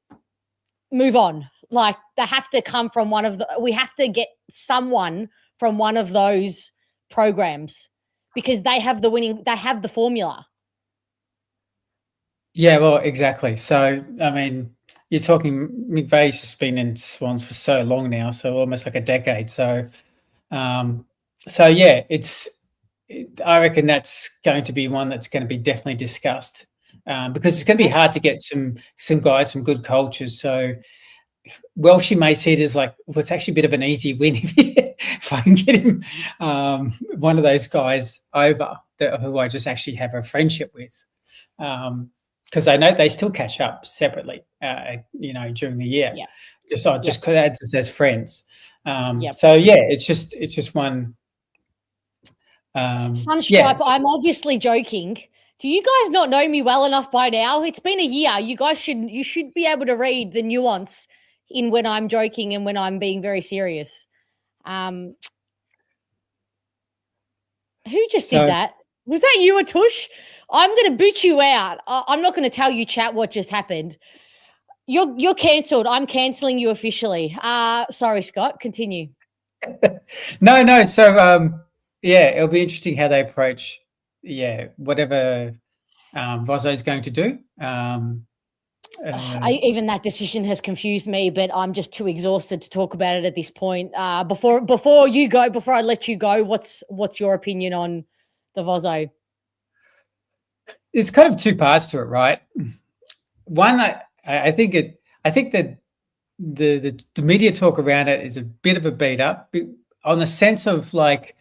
move on. Like they have to come from we have to get someone from one of those programs because they have the formula. Yeah, well, exactly. So, I mean, you're talking McVeigh's just been in Swans for so long now, so almost like a decade. So, I reckon that's going to be one that's going to be definitely discussed because it's going to be hard to get some guys from good cultures. So, Welshie may see it as like, well, it's actually a bit of an easy win if I can get him one of those guys over who I just actually have a friendship with. Because I know they still catch up separately, during the year. Yeah. Just as friends. So it's just one. Sunstripe. Yeah. I'm obviously joking. Do you guys not know me well enough by now? It's been a year. You should be able to read the nuance in when I'm joking and when I'm being very serious. Who just did that? Was that you, Atush? I'm going to boot you out. I'm not going to tell you, chat, what just happened. You're cancelled. I'm cancelling you officially. Sorry, Scott. Continue. No. So, it'll be interesting how they approach, whatever Vozo's going to do. Even that decision has confused me, but I'm just too exhausted to talk about it at this point. Before I let you go, what's your opinion on the Vozo? There's kind of two parts to it, right? One, I think that the media talk around it is a bit of a beat up on the sense of like,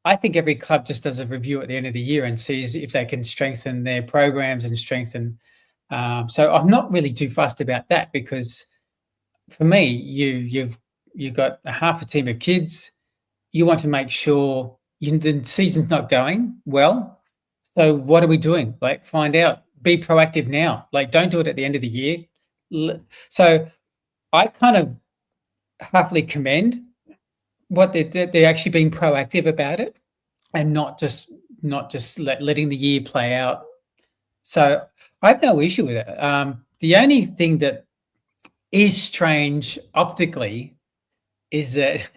I think every club just does a review at the end of the year and sees if they can strengthen their programs and strengthen. So I'm not really too fussed about that because for me, you've got half a team of kids. You want to make sure the season's not going well. So what are we doing? Like, find out. Be proactive now. Like, don't do it at the end of the year. So I kind of happily commend what they're actually being proactive about it and not just letting the year play out. So I have no issue with it. The only thing that is strange optically is that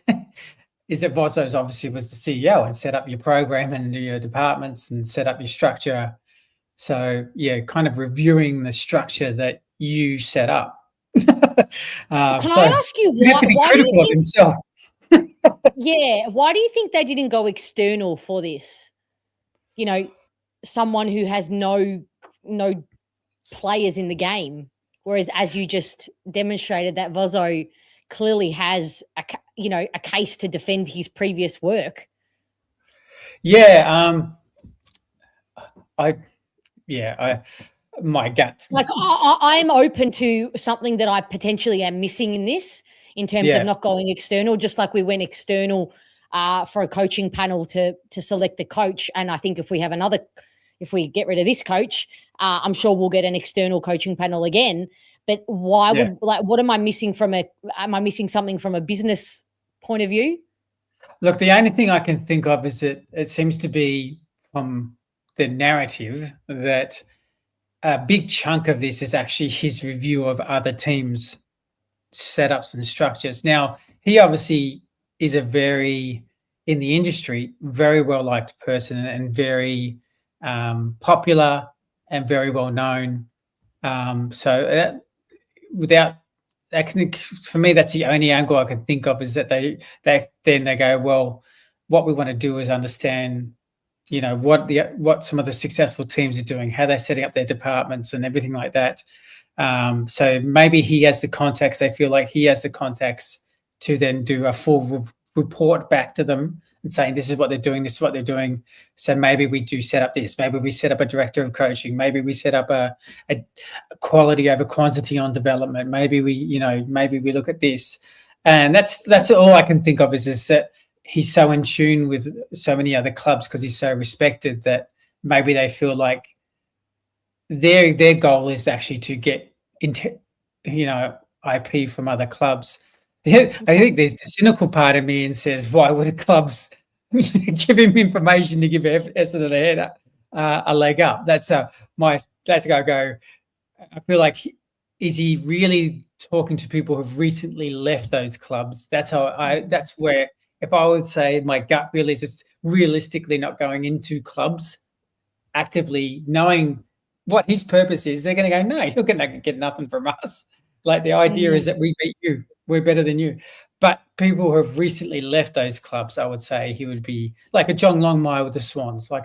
Vozo's obviously was the CEO and set up your program and your departments and set up your structure. So kind of reviewing the structure that you set up. Can I ask you why? Be critical of himself. Why do you think they didn't go external for this? Someone who has no players in the game, whereas as you just demonstrated, that Vozo clearly has a case to defend his previous work. My gut. Like I'm open to something that I potentially am missing in this in terms of not going external, just like we went external for a coaching panel to select the coach. And I think if we get rid of this coach, I'm sure we'll get an external coaching panel again. But why what am I missing am I missing something from a business point of view? Look, the only thing I can think of is that it seems to be from the narrative that a big chunk of this is actually his review of other teams' setups and structures. Now, he obviously is in the industry, very well-liked person and very popular and very well-known. For me, that's the only angle I can think of, is that they go, well, what we want to do is understand, what some of the successful teams are doing, how they're setting up their departments and everything like that. So maybe he has the contacts. They feel like he has the contacts to then do a full report back to them and saying, this is what they're doing, this is what they're doing. So maybe we do set up this. Maybe we set up a director of coaching. Maybe we set up a quality over quantity on development. Maybe we look at this. And that's all I can think of is that he's so in tune with so many other clubs because he's so respected that maybe they feel like their goal is actually to get into, IP from other clubs. I think there's the cynical part of me and says, why would clubs give him information to give Essendon a leg up? That's go. I feel like, is he really talking to people who've recently left those clubs? That's where, if I would say my gut feel is it's realistically not going into clubs actively, knowing what his purpose is. They're going to go, no, you're going to get nothing from us. Like the idea is that we beat you. We're better than you. But people who have recently left those clubs, I would say he would be like a John Longmire with the Swans, like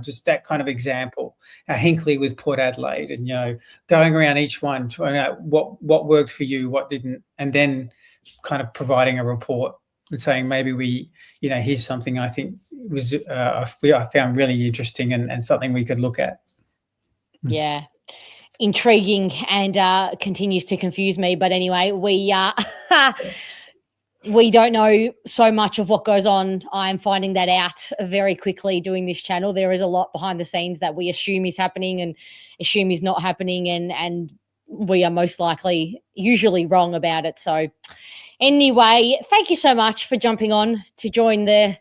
just that kind of example. A Hinkley with Port Adelaide, and going around each one, trying out what worked for you, what didn't, and then kind of providing a report and saying maybe here's something I think was I found really interesting and something we could look at. Yeah. Intriguing and continues to confuse me. But anyway, we don't know so much of what goes on. I'm finding that out very quickly doing this channel. There is a lot behind the scenes that we assume is happening and assume is not happening, and we are most likely usually wrong about it. So anyway, thank you so much for jumping on to join the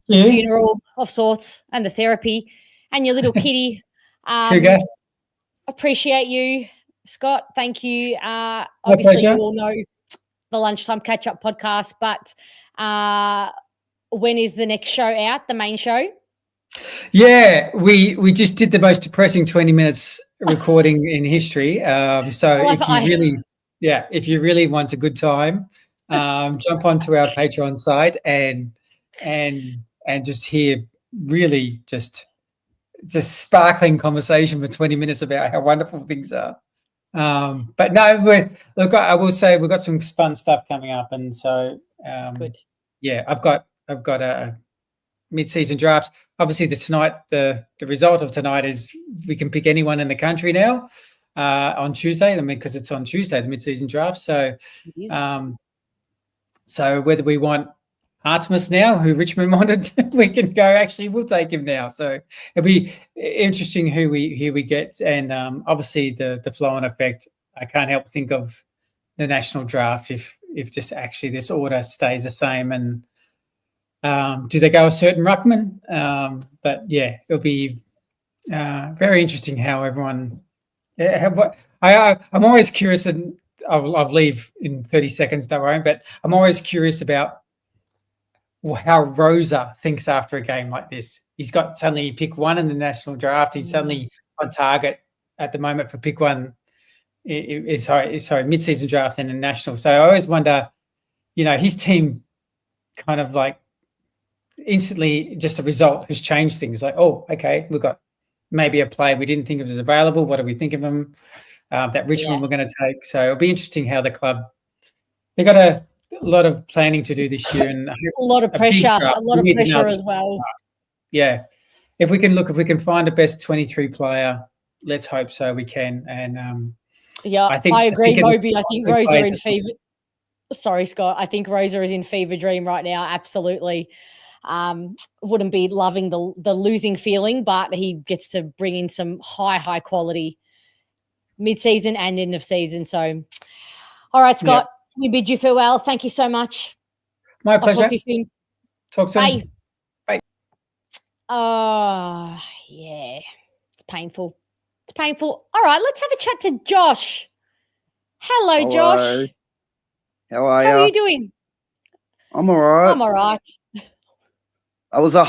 funeral of sorts and the therapy and your little kitty. Appreciate you, Scott. Thank you. Obviously, you all know the Lunchtime Catch-Up podcast, but when is the next show out, the main show? Yeah, we just did the most depressing 20 minutes recording in history. If you really want a good time, jump onto our Patreon site and just hear really just sparkling conversation for 20 minutes about how wonderful things are. But no, I will say we've got some fun stuff coming up, and so good. Yeah, I've got a mid-season draft. Obviously, the result of tonight is we can pick anyone in the country now on Tuesday. Because it's on Tuesday, the mid-season draft. So, so whether we want Artemis now, who Richmond wanted, we can go, actually, we'll take him now. So it'll be interesting who we get. And obviously the flow-on effect, I can't help think of the national draft if just actually this order stays the same. And do they go a certain ruckman? But yeah, it'll be very interesting how everyone I'm always curious, and I'll leave in 30 seconds, don't worry, but I'm always curious about how Rosa thinks after a game like this. He's got suddenly pick one in the national draft. He's suddenly on target at the moment for pick one. Sorry, mid-season draft and a national. So I always wonder, his team kind of like instantly just a result has changed things. Like, oh, okay, we've got maybe a player we didn't think of as available. What do we think of him? That Richmond we're going to take. So it'll be interesting how the club, they got a lot of planning to do this year, and a lot of pressure as well. Yeah, if we can find a best 23 player, let's hope so. We can, and I agree, Hobie. I think Rosa in favour. Sorry, Scott. I think Rosa is in fever dream right now. Absolutely. Wouldn't be loving the losing feeling, but he gets to bring in some high quality mid-season and end of season. So, all right, Scott, we bid you farewell. Thank you so much. My pleasure. I'll talk to you soon. Talk soon. Bye. Bye. Oh, yeah. It's painful. It's painful. All right, let's have a chat to Josh. Hello, Josh. How are How are you? you doing? I'm all right. I'm all right. That was a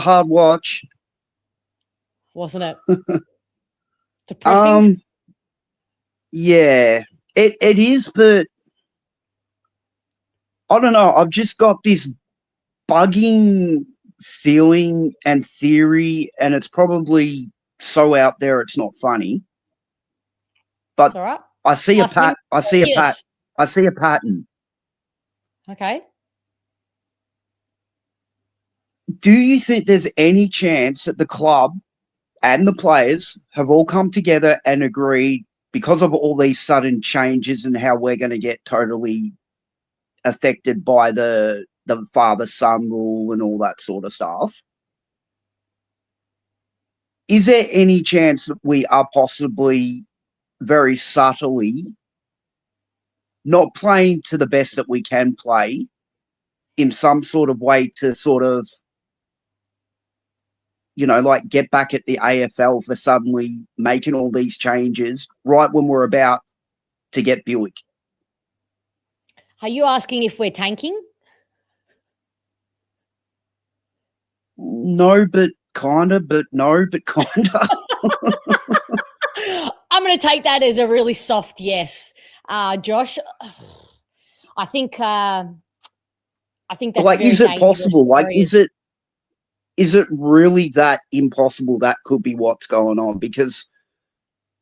hard watch. Wasn't it? Depressing? Yeah, it is, but I don't know. I've just got this bugging feeling and theory, and it's probably so out there it's not funny. But It's all right. I see Last minute. I see a Yes. I see a pattern. Okay. Do you think there's any chance that the club and the players have all come together and agreed, because of all these sudden changes and how we're going to get totally affected by the father-son rule and all that sort of stuff? Is there any chance that we are possibly very subtly not playing to the best that we can play in some sort of way to sort of, you know, like get back at the AFL for suddenly making all these changes right when we're about to get Buick? Are you asking if we're tanking? No, but kinda, but no, but kinda. I'm going to take that as a really soft yes, Josh. I think that's Like, very is it dangerous. possible? Like, Very- is it really that impossible that could be what's going on? Because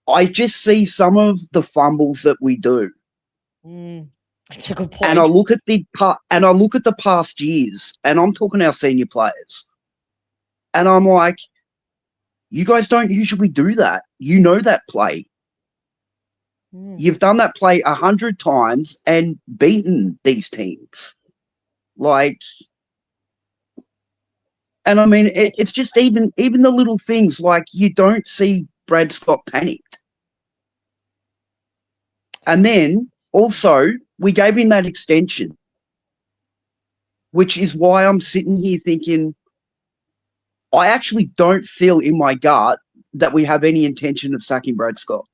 I just see some of the fumbles that we do, That's a good point. and I look at the past years, and I'm talking our senior players, and I'm like, you guys don't usually do that. You know that play. You've done that play 100 times and beaten these teams. Like, and I mean, it's just even the little things, like you don't see Brad Scott panicked. And then also we gave him that extension, which is why I'm sitting here thinking, I actually don't feel in my gut that we have any intention of sacking Brad Scott.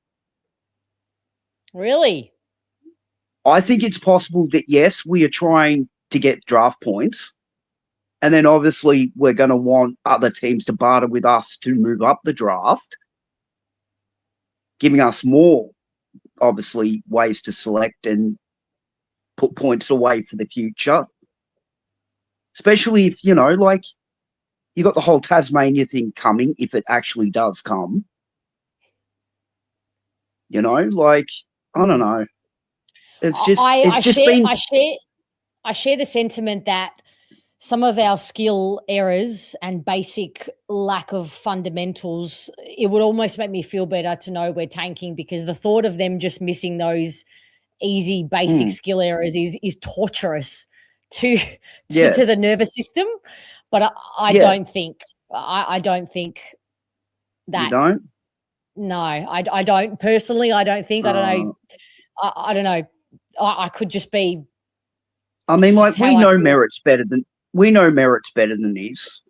Really? I think it's possible that, yes, we are trying to get draft points. And then obviously we're going to want other teams to barter with us to move up the draft, giving us more, obviously, ways to select and put points away for the future. Especially if, you know, like, you got the whole Tasmania thing coming, if it actually does come. You know, like, I don't know. It's just, I share the sentiment that some of our skill errors and basic lack of fundamentals, it would almost make me feel better to know we're tanking, because the thought of them just missing those easy basic skill errors is torturous to the nervous system. But I don't think I don't think that. You don't? No, I don't personally. I don't think. I don't know. I don't know. I could just be. I mean, like, how I feel. Merritt's better than this.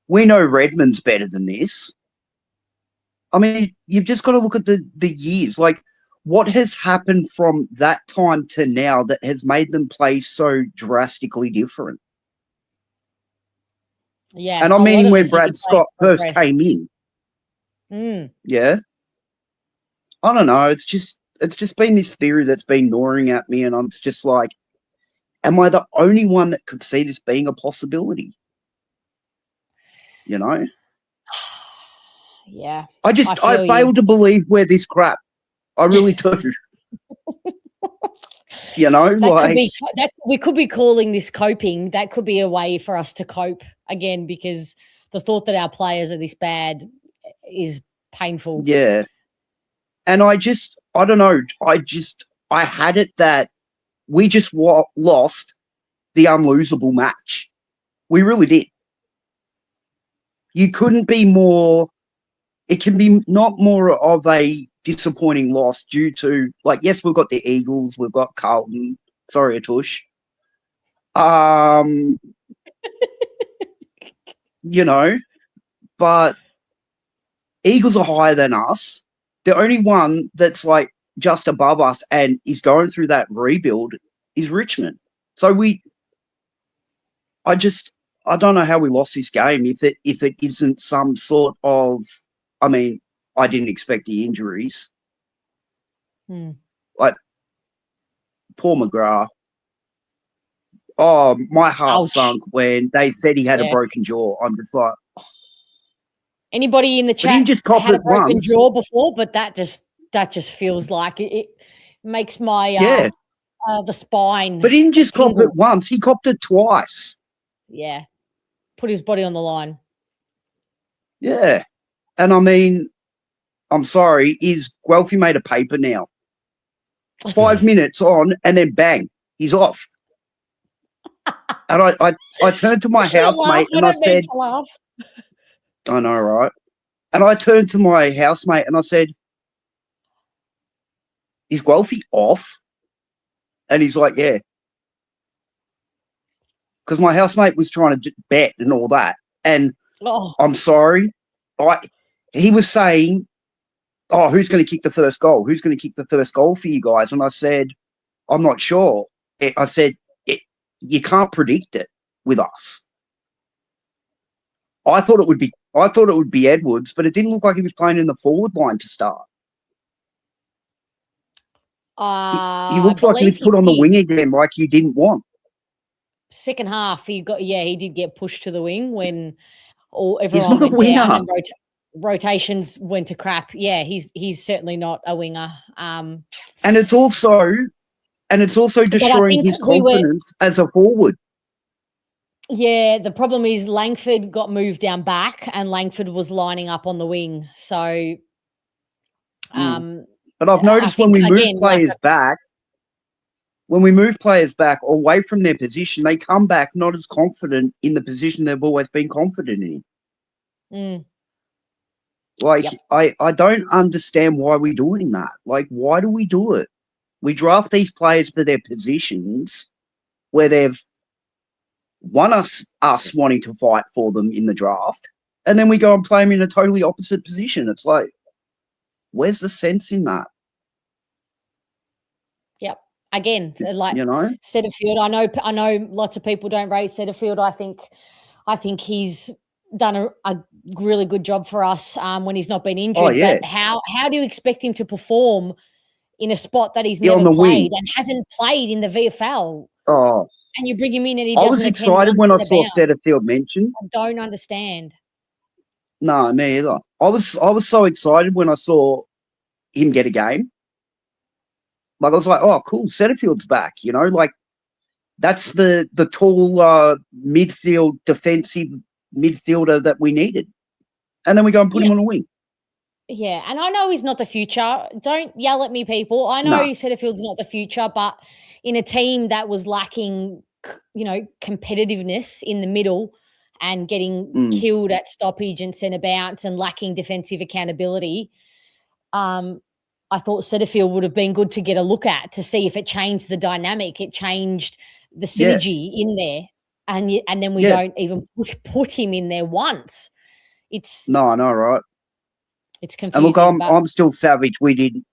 We know Redmond's better than this. I mean, you've just got to look at the years. Like, what has happened from that time to now that has made them play so drastically different? Yeah, And I'm meaning when Brad Scott first came in. Yeah. I don't know. It's just been this theory that's been gnawing at me, and I'm just like, am I the only one that could see this being a possibility? You know? Yeah. I fail to believe we're this crap. I really do. You know, we could be calling this coping. That could be a way for us to cope again, because the thought that our players are this bad is painful. Yeah. And I don't know. I had it that we just lost the unlosable match. We really did. You couldn't be more. It can be not more of a disappointing loss due to, like, yes, we've got the Eagles, we've got Carlton. Sorry, Atush. You know, but Eagles are higher than us. The only one that's like just above us and is going through that rebuild is Richmond. So I don't know how we lost this game if it isn't some sort of, I mean, I didn't expect the injuries. Like poor McGrath. Oh, my heart sunk when they said he had a broken jaw. I'm just like, anybody in the chat just had a broken jaw before, but that just feels like it makes my the spine. But he didn't just cop it once; he copped it twice. Yeah, put his body on the line. Yeah, and I mean, I'm sorry, is Guelphy made of paper now? 5 minutes on, and then bang, he's off. And I turned to my housemate and I said, I know, right? And I turned to my housemate and I said, is Guelphy off? And he's like, yeah. Because my housemate was trying to bet and all that. And I'm sorry. He was saying, oh, who's going to kick the first goal? Who's going to kick the first goal for you guys? And I said, I'm not sure. I said, you can't predict it with us. I thought it would be Edwards, but it didn't look like he was playing in the forward line to start. He looks like he was put on the wing again, like you didn't want. Second half, he did get pushed to the wing when everyone not a went down winger. and rotations went to crap. Yeah, he's certainly not a winger. And it's also destroying his confidence as a forward. Yeah, the problem is Langford got moved down back and Langford was lining up on the wing. So but I've noticed when we move players back away from their position, they come back not as confident in the position they've always been confident in. I don't understand why we're doing that. Like, why do we do it? We draft these players for their positions where they've won us wanting to fight for them in the draft, and then we go and play them in a totally opposite position. It's like, where's the sense in that? Yep. Again, like, you know, Setterfield. I know lots of people don't rate Setterfield. I think he's done a really good job for us when he's not been injured. Oh, yeah. But how do you expect him to perform in a spot that he's never played and hasn't played in the VFL? Oh, and you bring him in and he I doesn't was attend excited when I once in saw a bounce. Setterfield mentioned. I don't understand. No, me either. I was so excited when I saw him get a game. Like, I was like, oh, cool, Setterfield's back. You know, like, that's the tall midfield, defensive midfielder that we needed. And then we go and put him on a wing. Yeah, and I know he's not the future. Don't yell at me, people. I know Setterfield's not the future, but in a team that was lacking, you know, competitiveness in the middle and getting killed at stoppage and centre bounce and lacking defensive accountability, I thought Setterfield would have been good to get a look at to see if it changed the dynamic, it changed the synergy in there, and then we don't even put him in there once. It's no, right. It's confusing. And look, I'm still savage.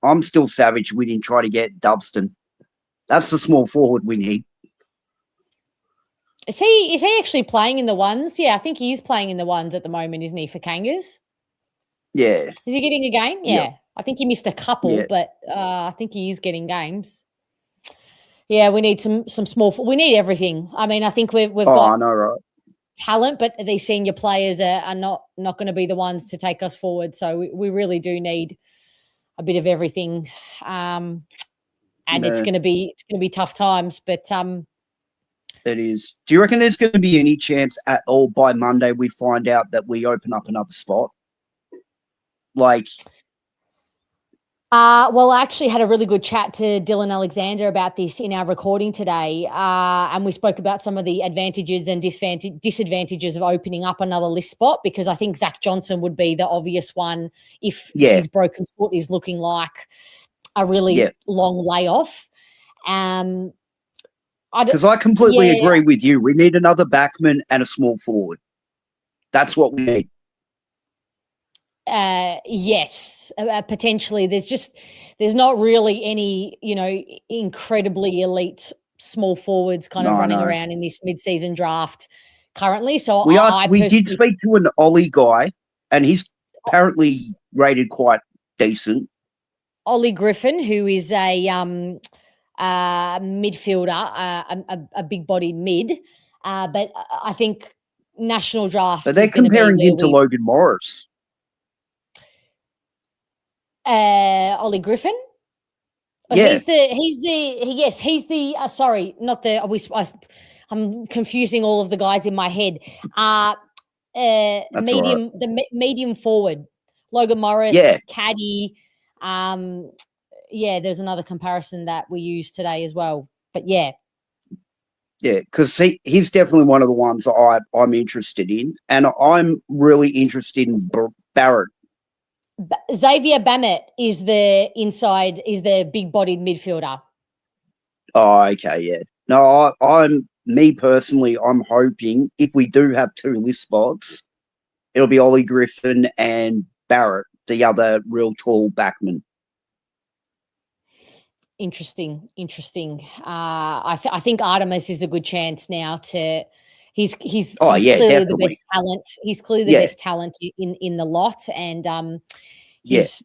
I'm still savage. We didn't try to get Dubston. That's the small forward we need. Is he actually playing in the ones? Yeah, I think he is playing in the ones at the moment, isn't he, for Kangas? Yeah. Is he getting a game? Yeah. I think he missed a couple, Yeah. but I think he is getting games. Yeah, we need some small. We need everything. I mean, I think we've got I know, right? talent, but these senior players are not going to be the ones to take us forward. So we really do need a bit of everything, and it's going to be tough times. But it is. Do you reckon there's going to be any chance at all by Monday we find out that we open up another spot? Like, Well, I actually had a really good chat to Dylan Alexander about this in our recording today, and we spoke about some of the advantages and disadvantages of opening up another list spot, because I think Zach Johnson would be the obvious one if his broken foot is looking like a really long layoff. Because I completely agree with you. We need another backman and a small forward. That's what we need. Yes, potentially. There's not really any, incredibly elite small forwards kind of running around in this mid-season draft currently. So we did speak to an Ollie guy, and he's apparently rated quite decent. Ollie Griffin, who is a midfielder, a big-bodied mid, but I think national draft. But they're comparing him to Logan Morris. Ollie Griffin. Yeah. I'm confusing all of the guys in my head. Medium forward, Logan Morris, Caddy. There's another comparison that we used today as well. But yeah, because he's definitely one of the ones I'm interested in, and I'm really interested in Barrett. Xavier Bammett is the big-bodied midfielder. Oh, okay, yeah. No, I'm hoping if we do have two list spots, it'll be Ollie Griffin and Barrett, the other real tall backman. Interesting. I think Artemis is a good chance now to. He's clearly definitely the best talent. He's clearly the best talent in the lot, and he's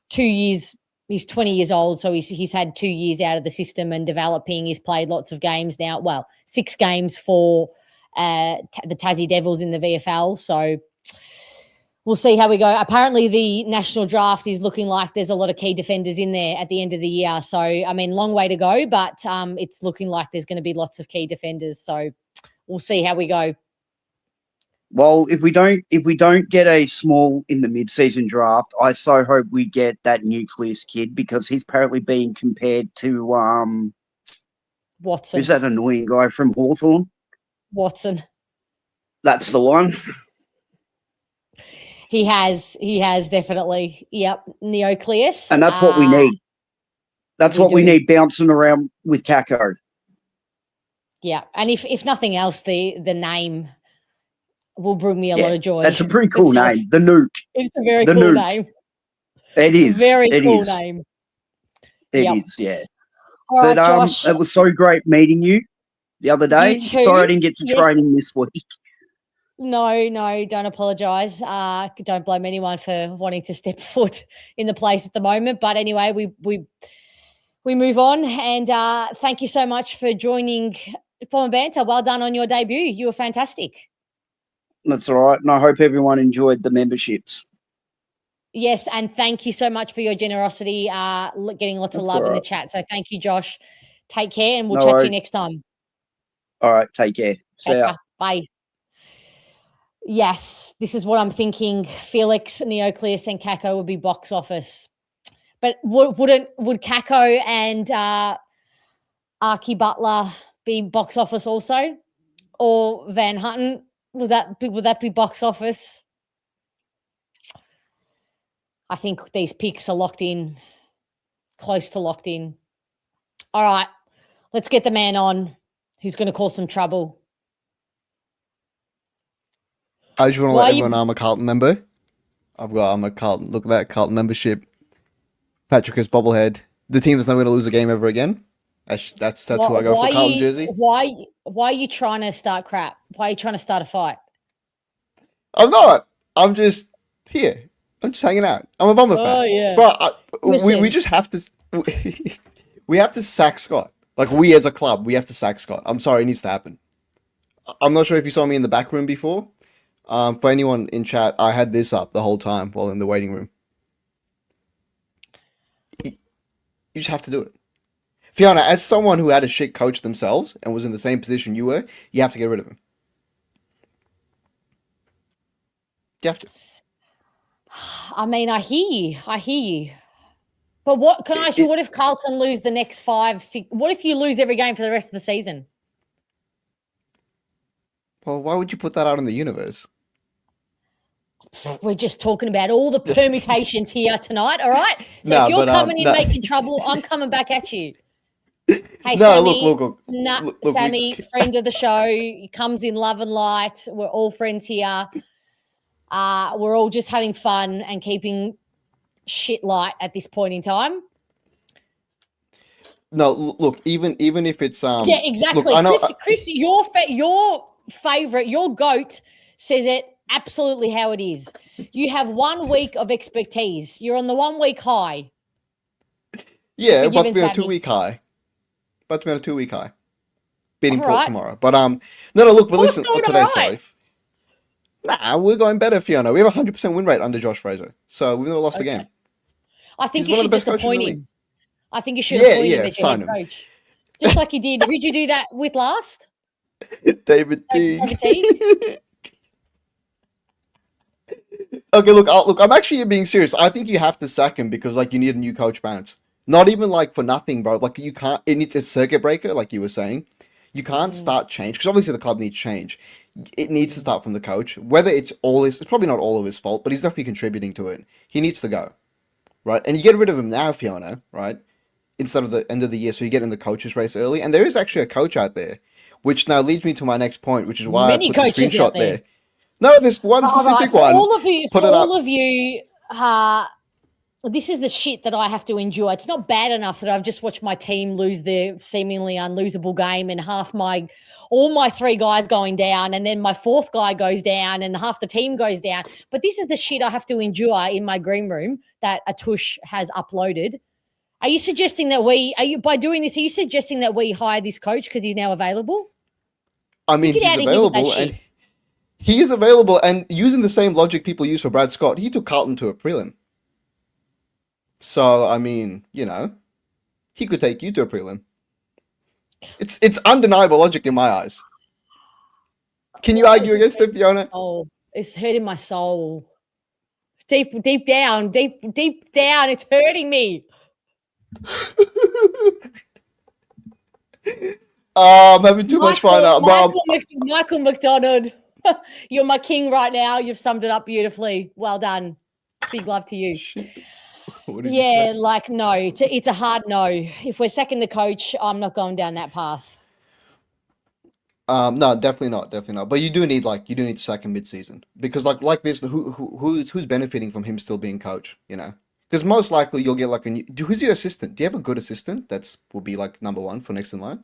2 years. He's 20 years old, so he's had 2 years out of the system and developing. He's played lots of games now. Well, 6 games for the Tassie Devils in the VFL. So we'll see how we go. Apparently, the national draft is looking like there's a lot of key defenders in there at the end of the year. So, I mean, long way to go, but it's looking like there's going to be lots of key defenders. So we'll see how we go. Well, if we don't get a small in the mid-season draft, I so hope we get that Nucleus kid, because he's apparently being compared to Watson. Who's that annoying guy from Hawthorn? Watson. That's the one. He has definitely. Yep, Nucleus. And that's what we need. That's what we need bouncing around with Kako. Yeah, and if nothing else, the name will bring me a lot of joy. That's a pretty cool name, the Nuke. It's a very cool name. It is. Very cool name. It is, yeah. All right, Josh. It was so great meeting you the other day. Sorry I didn't get to training this week. No, don't apologise. Don't blame anyone for wanting to step foot in the place at the moment. But anyway, we move on, and thank you so much for joining Bomber Banter. Well done on your debut. You were fantastic. That's all right, and I hope everyone enjoyed the memberships. Yes, and thank you so much for your generosity, getting lots of love in the chat. So thank you, Josh. Take care, and we'll chat to you next time. All right, take care. See ya. Bye. Yes, this is what I'm thinking. Felix, Nucleus, and Kako would be box office. But would Kako and Archie Butler be box office also? Or Van Houten? Would that be box office? I think these picks are locked in, close to locked in. All right, let's get the man on who's going to cause some trouble. I just want to let everyone know I'm a Carlton member. I'm a Carlton. Look at that Carlton membership. Patrick is bobblehead. The team is never going to lose a game ever again. That's who I go for. Carlton jersey. Why are you trying to start crap? Why are you trying to start a fight? I'm not. I'm just here. I'm just hanging out. I'm a Bomber fan. Oh yeah. But we just have to. We have to sack Scott. Like, we as a club, we have to sack Scott. I'm sorry, it needs to happen. I'm not sure if you saw me in the back room before. For anyone in chat, I had this up the whole time while in the waiting room. You just have to do it. Fiona, as someone who had a shit coach themselves and was in the same position you were, you have to get rid of him. You have to. I mean, I hear you. But what can I ask you? What if Carlton lose the next 5, 6? What if you lose every game for the rest of the season? Well, why would you put that out in the universe? We're just talking about all the permutations here tonight, all right? So No, if you're but, coming in no. making trouble, I'm coming back at you. Hey, No, Sammy, look, Sammy, friend of the show, he comes in love and light. We're all friends here. We're all just having fun and keeping shit light at this point in time. No, look, even if it's Yeah, exactly. Look, I know, Chris, your favorite, your goat says it absolutely how it is. You have 1 week of expertise. You're on the 1 week high. yeah, about to Forgiven be on a Sammy. 2 week high. About to be on a 2 week high. Beating All Port right. tomorrow. But no, look, but Port's listen, doing today, all sorry. right. Nah, we're going better, Fiona. We have a 100% win rate under Josh Fraser. So we've never lost a game. I think He's you one of the should best just coaches in the appoint league. him. I think you should Yeah, appoint him yeah, as your sign head him. coach. Just like you did. Who'd you do that with last? David David Teague. Okay, look, I'm actually being serious. I think you have to sack him because like you need a new coach bounce. Not even like for nothing, bro. Like you can't. It needs a circuit breaker, like you were saying. You can't start change because obviously the club needs change. It needs to start from the coach. Whether it's probably not all of his fault, but he's definitely contributing to it. He needs to go, right? And you get rid of him now, Fiona, right? Instead of the end of the year, so you get in the coaches race early. And there is actually a coach out there, which now leads me to my next point, which is why Many I put the coaches out screenshot there. there. No, there's one All specific right, for one. all of you, Put it up. this is the shit that I have to endure. It's not bad enough that I've just watched my team lose their seemingly unlosable game and all my 3 guys going down, and then my 4th guy goes down, and half the team goes down. But this is the shit I have to endure in my green room that Atush has uploaded. Are you suggesting that by doing this, are you suggesting that we hire this coach because he's now available? I mean, Get he's out of here with that available, shit. and he is available. And using the same logic people use for Brad Scott, he took Carlton to a prelim. So I mean, you know, he could take you to a prelim. It's undeniable logic in my eyes. Can you argue against it, Fiona? Oh, it's hurting my soul. Deep down, it's hurting me. I'm having too much fun now. Michael McDonald, you're my king right now. You've summed it up beautifully. Well done. Big love to you. What did you Yeah, say? like no, it's a hard no. If we're sacking the coach, I'm not going down that path. No, definitely not. But you do need to sack him mid-season because like this, who's benefiting from him still being coach? You know, because most likely you'll get like who's your assistant? Do you have a good assistant will be like number 1 for next in line,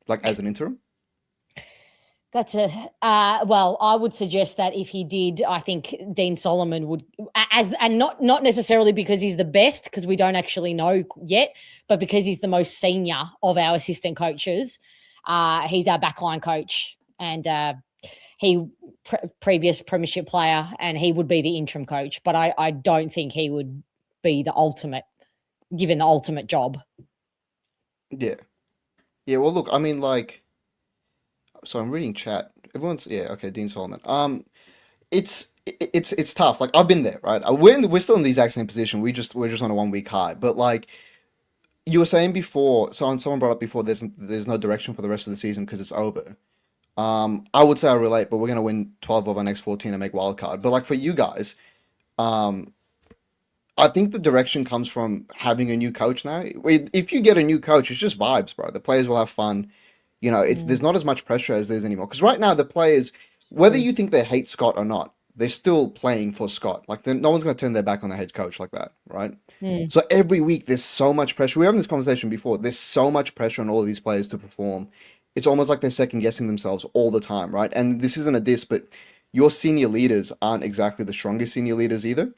like as an interim? That's well, I would suggest that if he did, I think Dean Solomon would, and not necessarily because he's the best, because we don't actually know yet, but because he's the most senior of our assistant coaches. He's our backline coach, and he previous premiership player, and he would be the interim coach. But I don't think he would be given the ultimate job. Yeah. Well, look, I mean, like. So I'm reading chat. Everyone's okay. Dean Solomon. It's tough. Like I've been there, right? We're still in the exact same position. We're just on a 1 week high. But like you were saying before, someone brought up before, there's no direction for the rest of the season because it's over. I would say I relate, but we're gonna win 12 of our next 14 and make wild card. But like for you guys, I think the direction comes from having a new coach now. If you get a new coach, it's just vibes, bro. The players will have fun. You know, there's not as much pressure as there is anymore. Because right now, the players, whether you think they hate Scott or not, they're still playing for Scott. Like, no one's going to turn their back on the head coach like that, right? So every week, there's so much pressure. We were having this conversation before. There's so much pressure on all of these players to perform. It's almost like they're second-guessing themselves all the time, right? And this isn't a diss, but your senior leaders aren't exactly the strongest senior leaders either.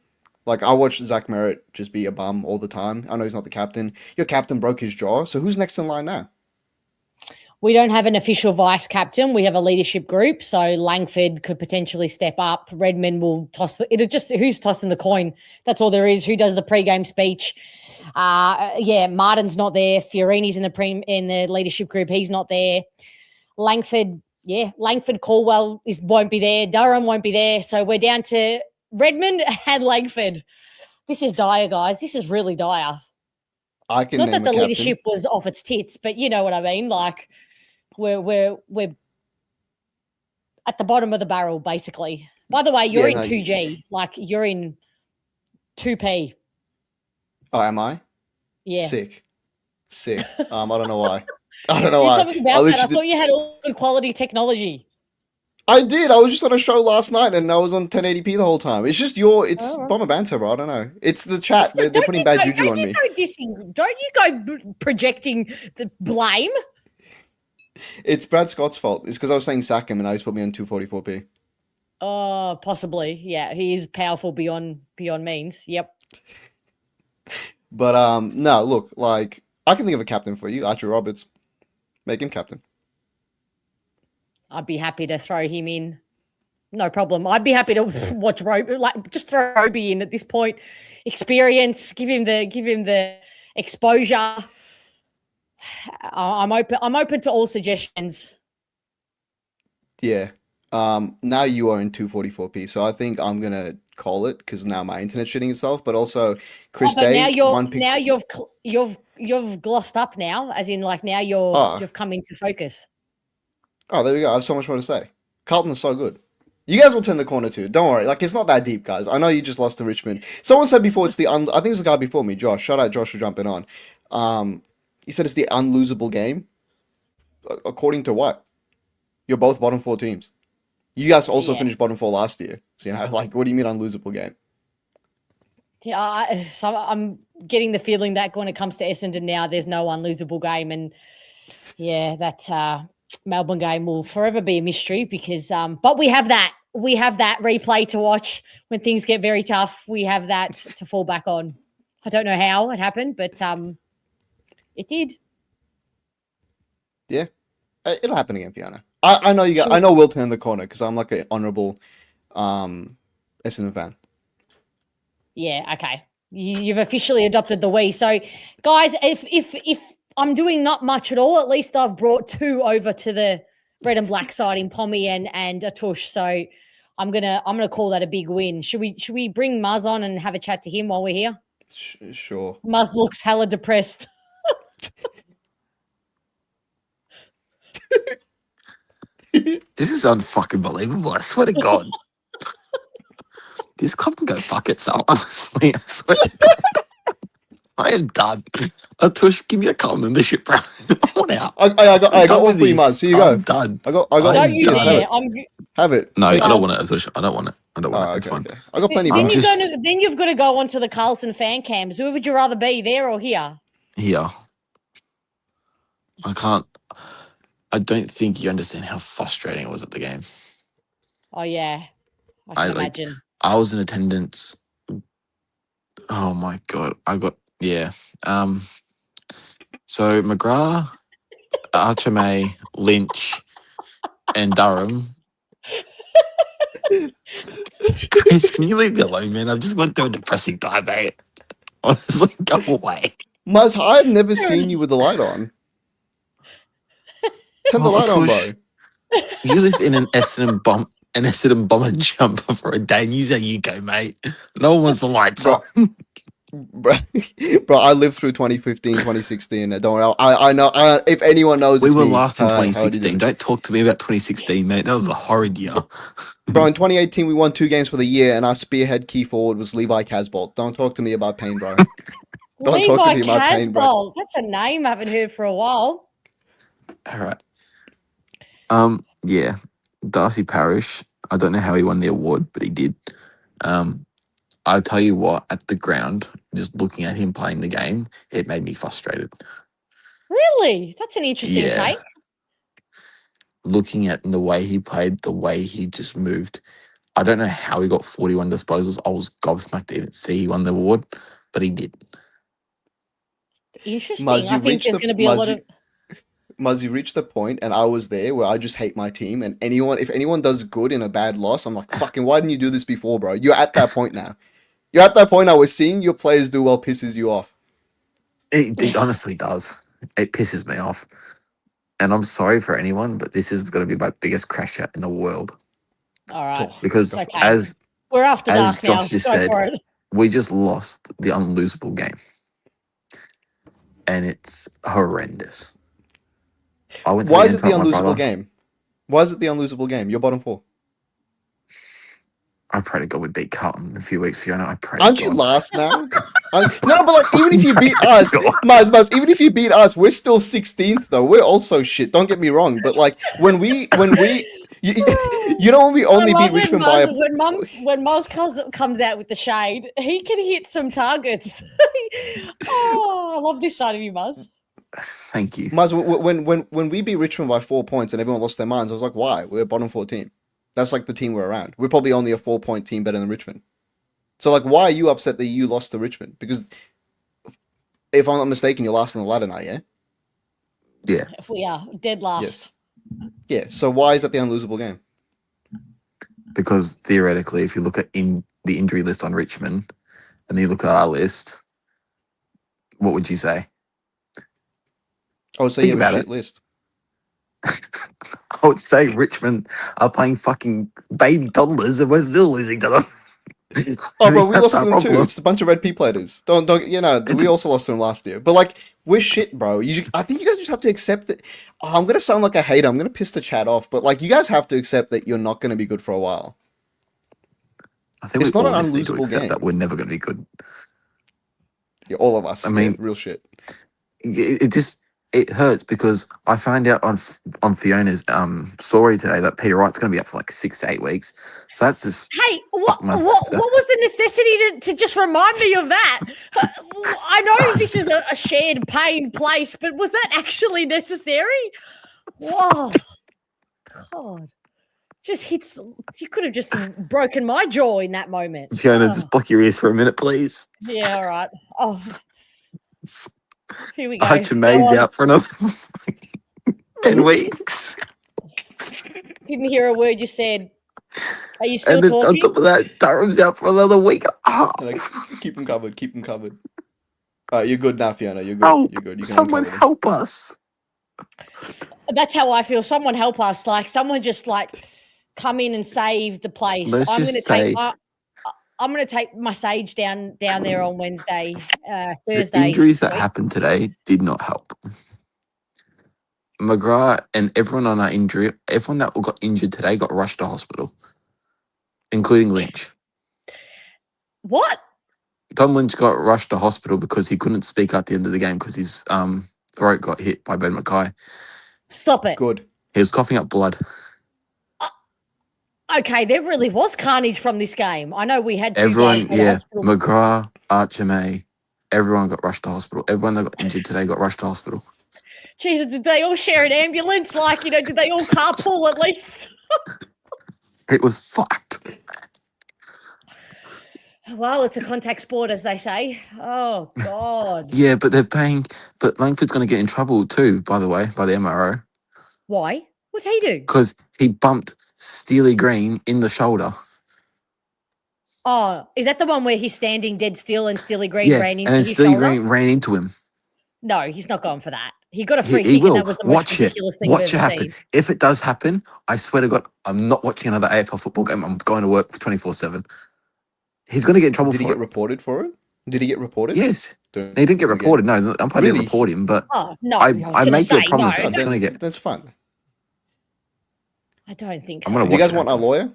Like, I watched Zach Merritt just be a bum all the time. I know he's not the captain. Your captain broke his jaw. So who's next in line now? We don't have an official vice captain. We have a leadership group. So Langford could potentially step up. Redmond will toss who's tossing the coin. That's all there is. Who does the pre-game speech? Martin's not there. Fiorini's in the leadership group. He's not there. Langford Caldwell won't be there. Durham won't be there. So we're down to Redmond and Langford. This is dire, guys. This is really dire. I can Not name that a the captain. leadership was off its tits, but you know what I mean. Like we're at the bottom of the barrel, basically. By the way, you're Yeah, in no, 2G. Like you're in 2P. Oh, am I? Yeah. Sick. I don't know why. I don't know Do why. something about that. I literally thought you had all good quality technology. I did. I was just on a show last night and I was on 1080p the whole time. It's just it's Oh. Bomber Banter, bro. I don't know. It's the chat. They're putting bad juju on me. Don't you go projecting the blame? It's Brad Scott's fault. It's because I was saying sack him and now he's put me on 244p. Possibly. Yeah, he is powerful beyond means. Yep. But no, look, like I can think of a captain for you, Archie Roberts. Make him captain. I'd be happy to throw him in. No problem. I'd be happy to watch Roby, like just throw Roby in at this point. Experience, give him the exposure. I'm open to all suggestions. Yeah. Now you are in 244p, so I think I'm gonna call it because now my internet's shitting itself. But also, Chris Day. Now you've glossed up now, as in like now you've come into focus. Oh, there we go. I have so much more to say. Carlton is so good. You guys will turn the corner too. Don't worry. Like, it's not that deep, guys. I know you just lost to Richmond. Someone said before it's I think it was the guy before me, Josh. Shout out Josh for jumping on. He said it's the unlosable game. According to what? You're both bottom 4 teams. You guys also finished bottom 4 last year. So, you know, like, what do you mean unlosable game? Yeah, so I'm getting the feeling that when it comes to Essendon now, there's no unlosable game. And, yeah, that Melbourne game will forever be a mystery because but we have that replay to watch when things get very tough. We have that to fall back on. I don't know how it happened, but it did. Yeah, it'll happen again, Fiona. I know you guys. I know we'll turn the corner because I'm like an honourable Essendon fan. Yeah, okay. You've officially adopted the we. So, guys, if I'm doing not much at all, at least I've brought 2 over to the red and black side in Pommy and Atush. So I'm gonna call that a big win. Should we bring Muzz on and have a chat to him while we're here? Sure. Muzz looks hella depressed. This is unfucking believable. I swear to God. This club can go fuck itself. Honestly, I swear to God. I am done. Atush, give me a cult membership, bro. I want out. I got one for you, Muzz. Here you go. I'm done. I got Don't use it. Have it. No, I don't want it, Atush. I don't want it. I don't want it. It's fine. Okay. I got plenty. Then you've got to go onto the Carlton fan cams. Where would you rather be, there or here? Here. I don't think you understand how frustrating it was at the game. Oh yeah, I can imagine. I was in attendance. Oh my God, So McGrath, Archimay, Lynch, and Durham. Chris, can you leave me alone, man? I've just went through a depressing time, mate. Honestly, go away. Muzz, I've never seen you with the light on. Turn the light on, bro. You live in an Essendon bomber jumper for a day, and you say you go, mate. No one wants the lights on. Bro, I lived through 2015, 2016. Don't worry. I know. If anyone knows, We it's were me. last in How did you 2016. do? Don't talk to me about 2016, mate. That was a horrid year. Bro, in 2018, we won 2 games for the year, and our spearhead key forward was Levi Casbolt. Don't talk to me about pain, bro. Don't talk to me about pain, bro. That's a name I haven't heard for a while. All right. Yeah. Darcy Parish. I don't know how he won the award, but he did. I'll tell you what, at the ground, just looking at him playing the game, it made me frustrated. Really? That's an interesting Yeah. take. Looking at the way he played, the way he just moved. I don't know how he got 41 disposals. I was gobsmacked to even see he won the award, but he did. Interesting. Muzz, I think there's going to be a lot of... Muzz, you reached the point, and I was there, where I just hate my team, and if anyone does good in a bad loss, I'm like, fucking, why didn't you do this before, bro? You're at that point now. You're at that point now where seeing your players do well pisses you off. It honestly does. It pisses me off. And I'm sorry for anyone, but this is going to be my biggest crash out in the world. All right. Because It's okay. as We're after dark now. Josh just Go said, for it. we just lost the unlosable game. and it's horrendous. I went to Why the is end it the to help my unlosable brother. game? Why is it the unlosable game? You're bottom 4. I pray to God we beat Carlton in a few weeks, Fiona. I pray to Aren't you God. last now? No, but like even if you beat us, Maz, even if you beat us, we're still 16th though. We're also shit. Don't get me wrong, but like when we you know when we only I beat love Richmond by when Muzz comes out with the shade, he can hit some targets. I love this side of you, Muzz. Thank you. Maz, when we beat Richmond by 4 points and everyone lost their minds, I was like, why? We're a bottom 4 team. That's like the team we're around. We're probably only a 4-point team better than Richmond. So like, why are you upset that you lost to Richmond? Because if I'm not mistaken, you're last on the ladder now, yeah? Yeah. We are dead last. Yes. Yeah. So why is that the unlosable game? Because theoretically, if you look at the injury list on Richmond and then you look at our list, what would you say? I would say Think you have about a it. shit list. I would say Richmond are playing fucking baby toddlers and we're still losing to them. Oh, bro, we That's lost to our them too. problem. It's a bunch of red P players. Don't, you know, we also lost to them last year. But like, we're shit, bro. I think you guys just have to accept it. Oh, I'm gonna sound like a hater. I'm gonna piss the chat off. But like, you guys have to accept that you're not gonna be good for a while. I think It's we not an all just need to unlosable accept game. that we're never going to be good. Yeah, all of us. I mean, real shit. It hurts because I found out on Fiona's story today that Peter Wright's going to be up for like 6 to 8 weeks. So that's just Hey, what was the necessity to just remind me of that? I know this is a shared pain place, but was that actually necessary? Whoa, God. Just hits. You could have just broken my jaw in that moment. Fiona, just block your ears for a minute, please. Yeah, all right. Oh, here we go. Archimay's out for another 10 weeks. Didn't hear a word you said. Are you still And then talking? on top of that, Durham's out for another week. Oh. Keep them covered. Keep them covered. You're good now, Fiona. You're good. Help. You're good. You can Someone uncover them. help us. That's how I feel. Someone help us. Like someone just like come in and save the place. Let's I'm just going to say- take. I'm going to take my Sage down there on Wednesday, Thursday. The injuries that happened today did not help. McGrath and everyone on our injury, everyone that got injured today got rushed to hospital, including Lynch. What? Tom Lynch got rushed to hospital because he couldn't speak at the end of the game because his throat got hit by Ben Mackay. Stop it. Good. He was coughing up blood. Okay, there really was carnage from this game. I know we had 2 guys Everyone, go to yeah, hospital. McGrath, Archimay, everyone got rushed to hospital. Everyone that got injured today got rushed to hospital. Jesus, did they all share an ambulance? Like, did they all carpool at least? It was fucked. Well, it's a contact sport, as they say. Oh, God. Yeah, but but Langford's going to get in trouble too, by the way, by the MRO. Why? What'd he do? Because he bumped Steely Green in the shoulder. Oh, is that the one where he's standing dead still and Steely Green ran into and then his Steely shoulder? Green ran into him. No, he's not going for that. He got a free He kick, will. and that was the most Watch it. ridiculous thing Watch it I've ever happen. seen. If it does happen, I swear to God, I'm not watching another AFL football game. I'm going to work 24/7. He's going to get in trouble Did for he it. get reported for it? Did he get reported? Yes. Don't- He didn't get okay. reported. No, the umpire didn't Really? report him, but Oh, no. I was gonna make you a say, promise. no. I'm just going to get. That's fine. I don't think so. I'm gonna Do you watch guys it want a happen. lawyer?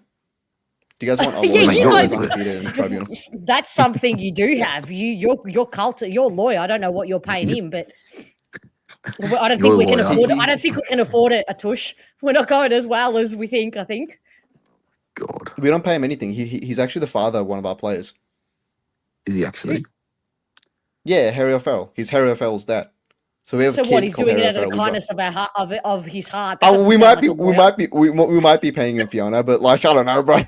Do you guys want a Yeah, lawyer? you to guys- go undefeated in the tribunal? That's something you do have. You're cult. You're a lawyer. I don't know what you're paying him, but I don't think You're a we can lawyer. afford it. I don't think we can afford it, Atush. We're not going as well as we think. I think. God, We don't pay him anything. He's actually the father of one of our players. is he actually? Yeah, Harry O'Farrell. He's Harry O'Farrell's dad. So we have So a kid what? He's called doing it Harry out of the O'Farrell. kindness of our heart, of his heart. That Oh, doesn't we sound might like be, a we lawyer. might be, we might be paying him, Fiona, but like I don't know, bro.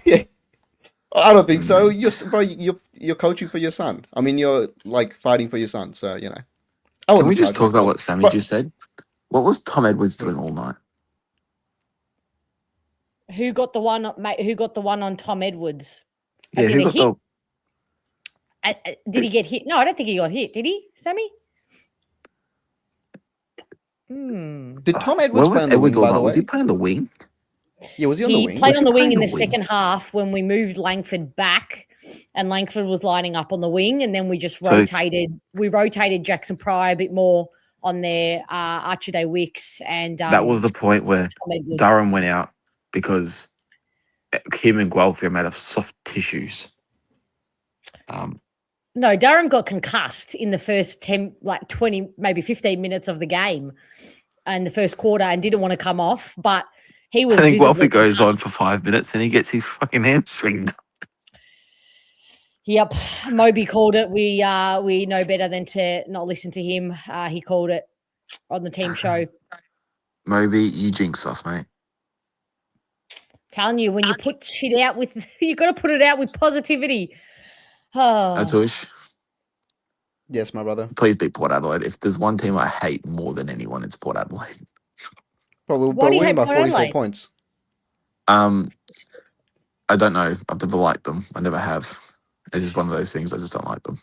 I don't think so. You're coaching for your son. I mean, you're like fighting for your son. So I Can wouldn't we just charge talk him, about but- what Sammy but- just said? What was Tom Edwards doing all night? Who got the one? Who got the one on Tom Edwards? Yeah, As in who a got hit? the? Did he get hit? No, I don't think he got hit. Did he, Sammy? Did Tom Edwards Where play was on the wing, Edwards all by the night? Was he way? playing the wing? Yeah, was he on the wing? Played Was on he the wing playing in the the wing? second half when we moved Langford back, and Langford was lining up on the wing, and then we just So- rotated. We rotated Jackson Pryor a bit more on there, Archie Wicks, and That was the point where Tom Edwards. Durham went out because him and Guelph are made of soft tissues. No, Durham got concussed in the first 10, 20, maybe 15 minutes of the game and the first quarter and didn't want to come off, but he was I think visibly Guelphy goes on concussed. for 5 minutes and he gets his fucking hamstring. Yep, Moby called it. We know better than to not listen to him. He called it on the team show. Moby, you jinx us, mate. Telling you, when you put shit out with, you got to put it out with positivity. Oh, Atush, Yes, my brother. please beat Port Adelaide. If there's one team I hate more than anyone, it's Port Adelaide. Probably, Why do you winning hate by Port 44 Adelaide? points. I don't know. I've never liked them. I never have. It's just one of those things. I just don't like them.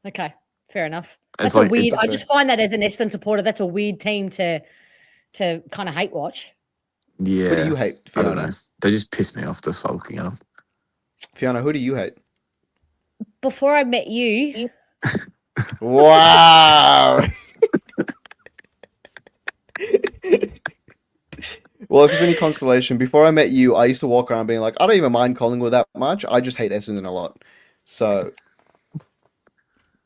okay, fair enough. It's That's a like- weird. it's- I just find that as an Essendon supporter, that's a weird team to kind of hate watch. Yeah. Who do you hate, I don't Fiona? know. They just piss me off just by looking at them. Fiona, who do you hate? Before I met you, Wow. Well, if there's any consolation, before I met you, I used to walk around being like, I don't even mind Collingwood that much. I just hate Essendon a lot. So,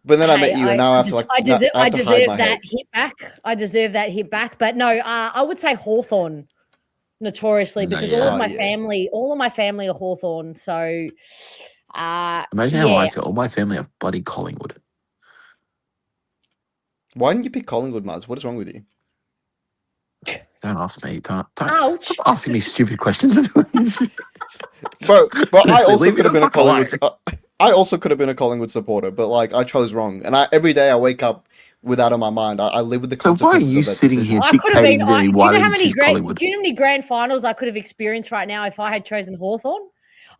but then I met you, and now I have to like, I deserve hide my that hate. hit back. I deserve that hit back. But no, I would say Hawthorn notoriously No, because yeah. all of Oh, my yeah. family are Hawthorn. So, Imagine how I feel. All my family are bloody Collingwood. Why didn't you pick Collingwood, Muzz? What is wrong with you? Don't ask me. Don't Ouch. stop asking me stupid questions. Bro, I Honestly, also leave me could have the been a fuck alone. Collingwood. I also could have been a Collingwood supporter, but like I chose wrong. And every day I wake up with that on my mind. I live with the So why are consequences you of that sitting decision. here I could have been. dictating to me Do why you know I how didn't many choose Collingwood? do you know how many grand finals I could have experienced right now if I had chosen Hawthorn?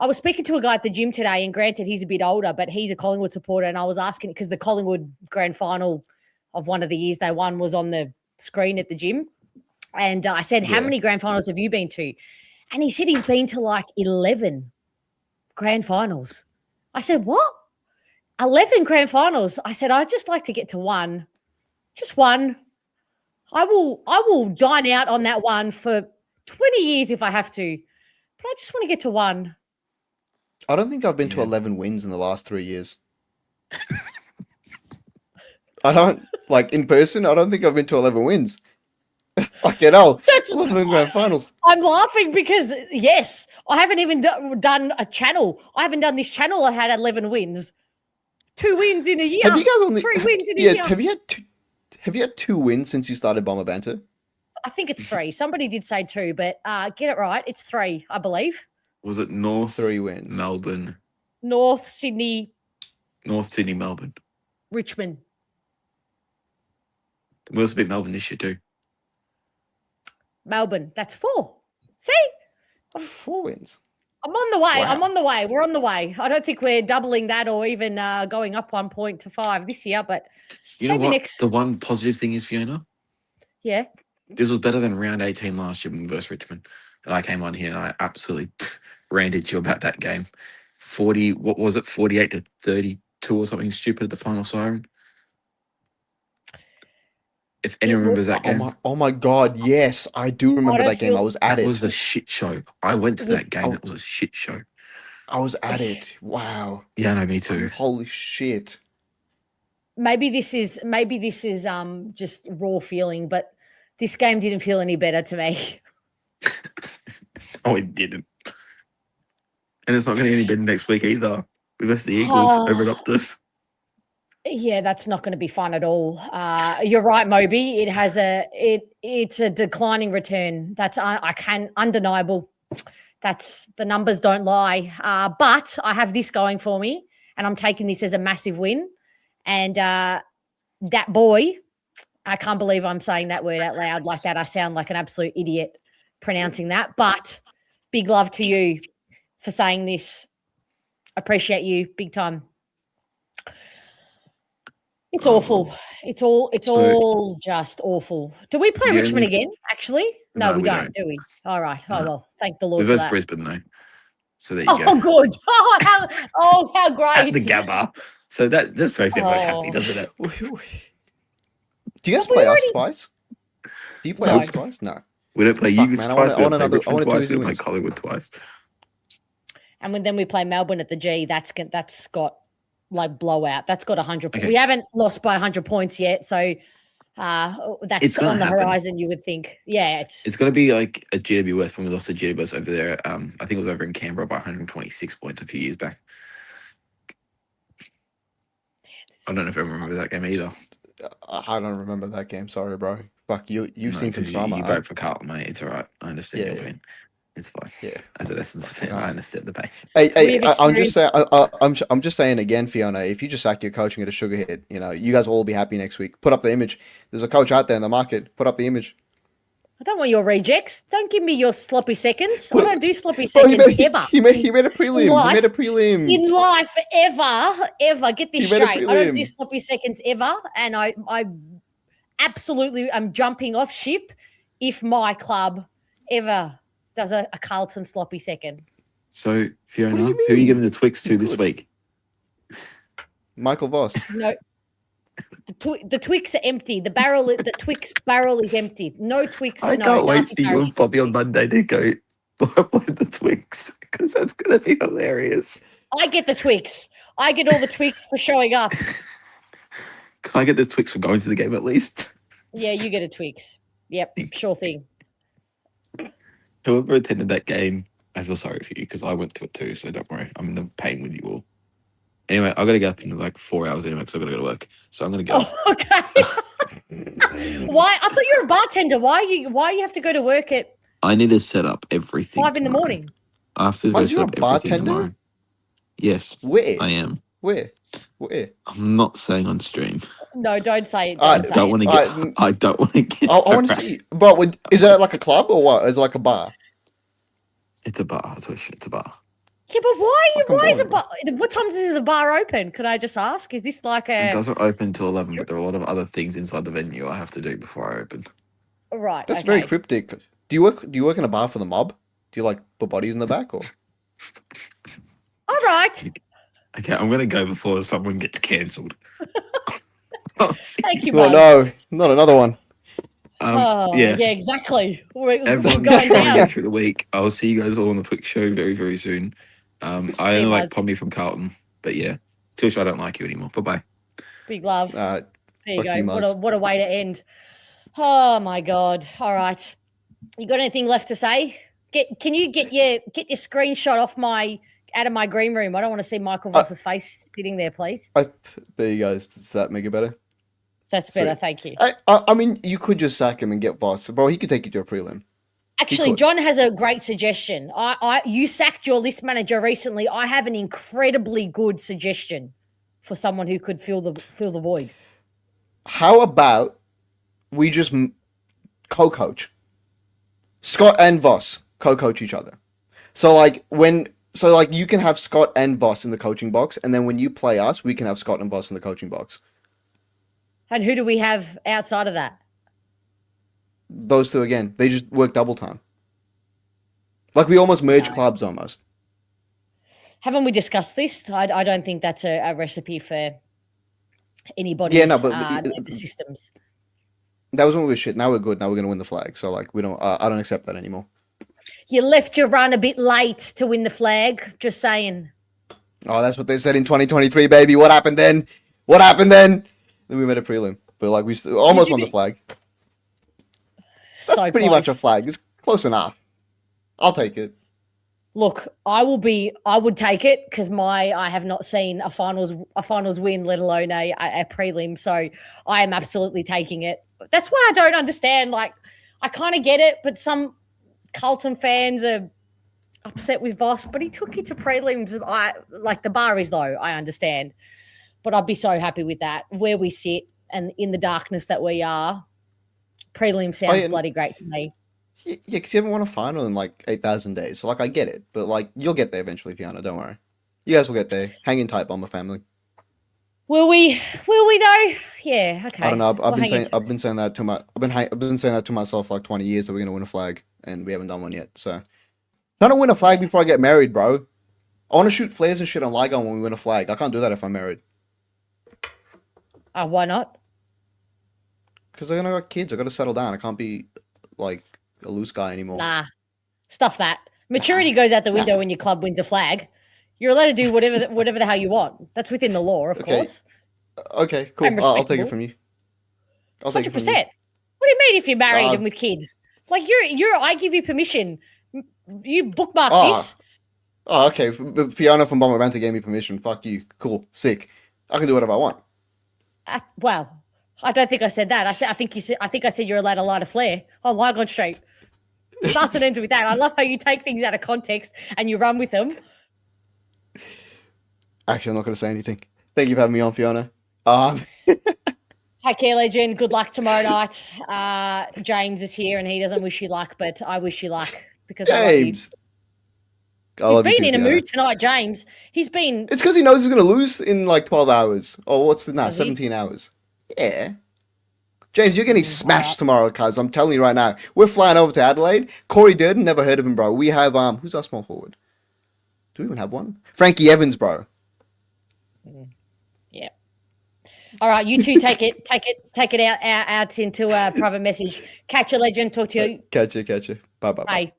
I was speaking to a guy at the gym today, and granted, he's a bit older, but he's a Collingwood supporter. And I was asking because the Collingwood grand final of one of the years they won was on the screen at the gym. And I said, how Yeah. many grand finals have you been to? And he said he's been to like 11 grand finals. I said, what? 11 grand finals? I said, I'd just like to get to one. Just one. I will dine out on that one for 20 years if I have to. But I just want to get to one. I don't think I've been to Yeah. 11 wins in the last 3 years. I don't like in person. I don't think I've been to 11 wins. Fucking hell, That's- 11 grand finals. I'm laughing because, yes, I haven't even done a channel. I haven't done this channel. I had 11 wins. 2 wins in a year. Have you guys only 3 wins in a yeah? year. Have you had 2 wins since you started Bomber Banter? I think it's 3. Somebody did say 2, but get it right. It's 3, I believe. Was it North 3 wins. Melbourne, North Sydney, North Sydney, Melbourne? Richmond. We also beat Melbourne this year too. Melbourne. That's 4. See? 4 wins. I'm on the way. Wow. I'm on the way. We're on the way. I don't think we're doubling that or even going up 1 point to 5 this year, but You know maybe what? next. The one positive thing is, Fiona, Yeah. this was better than round 18 last year when we versus Richmond. And I came on here and I absolutely ranted to you about that game. 40, what was it? 48 to 32 or something stupid at the final siren. If anyone remembers that game, Oh my god, yes, I do remember don't that game. I feel- was at that it. was a shit show. I went to It was- that game. That was a shit show. I was at it. Wow. Yeah, no, me too. Holy shit. Maybe this is just raw feeling, but this game didn't feel any better to me. Oh, it didn't. And it's not going to get any better next week either. We versus the Eagles over at Optus. Yeah, that's not going to be fun at all. You're right, Moby. It's a declining return. That's undeniable. That's the numbers don't lie. But I have this going for me, and I'm taking this as a massive win. And that boy, I can't believe I'm saying that word out loud like that. I sound like an absolute idiot pronouncing that. But big love to you for saying this. Appreciate you big time. It's Oh, awful. It's all just awful. Do we play The Richmond only- again? Actually, no, we don't. Do we? All right. Oh No. well, thank the We Lord for versus that. Brisbane though, so there you Oh, go. good. Oh, how great! At the Gabba. So that just makes everyone happy, Oh. doesn't it? Do you guys But we play us already- twice? Do you play No. us twice? No. We don't play Fuck, you man, I twice. want We don't play another. I Richmond want to twice. do We don't play wins. Collingwood twice. And then we play Melbourne at the G. That's got like blowout. That's got 100. Okay. We haven't lost by 100 points yet, so that's It's gonna on the happen. horizon. You would think, yeah. It's going to be like a GWS when we lost to GWS over there. I think it was over in Canberra by 126 points a few years back. I don't know if I remember that game either. I don't remember that game. Sorry, bro. Fuck you. You've No, seen some 'cause drama. You huh? vote for Carlton, mate. It's all right. I understand Yeah, your yeah. pain. It's fine. Yeah. As an Essendon fan, I understand the pain. Hey, have I'm just saying. I'm just saying again, Fiona. If you just sack your coaching at a sugarhead, you guys will all be happy next week. Put up the image. There's a coach out there in the market. Put up the image. I don't want your rejects. Don't give me your sloppy seconds. I Put- don't do sloppy Bro, seconds ever. he made a prelim. He life. made a prelim. In life, ever. Get this You made a straight. I don't do prelim. sloppy seconds ever, and I absolutely am jumping off ship if my club ever does a Carlton sloppy second. So, Fiona, What do you who are you mean? giving the Twix to It's this good. week? Michael Voss. No, the Twix are empty. The Twix barrel is empty. No Twix. I no, can't wait Darcy for you Parish and Bobby on Monday to go blow the Twix because that's going to be hilarious. I get the Twix. I get all the Twix for showing up. Can I get the Twix for going to the game at least? Yeah, you get a Twix. Yep, sure thing. Whoever attended that game, I feel sorry for you because I went to it too, so don't worry. I'm in the pain with you all. Anyway, I got to get up in like 4 hours anyway because I got to go to work. So I'm going to go. Oh, okay. Why? I thought you were a bartender. Why you have to go to work at I need to set up everything 5 in the tomorrow. morning? I have to Oh, go you're set a up everything bartender? tomorrow. Yes, Where? I am. Where? I'm not saying on stream. No, don't say it. I Don't say Don't it. want to get. I don't want to get. I want to see. Bro, is it like a club or what? Is it like a bar? It's a bar. I wish it's a bar. Yeah, but why Fucking is a boring. bar? What time does the bar open? Could I just ask? Is this like It a doesn't open till 11, but there are a lot of other things inside the venue I have to do before I open. right? That's okay. very cryptic. Do you work in a bar for the mob? Do you like put bodies in the back or? All right. Okay, I'm gonna go before someone gets cancelled. Thank you, No, bud. no, not another one. Oh, yeah. yeah, exactly. We're Everyone going trying to down. get through the week. I'll see you guys all on the Twix show very, very soon. I See only you, like Maz. Pommy from Carlton, but yeah, Tish, I don't like you anymore. Bye bye. Big love. Uh, There you fuck go. you, Maz. What a way to end. Oh my God. All right. You got anything left to say? Can you get your screenshot out of my green room? I don't want to see Michael Voss's face sitting there, please. there you go. Does that make it better? That's better. Sweet. Thank you. I mean, you could just sack him and get Voss, bro. He could take you to a prelim. Actually, could. John has a great suggestion. You sacked your list manager recently. I have an incredibly good suggestion for someone who could fill the void. How about we just co-coach? Scott and Voss co-coach each other. So you can have Scott and Voss in the coaching box, and then when you play us, we can have Scott and Voss in the coaching box. And who do we have outside of that? Those two again. They just work double time. Like we almost merge clubs almost. Haven't we discussed this? I don't think that's a recipe for anybody's Yeah, no, but the systems. that was when we were shit. Now we're good. Now we're gonna win the flag. So like we don't. I don't accept that anymore. You left your run a bit late to win the flag. Just saying. Oh, that's what they said in 2023, baby. What happened then? What happened then? Then we made a prelim, but like we almost won the flag. So Pretty close. much a flag. It's close enough. I'll take it. Look, I would take it because I have not seen a finals win, let alone a prelim. So I am absolutely taking it. That's why I don't understand. Like, I kind of get it, but some Carlton fans are upset with Voss, but he took you to prelims. The bar is low. I understand, but I'd be so happy with that. Where we sit and in the darkness that we are, prelim sounds bloody great to me. Yeah, because you haven't won a final in like 8,000 days. So like I get it, but like you'll get there eventually, Fiona. Don't worry. You guys will get there. Hang in tight, Bomber family. Will we? Will we though? Yeah. Okay. I don't know. We'll hang into I've been saying that to my. I've been saying that to myself for like 20 years that we're gonna win a flag, and we haven't done one yet. So, trying to win a flag before I get married, bro. I want to shoot flares and shit on Ligon when we win a flag. I can't do that if I'm married. Why not? Because I got kids. I got to settle down. I can't be like a loose guy anymore. Nah. Stuff that. Maturity goes out the window when your club wins a flag. You're allowed to do whatever the hell you want. That's within the law, of course. Okay, cool. I'll take it from you. I'll take 100%. it from you. What do you mean if you're married and with kids? Like I give you permission. You bookmark this. Oh, okay. Fiona from Bomber Banter gave me permission. Fuck you. Cool. Sick. I can do whatever I want. Well, I don't think I said that. I think I said you're allowed to light a flare on Lygon Street. Starts and ends with that. I love how you take things out of context and you run with them. Actually, I'm not going to say anything. Thank you for having me on, Fiona. Take care, legend. Good luck tomorrow night. James is here and he doesn't wish you luck, but I wish you luck because James. He's been in a mood tonight, James. He's been. It's because he knows he's going to lose in like 12 hours. Or what's the 17 hours? Yeah. James, you're getting smashed tomorrow, cuz. I'm telling you right now. We're flying over to Adelaide. Corey Durden, never heard of him, bro. We have, who's our small forward? Do we even have one? Frankie Evans, bro. Yeah. All right, you two take it out into a private message. Catch you, legend. Talk to you. Catch you. Bye. Bye.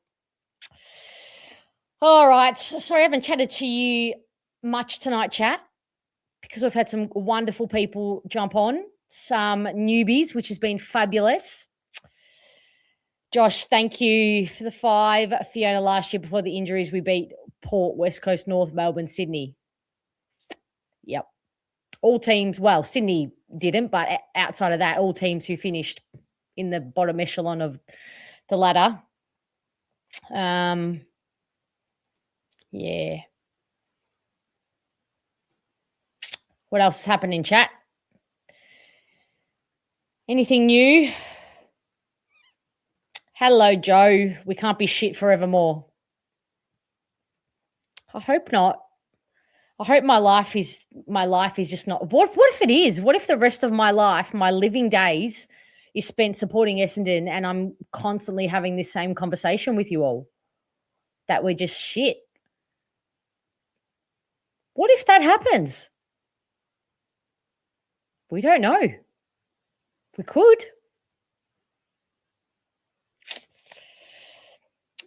All right. Sorry, I haven't chatted to you much tonight, chat, because we've had some wonderful people jump on, some newbies, which has been fabulous. Josh, thank you for the 5. Fiona, last year before the injuries, we beat Port, West Coast, North, Melbourne, Sydney. Yep. All teams, well, Sydney didn't, but outside of that, all teams who finished in the bottom echelon of the ladder. Yeah. What else has happened in chat? Anything new? Hello, Joe. We can't be shit forevermore. I hope not. I hope my life is just not. What if it is? What if the rest of my life, my living days, is spent supporting Essendon and I'm constantly having this same conversation with you all? That we're just shit. What if that happens? We don't know. We could.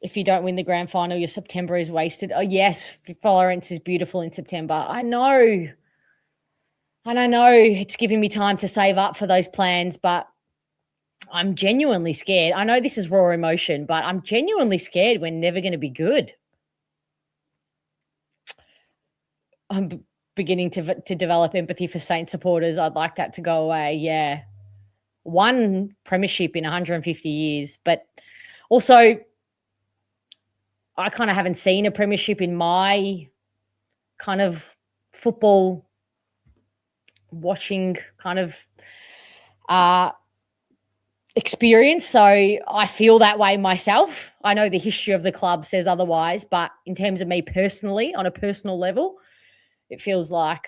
If you don't win the grand final, your September is wasted. Oh, yes, Florence is beautiful in September. I know. And I know it's giving me time to save up for those plans, but I'm genuinely scared. I know this is raw emotion, but I'm genuinely scared we're never going to be good. I'm beginning to develop empathy for Saint supporters. I'd like that to go away. Yeah. One premiership in 150 years, but also I kind of haven't seen a premiership in my kind of football watching kind of experience. So I feel that way myself. I know the history of the club says otherwise, but in terms of me personally, on a personal level, it feels like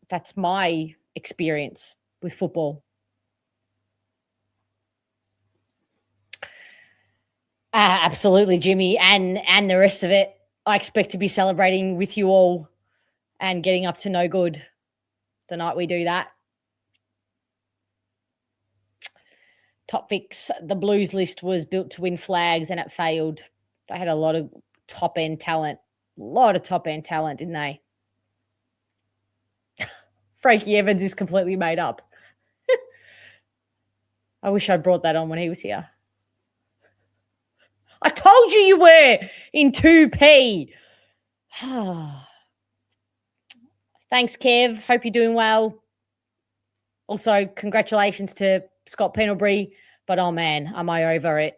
that's my experience with football. Absolutely, Jimmy, and the rest of it. I expect to be celebrating with you all and getting up to no good the night we do that. Top Fix, the Blues list was built to win flags and it failed. They had a lot of top-end talent. Didn't they? Frankie Evans is completely made up. I wish I brought that on when he was here. I told you were in 2P. Thanks, Kev. Hope you're doing well. Also, congratulations to Scott Pendlebury. But, oh, man, am I over it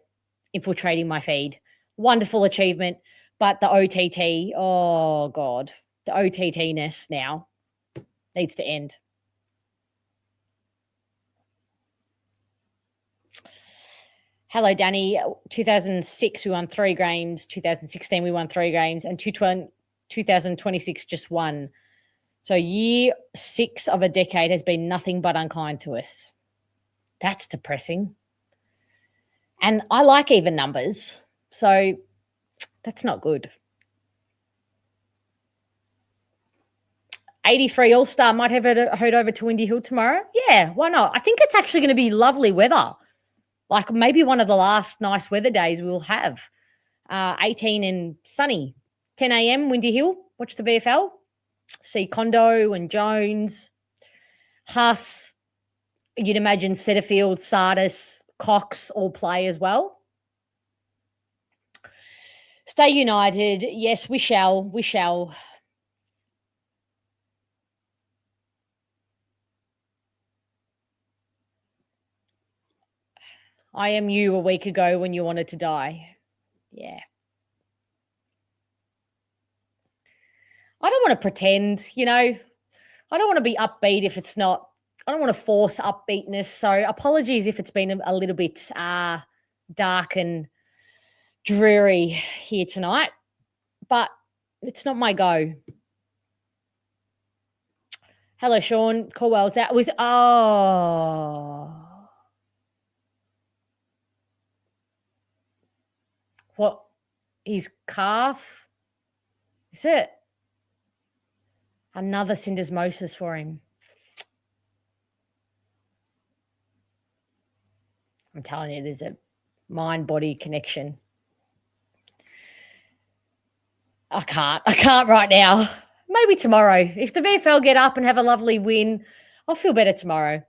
infiltrating my feed. Wonderful achievement. But the OTT, oh, God, the OTT-ness now needs to end. Hello, Danny. 2006, we won 3 games. 2016, we won 3 games. And 2026, just 1. So year 6 of a decade has been nothing but unkind to us. That's depressing. And I like even numbers, so that's not good. 83 All-Star might have heard over to Windy Hill tomorrow. Yeah, why not? I think it's actually going to be lovely weather. Like maybe one of the last nice weather days we'll have. 18 and sunny. 10 a.m. Windy Hill. Watch the VFL. See Kondo and Jones. Huss. You'd imagine Setterfield, Sardis, Cox all play as well. Stay united. Yes, we shall. We shall. I am you a week ago when you wanted to die. Yeah. I don't want to pretend, you know. I don't want to be upbeat if it's not. I don't want to force upbeatness. So apologies if it's been a little bit dark and dreary here tonight. But it's not my go. Hello, Sean. Colwell's out. What? His calf? Is it? Another syndesmosis for him. I'm telling you, there's a mind-body connection. I can't right now. Maybe tomorrow. If the VFL get up and have a lovely win, I'll feel better tomorrow.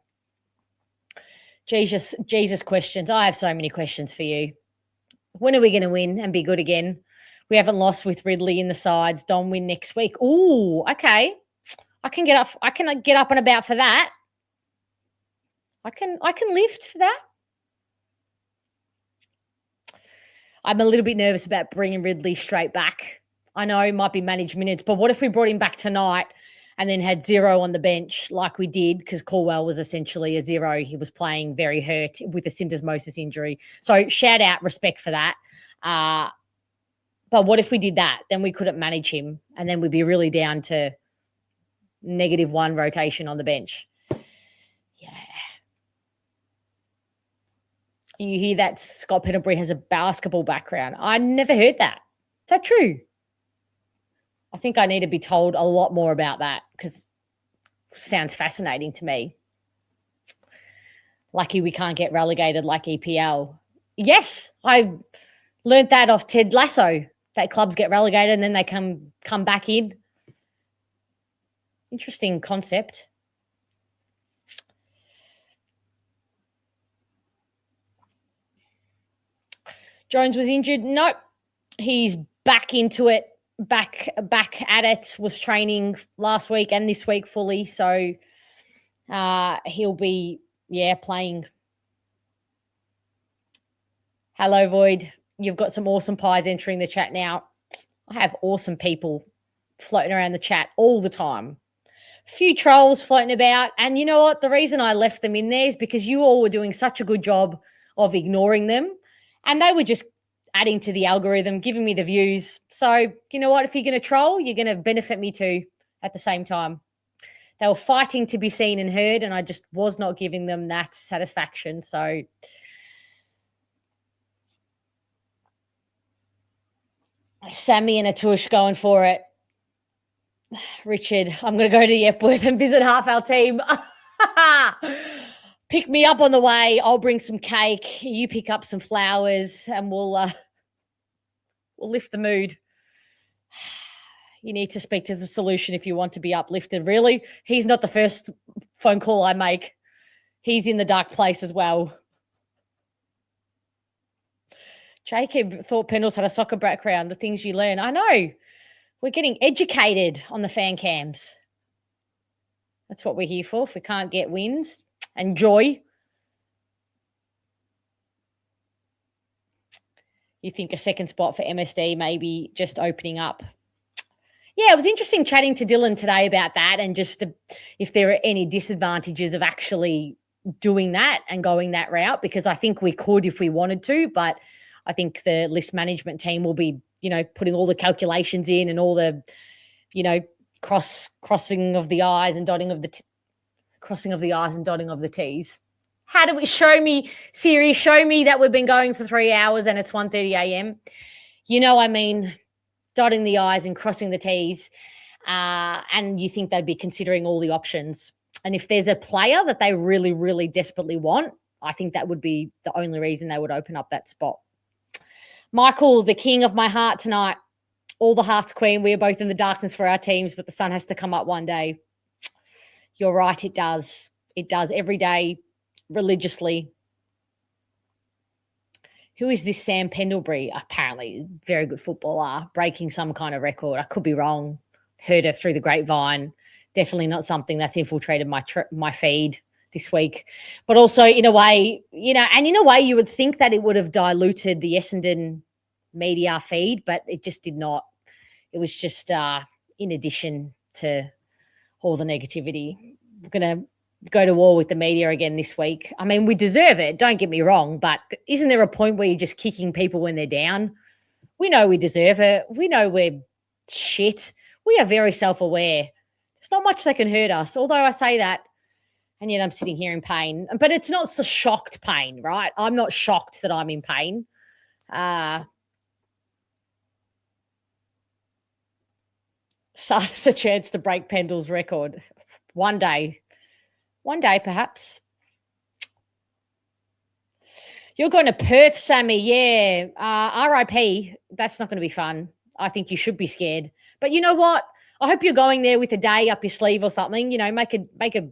Jesus questions. I have so many questions for you. When are we going to win and be good again? We haven't lost with Ridley in the sides. Don't win next week. Ooh, okay. I can get up and about for that. I can lift for that. I'm a little bit nervous about bringing Ridley straight back. I know it might be managed minutes, but what if we brought him back tonight and then had 0 on the bench like we did, because Caldwell was essentially a 0. He was playing very hurt with a syndesmosis injury. So shout out, respect for that. But what if we did that? Then we couldn't manage him, and then we'd be really down to -1 rotation on the bench. Yeah. You hear that Scott Pendlebury has a basketball background. I never heard that. Is that true? I think I need to be told a lot more about that, because it sounds fascinating to me. Lucky we can't get relegated like EPL. Yes, I've learnt that off Ted Lasso, that clubs get relegated and then they come back in. Interesting concept. Jones was injured. Nope. He's back into it. Back at it. Was training last week and this week fully. So he'll be, playing. Hello, Void. You've got some awesome pies entering the chat now. I have awesome people floating around the chat all the time. A few trolls floating about. And you know what? The reason I left them in there is because you all were doing such a good job of ignoring them. And they were just adding to the algorithm, giving me the views. So, you know what? If you're going to troll, you're going to benefit me too at the same time. They were fighting to be seen and heard, and I just was not giving them that satisfaction. So, Sammy and Atush going for it. Richard, I'm going to go to the Epworth and visit half our team. Pick me up on the way. I'll bring some cake. You pick up some flowers, and we'll lift the mood. You need to speak to the solution if you want to be uplifted. Really? He's not the first phone call I make. He's in the dark place as well. Jacob thought Pendles had a soccer background, the things you learn. I know. We're getting educated on the fan cams. That's what we're here for. If we can't get wins and joy, you think a second spot for MSD maybe just opening up. Yeah, it was interesting chatting to Dylan today about that, and just if there are any disadvantages of actually doing that and going that route, because I think we could if we wanted to, but I think the list management team will be, putting all the calculations in and all the, crossing of the I's and dotting of the crossing of the I's and dotting of the T's. How do we show me, Siri, show me that we've been going for 3 hours and it's 1:30 a.m. You know, I mean, dotting the I's and crossing the T's. And you think they'd be considering all the options. And if there's a player that they really, really desperately want, I think that would be the only reason they would open up that spot. Michael, the king of my heart tonight. All the hearts queen. We are both in the darkness for our teams, but the sun has to come up one day. You're right, it does. It does every day, religiously. Who is this Sam Pendlebury? Apparently, very good footballer, breaking some kind of record. I could be wrong. Heard her through the grapevine. Definitely not something that's infiltrated my feed this week. But also, in a way, you know, and in a way, you would think that it would have diluted the Essendon media feed, but it just did not. It was just in addition to all the negativity. We're going to go to war with the media again this week. I mean, we deserve it, don't get me wrong, but isn't there a point where you're just kicking people when they're down? We know we deserve it. We know we're shit. We are very self-aware. There's not much that can hurt us, although I say that, and yet I'm sitting here in pain. But it's not so shocked pain, right? I'm not shocked that I'm in pain. So it's a chance to break Pendle's record. One day perhaps. You're going to Perth, Sammy. Yeah. RIP. That's not going to be fun. I think you should be scared. But you know what? I hope you're going there with a day up your sleeve or something. You know, make a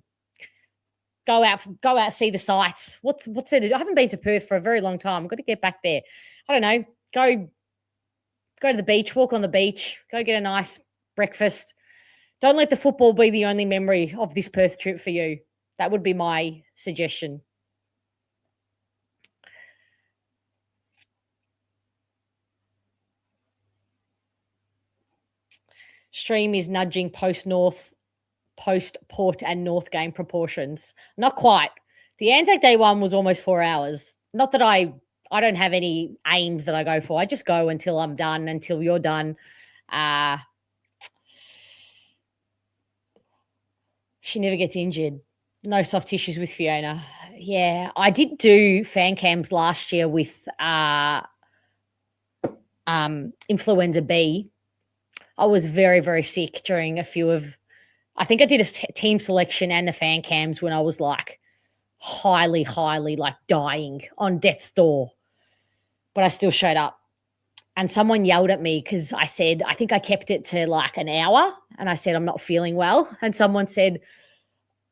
go out, see the sights. What's there to do? I haven't been to Perth for a very long time. I've got to get back there. I don't know. Go to the beach, walk on the beach, go get a nice breakfast. Don't let the football be the only memory of this Perth trip for you. That would be my suggestion. Stream is nudging post-Port and North game proportions. Not quite. The Anzac Day one was almost 4 hours. Not that I don't have any aims that I go for. I just go until I'm done, until you're done. She never gets injured. No soft tissues with Fiona. Yeah, I did do fan cams last year with influenza B. I was very, very sick during a few of, I think I did a team selection and the fan cams when I was like highly like dying on death's door. But I still showed up. And someone yelled at me because I said, I think I kept it to like an hour. And I said, I'm not feeling well. And someone said,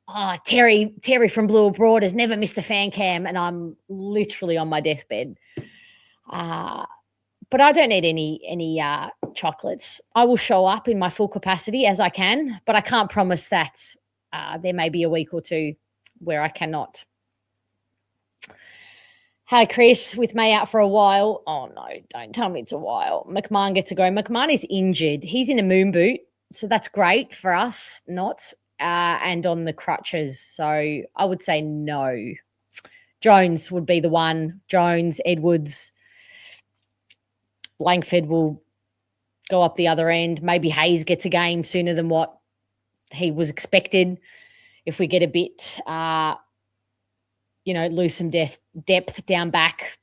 oh, Terry from Blue Abroad has never missed a fan cam. And I'm literally on my deathbed. But I don't need any chocolates. I will show up in my full capacity as I can, but I can't promise that. There may be a week or two where I cannot. Hi, Chris, with May out for a while. Oh, no, don't tell me it's a while. McMahon gets a go. McMahon is injured. He's in a moon boot, so that's great for us, and on the crutches. So I would say no. Jones would be the one. Jones, Edwards, Langford will go up the other end. Maybe Hayes gets a game sooner than what he was expected. If we get a bit, lose some depth down back.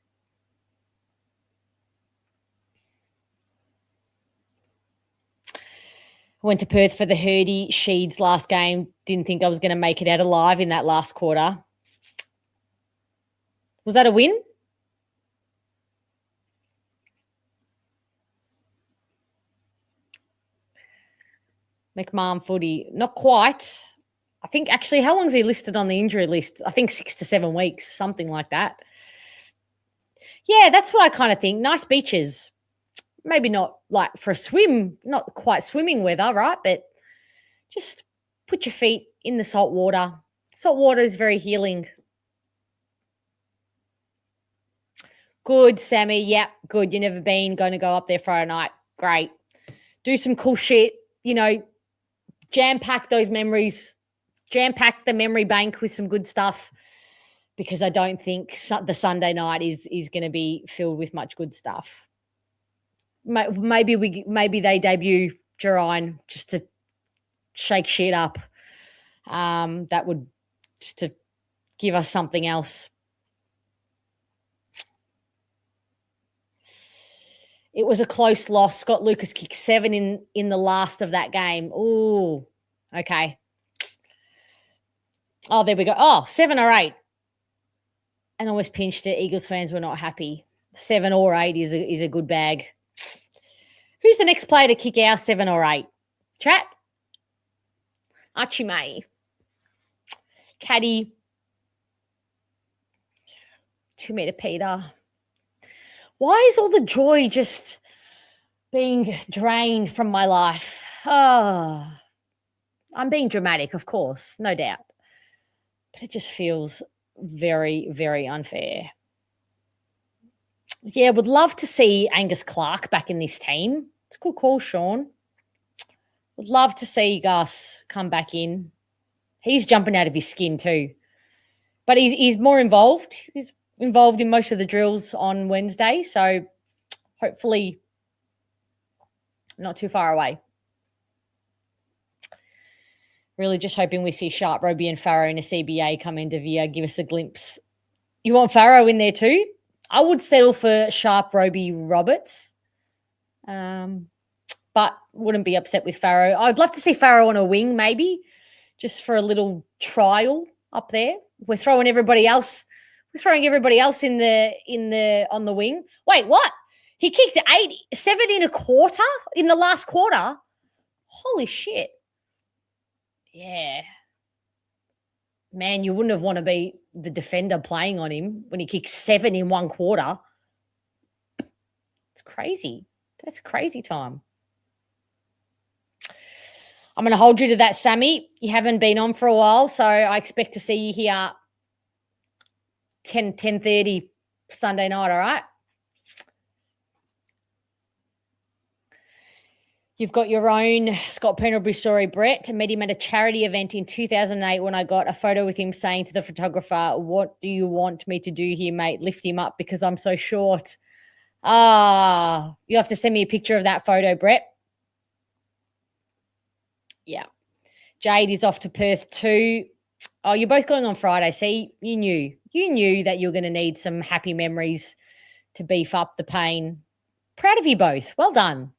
I went to Perth for the Hurdy Sheeds last game. Didn't think I was going to make it out alive in that last quarter. Was that a win? McMahon footy, not quite. I think actually, how long is he listed on the injury list? I think 6 to 7 weeks, something like that. Yeah, that's what I kind of think. Nice beaches. Maybe not like for a swim, not quite swimming weather, right? But just put your feet in the salt water. Salt water is very healing. Good, Sammy. Yeah, good. You've never been. Going to go up there Friday night. Great. Do some cool shit. Jam-pack those memories. Jam-pack the memory bank with some good stuff, because I don't think the Sunday night is going to be filled with much good stuff. Maybe they debut Jerine just to shake shit up. That would just to give us something else. It was a close loss. Scott Lucas kicked 7 in the last of that game. Ooh, okay. Oh, there we go. Oh, 7 or 8. And almost pinched it. Eagles fans were not happy. 7 or 8 is a good bag. Who's the next player to kick our 7 or 8? Chat? Archie May. Caddy. 2 meter Peter. Why is all the joy just being drained from my life? Oh, I'm being dramatic, of course, no doubt. But it just feels very, very unfair. Yeah, would love to see Angus Clark back in this team. It's a good call, Sean. Would love to see Gus come back in. He's jumping out of his skin too. But he's more involved. He's involved in most of the drills on Wednesday, so hopefully not too far away. Really just hoping we see Sharp, Roby and Farrow in a CBA come into Via, give us a glimpse. You want Farrow in there too? I would settle for Sharp, Roby, Roberts, but wouldn't be upset with Farrow. I'd love to see Farrow on a wing maybe, just for a little trial up there. We're throwing everybody else in the on the wing. Wait, what? He kicked 7 in a quarter in the last quarter. Holy shit. Yeah. Man, you wouldn't have want to be the defender playing on him when he kicked 7 in one quarter. It's crazy. That's crazy time. I'm going to hold you to that, Sammy. You haven't been on for a while, so I expect to see you here 10:30 Sunday night, all right? You've got your own Scott Pendlebury story, Brett. I met him at a charity event in 2008 when I got a photo with him saying to the photographer, "What do you want me to do here, mate? Lift him up because I'm so short." You have to send me a picture of that photo, Brett. Yeah. Jade is off to Perth too. Oh, you're both going on Friday. See, you knew that you're going to need some happy memories to beef up the pain. Proud of you both. Well done.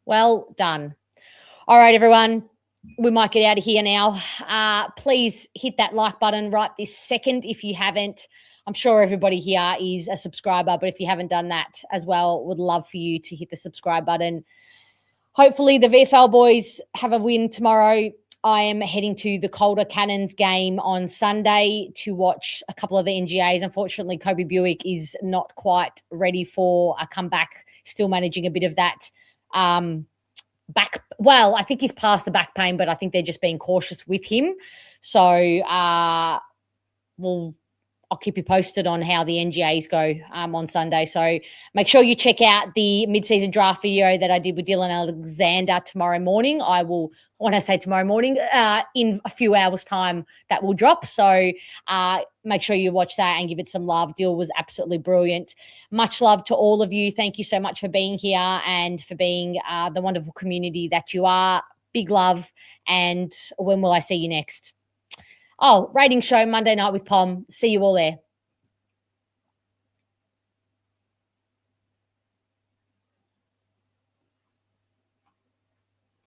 Well done. All right, everyone. We might get out of here now. Please hit that like button right this second if you haven't. I'm sure everybody here is a subscriber, but if you haven't done that as well, would love for you to hit the subscribe button. Hopefully the VFL boys have a win tomorrow. I am heading to the Calder Cannons game on Sunday to watch a couple of the NGAs. Unfortunately, Kobe Buick is not quite ready for a comeback, still managing a bit of that back. Well, I think he's past the back pain, but I think they're just being cautious with him. So I'll keep you posted on how the NGAs go on Sunday. So make sure you check out the mid-season draft video that I did with Dylan Alexander tomorrow morning. When I say tomorrow morning, in a few hours' time, that will drop. So make sure you watch that and give it some love. Dill was absolutely brilliant. Much love to all of you. Thank you so much for being here and for being the wonderful community that you are. Big love. And when will I see you next? Oh, rating show Monday night with Pom. See you all there.